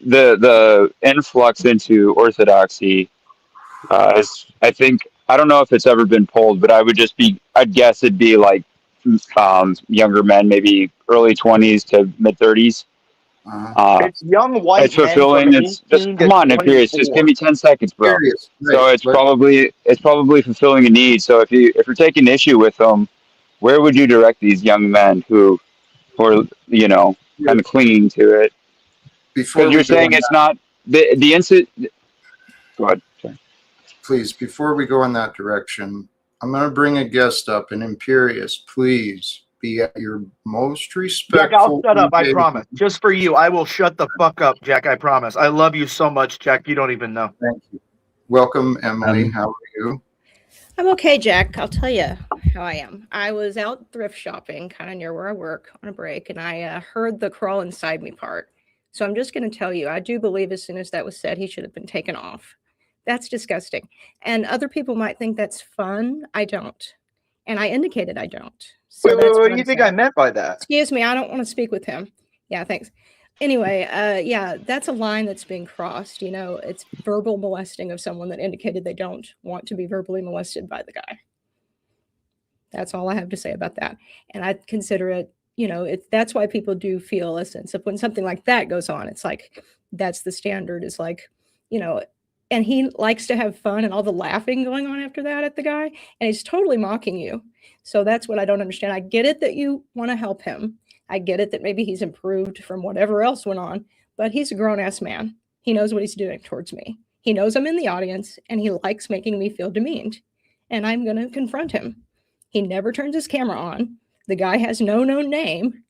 The influx into orthodoxy is, I think, I don't know if it's ever been polled, but I'd guess it'd be like younger men, maybe early 20s to mid 30s. It's young white it's fulfilling. men. It's just come on, Imperius. Just give me 10 seconds, bro. So it's probably fulfilling a need. So if you're taking issue with them, where would you direct these young men who are kind of clinging to it? Because you're saying it's not the incident. Go ahead. Sorry. Please, before we go in that direction, I'm going to bring a guest up, and Imperius, please be at your most respectful. Jack, I'll shut up. I promise. Just for you, I will shut the fuck up, Jack. I promise. I love you so much, Jack. You don't even know. Thank you. Welcome, Emily. How are you? I'm okay, Jack. I'll tell you how I am. I was out thrift shopping, kind of near where I work, on a break, and I heard the crawl inside me part. So I'm just going to tell you, I do believe as soon as that was said, he should have been taken off. That's disgusting. And other people might think that's fun. I don't. And I indicated I don't. So wait, what do you think I meant by that? Excuse me, I don't want to speak with him. Yeah, thanks. Anyway, yeah, that's a line that's being crossed. It's verbal molesting of someone that indicated they don't want to be verbally molested by the guy. That's all I have to say about that. And I consider it, that's why people do feel a sense of when something like that goes on, it's like, that's the standard, is like, and he likes to have fun and all the laughing going on after that at the guy. And he's totally mocking you. So that's what I don't understand. I get it that you want to help him. I get it that maybe he's improved from whatever else went on, but he's a grown-ass man. He knows what he's doing towards me. He knows I'm in the audience, and he likes making me feel demeaned. and I'm going to confront him. He never turns his camera on. The guy has no known name.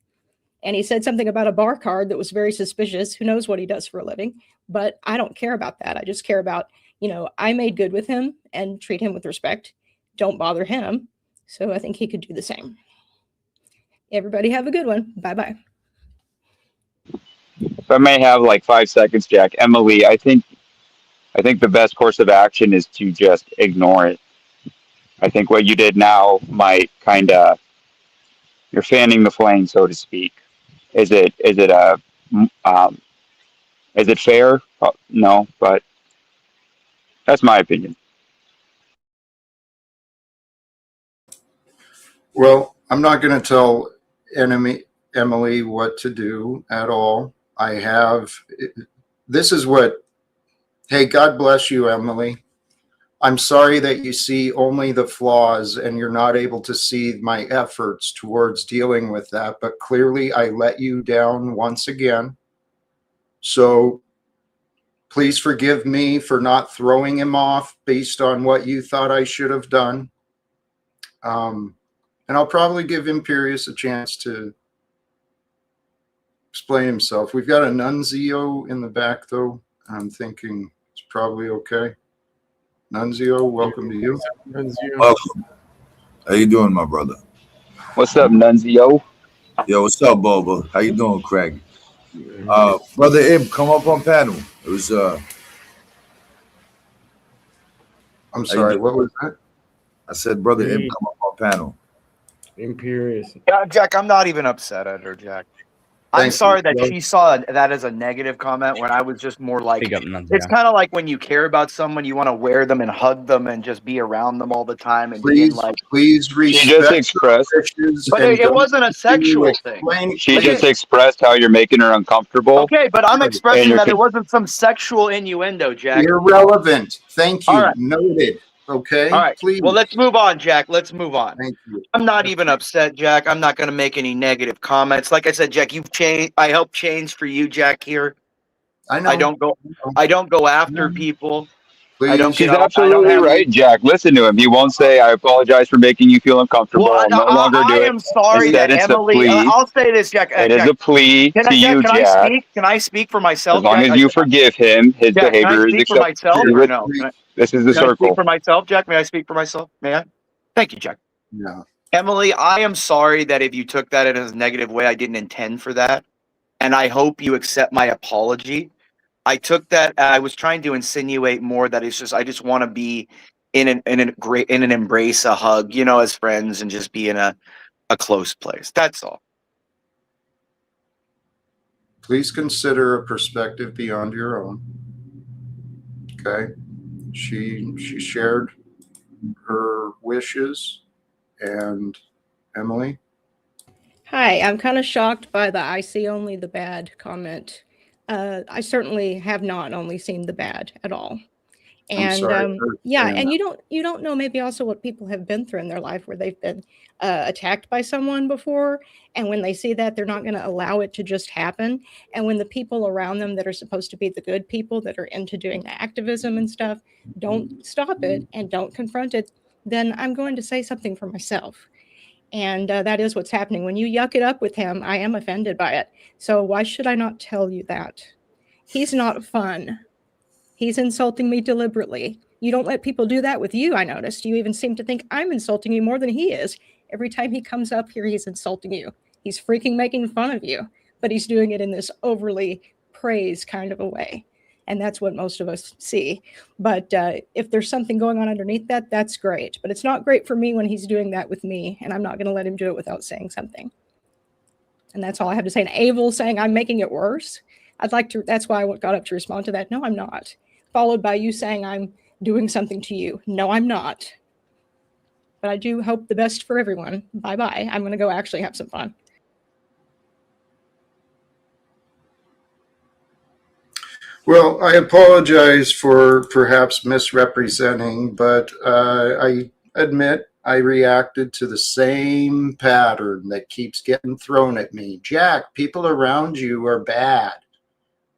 And he said something about a bar card that was very suspicious. Who knows what he does for a living? But I don't care about that. I just care about, I made good with him and treat him with respect. Don't bother him. So I think he could do the same. Everybody have a good one. Bye-bye. If I may have like 5 seconds, Jack. Emily, I think the best course of action is to just ignore it. I think what you did now might kind of, you're fanning the flame, so to speak. Is it fair? No, but that's my opinion. Well, I'm not going to tell Emily what to do at all. This is what, hey, God bless you, Emily. I'm sorry that you see only the flaws and you're not able to see my efforts towards dealing with that. But clearly I let you down once again. So please forgive me for not throwing him off based on what you thought I should have done. And I'll probably give Imperious a chance to explain himself. We've got a Nunzio in the back, though. I'm thinking it's probably okay. Nunzio, welcome to you. Welcome. How you doing, my brother? What's up, Nunzio? Yo, what's up, Boba? How you doing, Craig? Brother Imp, come up on panel. It was I'm sorry, what was that? I said, Brother Imp, come up on panel. Imperious. Yeah, Jack, I'm not even upset at her, Jack. I'm sorry that she saw that as a negative comment when I was just more like, it's kind of like when you care about someone, you want to wear them and hug them and just be around them all the time. And Please respect. She just expressed, but it wasn't a sexual thing. She just expressed how you're making her uncomfortable. Okay, but I'm expressing that it wasn't some sexual innuendo, Jack. Irrelevant. Thank you. All right. Noted. Okay. All right. Please. Well, let's move on, Jack. Let's move on. Thank you. I'm not even upset, Jack. I'm not going to make any negative comments. Like I said, Jack, you've changed. I helped change for you, Jack. Here, I know. I don't go after people. Please. She's absolutely right, Jack. Listen to him. He won't say, "I apologize for making you feel uncomfortable." Well, I'll no longer do it. I am sorry Instead, that it's Emily. a plea. I'll say this, Jack. It is a plea to you, Can Jack. I speak? Can I speak for myself? As long Jack? as you forgive him, his Jack, behavior can I is speak for myself acceptable. or no? This is the Can I circle. speak for myself, Jack? May I speak for myself? May I? Thank you, Jack. Yeah. Emily, I am sorry that if you took that in a negative way, I didn't intend for that. And I hope you accept my apology. I took that, I was trying to insinuate more that it's just, I just want to be in an embrace, a hug, as friends and just be in a close place. That's all. Please consider a perspective beyond your own. Okay. She shared her wishes. And Emily? Hi, I'm kind of shocked by the "I see only the bad" comment. I certainly have not only seen the bad at all. And and you don't know maybe also what people have been through in their life where they've been attacked by someone before, and when they see that, they're not going to allow it to just happen. And when the people around them that are supposed to be the good people that are into doing activism and stuff don't stop it and don't confront it, then I'm going to say something for myself. And that is what's happening. When you yuck it up with him, I am offended by it. So why should I not tell you that? He's not fun. He's insulting me deliberately. You don't let people do that with you, I noticed. You even seem to think I'm insulting you more than he is. Every time he comes up here, he's insulting you. He's freaking making fun of you, but he's doing it in this overly praise kind of a way. And that's what most of us see. But if there's something going on underneath that, that's great. But it's not great for me when he's doing that with me, and I'm not going to let him do it without saying something. And that's all I have to say. And Abel saying I'm making it worse. That's why I got up to respond to that. No, I'm not. Followed by you saying I'm doing something to you. No, I'm not. But I do hope the best for everyone. Bye-bye. I'm going to go actually have some fun. Well, I apologize for perhaps misrepresenting, but I admit I reacted to the same pattern that keeps getting thrown at me. Jack, people around you are bad.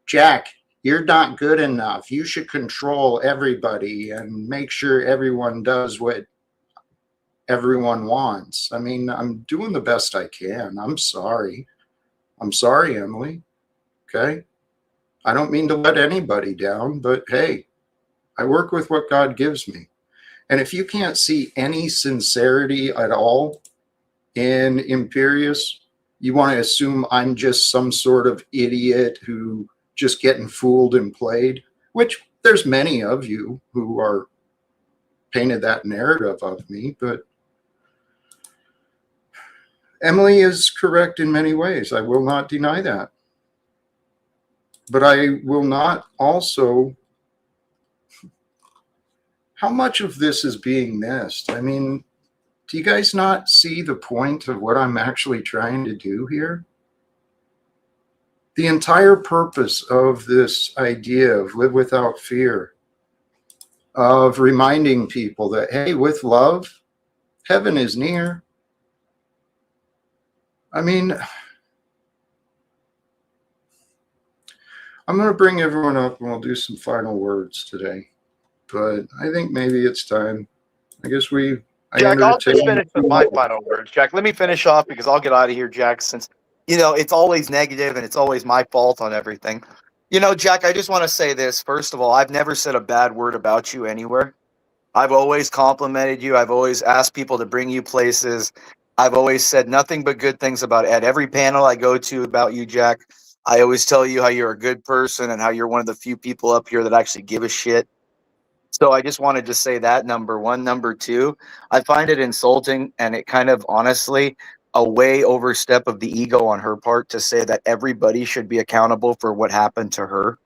Jack, you're not good enough. You should control everybody and make sure everyone does what everyone wants. I mean, I'm doing the best I can. I'm sorry. I'm sorry, Emily. Okay. I don't mean to let anybody down, but hey, I work with what God gives me. And if you can't see any sincerity at all in Imperious, you want to assume I'm just some sort of idiot who just getting fooled and played, which there's many of you who are painted that narrative of me, but Emily is correct in many ways. I will not deny that. But I will not also. How much of this is being missed? I mean, do you guys not see the point of what I'm actually trying to do here? The entire purpose of this idea of live without fear, of reminding people that, hey, with love, heaven is near. I mean, I'm going to bring everyone up and we'll do some final words today. But I think maybe it's time. I guess Jack, I'll just finish with my final words. Jack, let me finish off because I'll get out of here, Jack, since, it's always negative and it's always my fault on everything. Jack, I just want to say this. First of all, I've never said a bad word about you anywhere. I've always complimented you. I've always asked people to bring you places. I've always said nothing but good things about at every panel I go to about you, Jack. I always tell you how you're a good person and how you're one of the few people up here that actually give a shit. So I just wanted to say that, number one. Number two, I find it insulting and it kind of honestly a way overstep of the ego on her part to say that everybody should be accountable for what happened to her.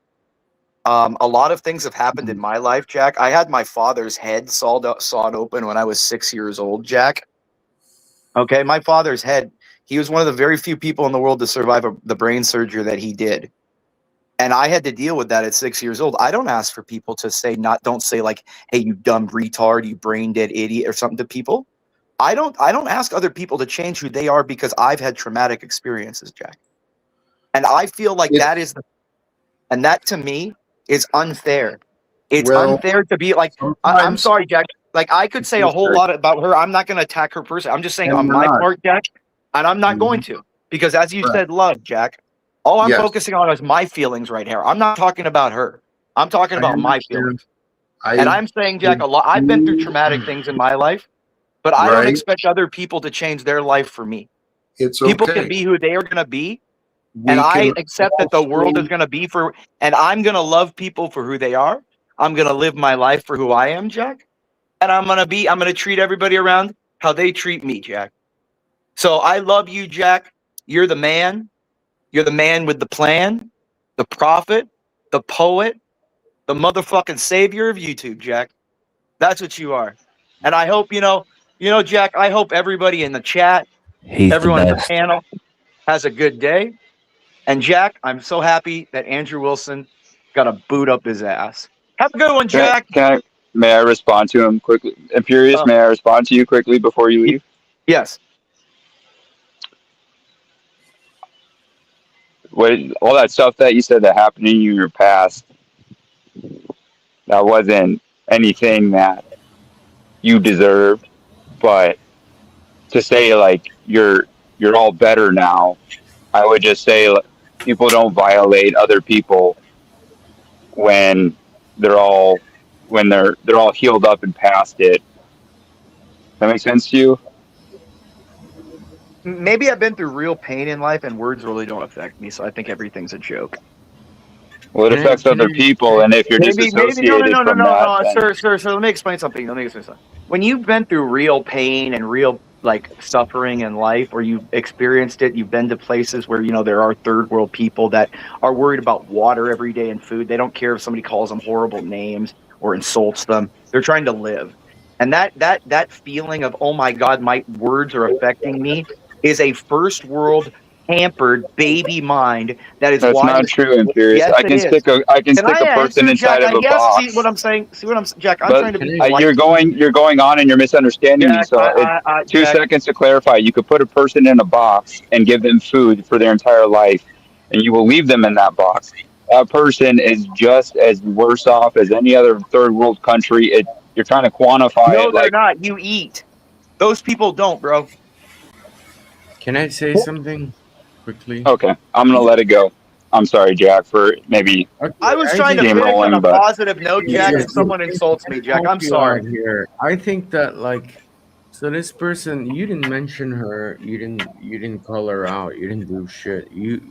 A lot of things have happened in my life, Jack. I had my father's head sawed open when I was 6 years old, Jack. Okay, my father's head, he was one of the very few people in the world to survive the brain surgery that he did. And I had to deal with that at 6 years old. I don't ask for people to say, don't say like, hey, you dumb retard, you brain dead idiot or something to people. I don't ask other people to change who they are because I've had traumatic experiences, Jack. And I feel like and that to me is unfair. It's unfair to be like, I'm sorry, Jack. Like I could say a whole lot about her. I'm not going to attack her person. I'm just saying on my part, Jack, and I'm not going to, because as you said, love, Jack. All I'm focusing on is my feelings right here. I'm not talking about her. I'm talking about my feelings. And I'm saying, Jack, I've been through traumatic things in my life, but I don't expect other people to change their life for me. People can be who they are going to be. And I accept that the world is going to be and I'm going to love people for who they are. I'm going to live my life for who I am, Jack. And I'm going to treat everybody around how they treat me, Jack. So I love you, Jack. You're the man. You're the man with the plan, the prophet, the poet, the motherfucking savior of YouTube, Jack. That's what you are. And I hope, Jack, I hope everybody in the chat, everyone in the panel has a good day. And Jack, I'm so happy that Andrew Wilson got a boot up his ass. Have a good one, Jack. May I respond to him quickly? Imperious, may I respond to you quickly before you leave? Yes. All that stuff that you said that happened in your past, that wasn't anything that you deserved. But to say like you're all better now, I would just say people don't violate other people when they're all healed up and past it. Does that make sense to you? Maybe I've been through real pain in life and words really don't affect me, so I think everything's a joke. Well, it affects other people, and if you're disassociated from that, sir, let me explain something. When you've been through real pain and real suffering in life, or you've experienced it, you've been to places where there are third world people that are worried about water every day and food. They don't care if somebody calls them horrible names or insults them. They're trying to live, and that feeling of, oh my God, my words are affecting me, is a first world hampered baby mind that is. That's not true, Imperious. Yes, I can stick a person inside of a box. See what I'm saying? Jack? I'm trying to be. You're going on and you're misunderstanding me. So 2 seconds to clarify. You could put a person in a box and give them food for their entire life, and you will leave them in that box. That person is just as worse off as any other third world country. You're trying to quantify it. No, they're not. You eat. Those people don't, bro. Can I say something quickly? Okay, I'm gonna let it go. I'm sorry, Jack, for maybe Okay, I was I trying to think finish on a steamrolling, but positive note, Jack, and someone insults me, Jack. help I'm you out sorry. here. I think that like, so this person, you didn't mention her, you didn't call her out, you didn't do shit.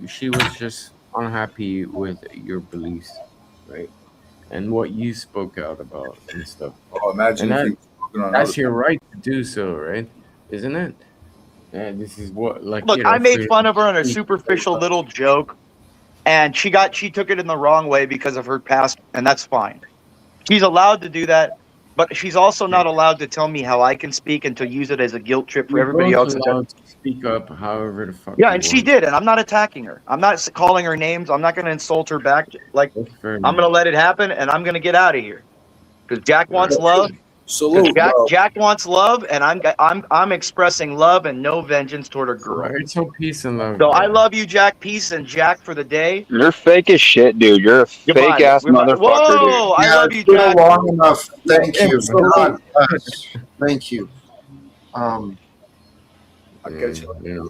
She was just unhappy with your beliefs, right? And what you spoke out about and stuff. Oh, imagine And if that he was working on that's other your right to do so, right? Isn't it? And this is what, like, Look, you I know, made freedom fun of her on a of speech. superficial little joke, and she took it in the wrong way because of her past, and that's fine. She's allowed to do that, but she's also not allowed to tell me how I can speak and to use it as a guilt trip for You're everybody both else. allowed to speak up however the fuck Yeah, you and she want. did, and I'm not attacking her. I'm not calling her names. I'm not going to insult her back. Like, That's fair I'm enough. going to let it happen, and I'm going to get out of here because Jack wants Alright. love. salute, Jack bro. Jack wants love, and I'm expressing love and no vengeance toward a girl. Alright, so peace and love. So I brother. love you, Jack. Peace and Jack for the day. you're fake as shit, dude. You're a fake Goodbye. ass Goodbye. motherfucker, dude. Whoa! I Yeah, love it's you, been Jack. long enough. Thank Yeah, you. salute. God bless. Thank you. I catch you. You know.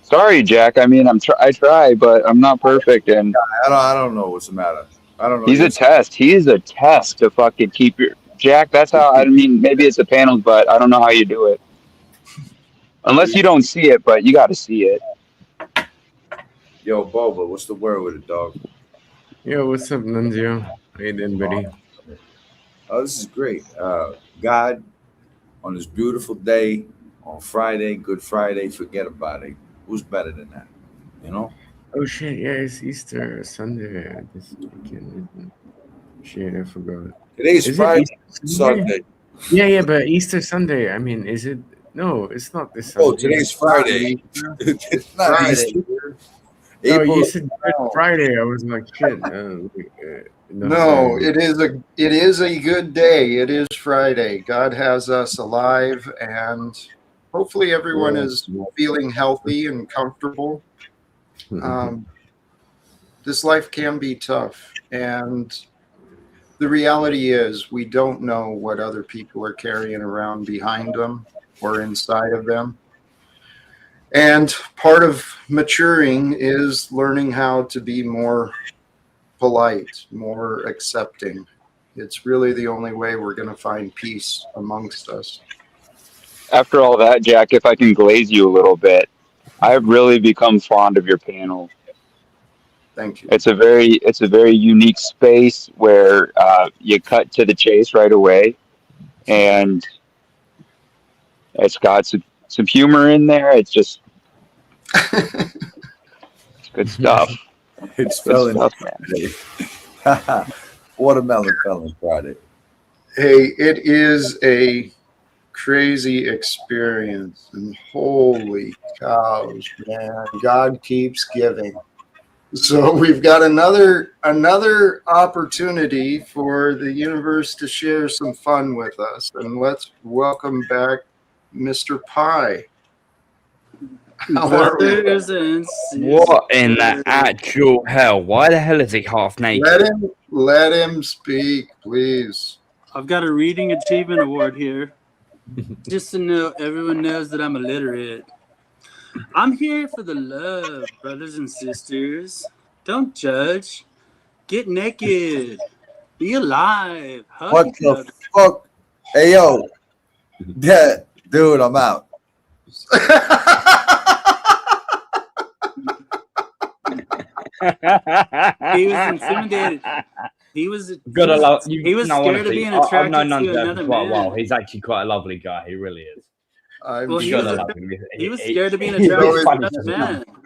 Sorry, Jack. I mean, I try, but I'm not perfect, and I don't know what's the matter. I don't know. he's a test. He is a test to fucking keep your Jack. That's how. I mean, maybe it's the panels, but I don't know how you do it. Unless you don't see it, but you got to see it. Yo, Boba, what's the word with it, dog? Yo, what's up, Nunzio? How you doing, buddy? Oh, this is great. God, on this beautiful day, on Friday, Good Friday, forget about it. Who's better than that? You know? Oh shit, yeah, it's Easter Sunday this weekend, isn't it? Shit, I forgot. Today's Is it Friday, Easter Sunday? Sunday. Yeah, but Easter Sunday. I mean, is it? No, it's not this Oh, Sunday. today's Friday. It's not Friday. Easter. Oh, April. you said Good No. Friday. I was like, shit. No, it is a good day. It is Friday. God has us alive, and hopefully everyone is feeling healthy and comfortable. This life can be tough, and the reality is we don't know what other people are carrying around behind them or inside of them. And part of maturing is learning how to be more polite, more accepting. It's really the only way we're going to find peace amongst us. After all that, Jack, if I can glaze you a little bit, I've really become fond of your panel. Thank you. It's a very unique space where you cut to the chase right away, and it's got some humor in there. It's just it's good stuff. It's Good Felon stuff, man. Friday. Watermelon Felon Friday. Hey, it is a crazy experience, and holy cows, man, God keeps giving. So we've got another opportunity for the universe to share some fun with us, and let's welcome back Mr. Pie. How are we? Brothers and What in the sisters. actual hell? Why the hell is he half naked? Let him speak, please. I've got a reading achievement award here. Just to know, everyone knows that I'm illiterate. I'm here for the love, brothers and sisters. Don't judge. Get naked. Be alive. Hug What each the other. fuck? Hey, yo. Yeah, dude, I'm out. He was intimidated. He was Gotta love. he was no, scared honestly, of being I've attracted known to Nunzio another for quite a while. man. He's actually quite a lovely guy. He really is. Well, You he gotta was love him. he was scared of being he's attracted really to funny another sometimes. man.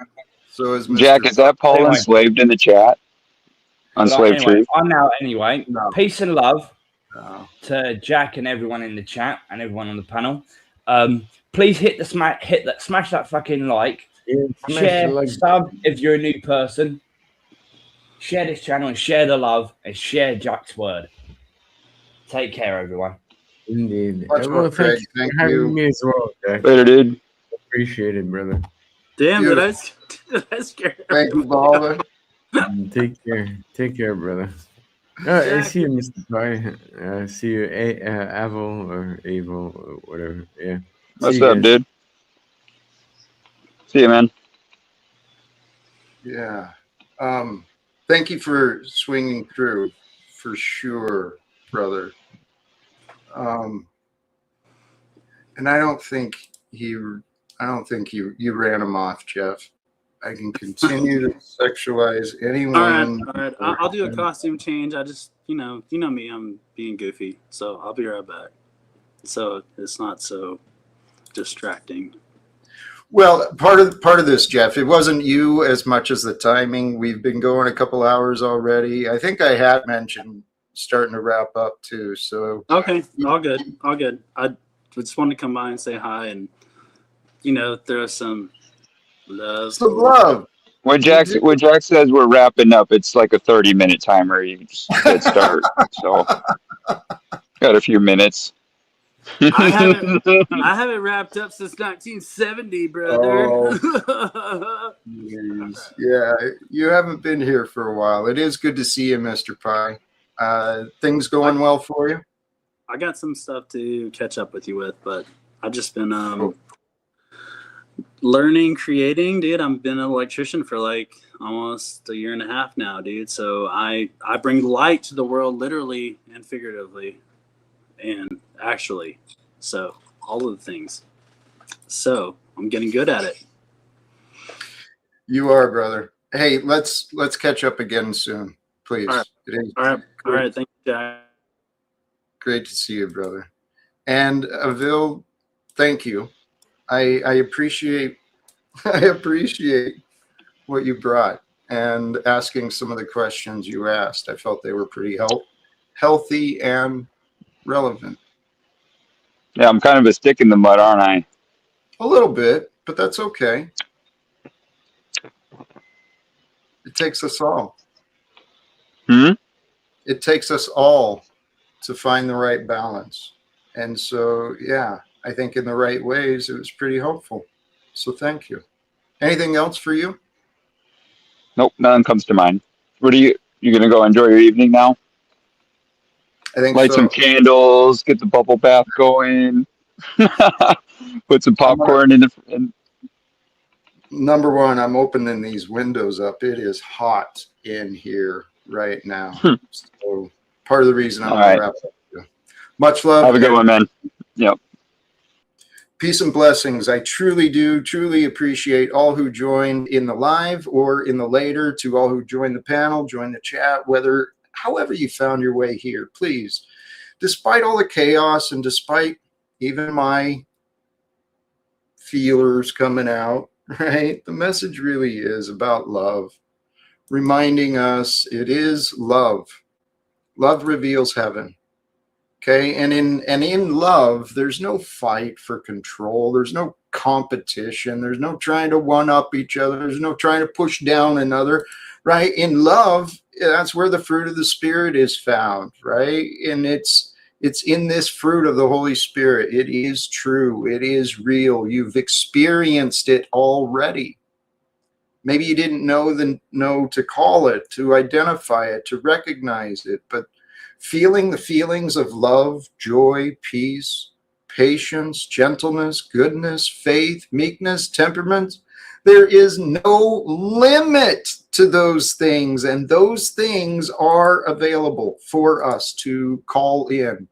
So is Mr. Jack, is that Paul Anyway. enslaved in the chat? But Enslaved anyway, Truth? I'm out anyway. No. Peace and love No. to Jack and everyone in the chat and everyone on the panel. Please smash that fucking like. Yeah, smash Share, the like. sub if you're a new person. Share this channel and share the love and share Jack's word. Take care, everyone. Indeed. Much Well, more, Craig. thank you Thank for having you. me as well, Jack. Later, dude. Appreciate it, brother. Damn, Beautiful. did I scare Thank you, Balda. Take care. Take care, brother. I Jack, see you, Mr. Pie. See you, Avel or Avo or whatever. Yeah. What's See you up, guys. dude? See you, man. Yeah. Thank you for swinging through, for sure, brother. And I don't think you ran him off, Jeff. I can continue to sexualize any All right, woman. all right. I'll do a costume change. I just, you know me. I'm being goofy, so I'll be right back. So it's not so distracting. Well, part of this, Jeff, it wasn't you as much as the timing. We've been going a couple hours already. I think I had mentioned starting to wrap up too. So Okay, all good, all good. I just wanted to come by and say hi, and throw some love. some love. When Jack says we're wrapping up, it's like a 30-minute timer. You just hit start. So got a few minutes. I haven't wrapped up since 1970, brother. Oh, yeah, you haven't been here for a while. It is good to see you, Mr. Pie. Things going well for you? I got some stuff to catch up with you with, but I've just been learning, creating, dude. I've been an electrician for like almost a year and a half now, dude. So I bring light to the world, literally and figuratively, and actually. So all of the things. So I'm getting good at it. You are, brother. Hey, let's catch up again soon, please. All right. It is All right. Thank you, Jack. great to see you, brother. And Avil, thank you. I appreciate what you brought and asking some of the questions you asked. I felt they were pretty healthy and relevant. Yeah, I'm kind of a stick in the mud, aren't I? A little bit, but that's okay. It takes us all. It takes us all to find the right balance. And so, yeah, I think in the right ways, it was pretty helpful. So thank you. Anything else for you? Nope, nothing comes to mind. What are you going to go enjoy your evening now? I think Light so. some candles, get the bubble bath going, put some popcorn in the. Number one, I'm opening these windows up. It is hot in here right now. So part of the reason I'm going to wrap up. Much love. Have a good one, man. Yep. Peace and blessings. I truly appreciate all who joined in the live or in the later, to all who joined the panel, joined the chat, however you found your way here. Please, despite all the chaos and despite even my feelers coming out, right? The message really is about love, reminding us it is love. Love reveals heaven. Okay, and in love, there's no fight for control. There's no competition. There's no trying to one up each other. There's no trying to push down another, right? In love, that's where the fruit of the Spirit is found, right? And it's in this fruit of the Holy Spirit. It is true. It is real. You've experienced it already. Maybe you didn't know to call it, to identify it, to recognize it, but feeling the feelings of love, joy, peace, patience, gentleness, goodness, faith, meekness, temperament. There is no limit to those things, and those things are available for us to call in.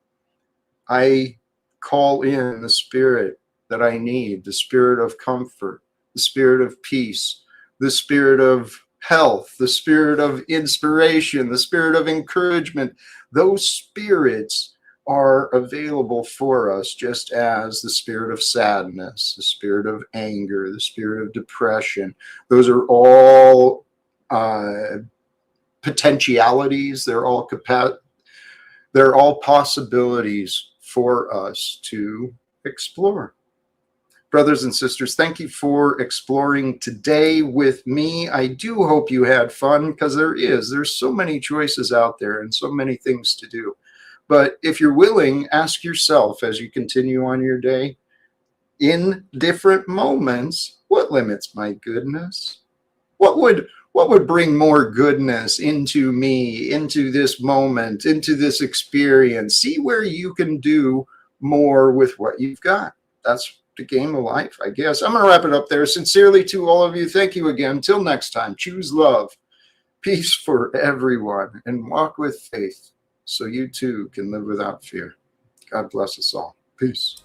I call in the Spirit that I need, the Spirit of comfort, the Spirit of peace, the Spirit of health, the Spirit of inspiration, the Spirit of encouragement. Those spirits are available for us, just as the spirit of sadness, the spirit of anger, the spirit of depression. Those are all potentialities. They're all possibilities for us to explore. Brothers and sisters, thank you for exploring today with me. I do hope you had fun, because there's so many choices out there and so many things to do. But if you're willing, ask yourself as you continue on your day, in different moments, what limits my goodness? What would bring more goodness into me, into this moment, into this experience? See where you can do more with what you've got. That's the game of life, I guess. I'm going to wrap it up there. Sincerely to all of you, thank you again. Till next time, choose love, peace for everyone, and walk with faith so you too can live without fear. God bless us all. Peace.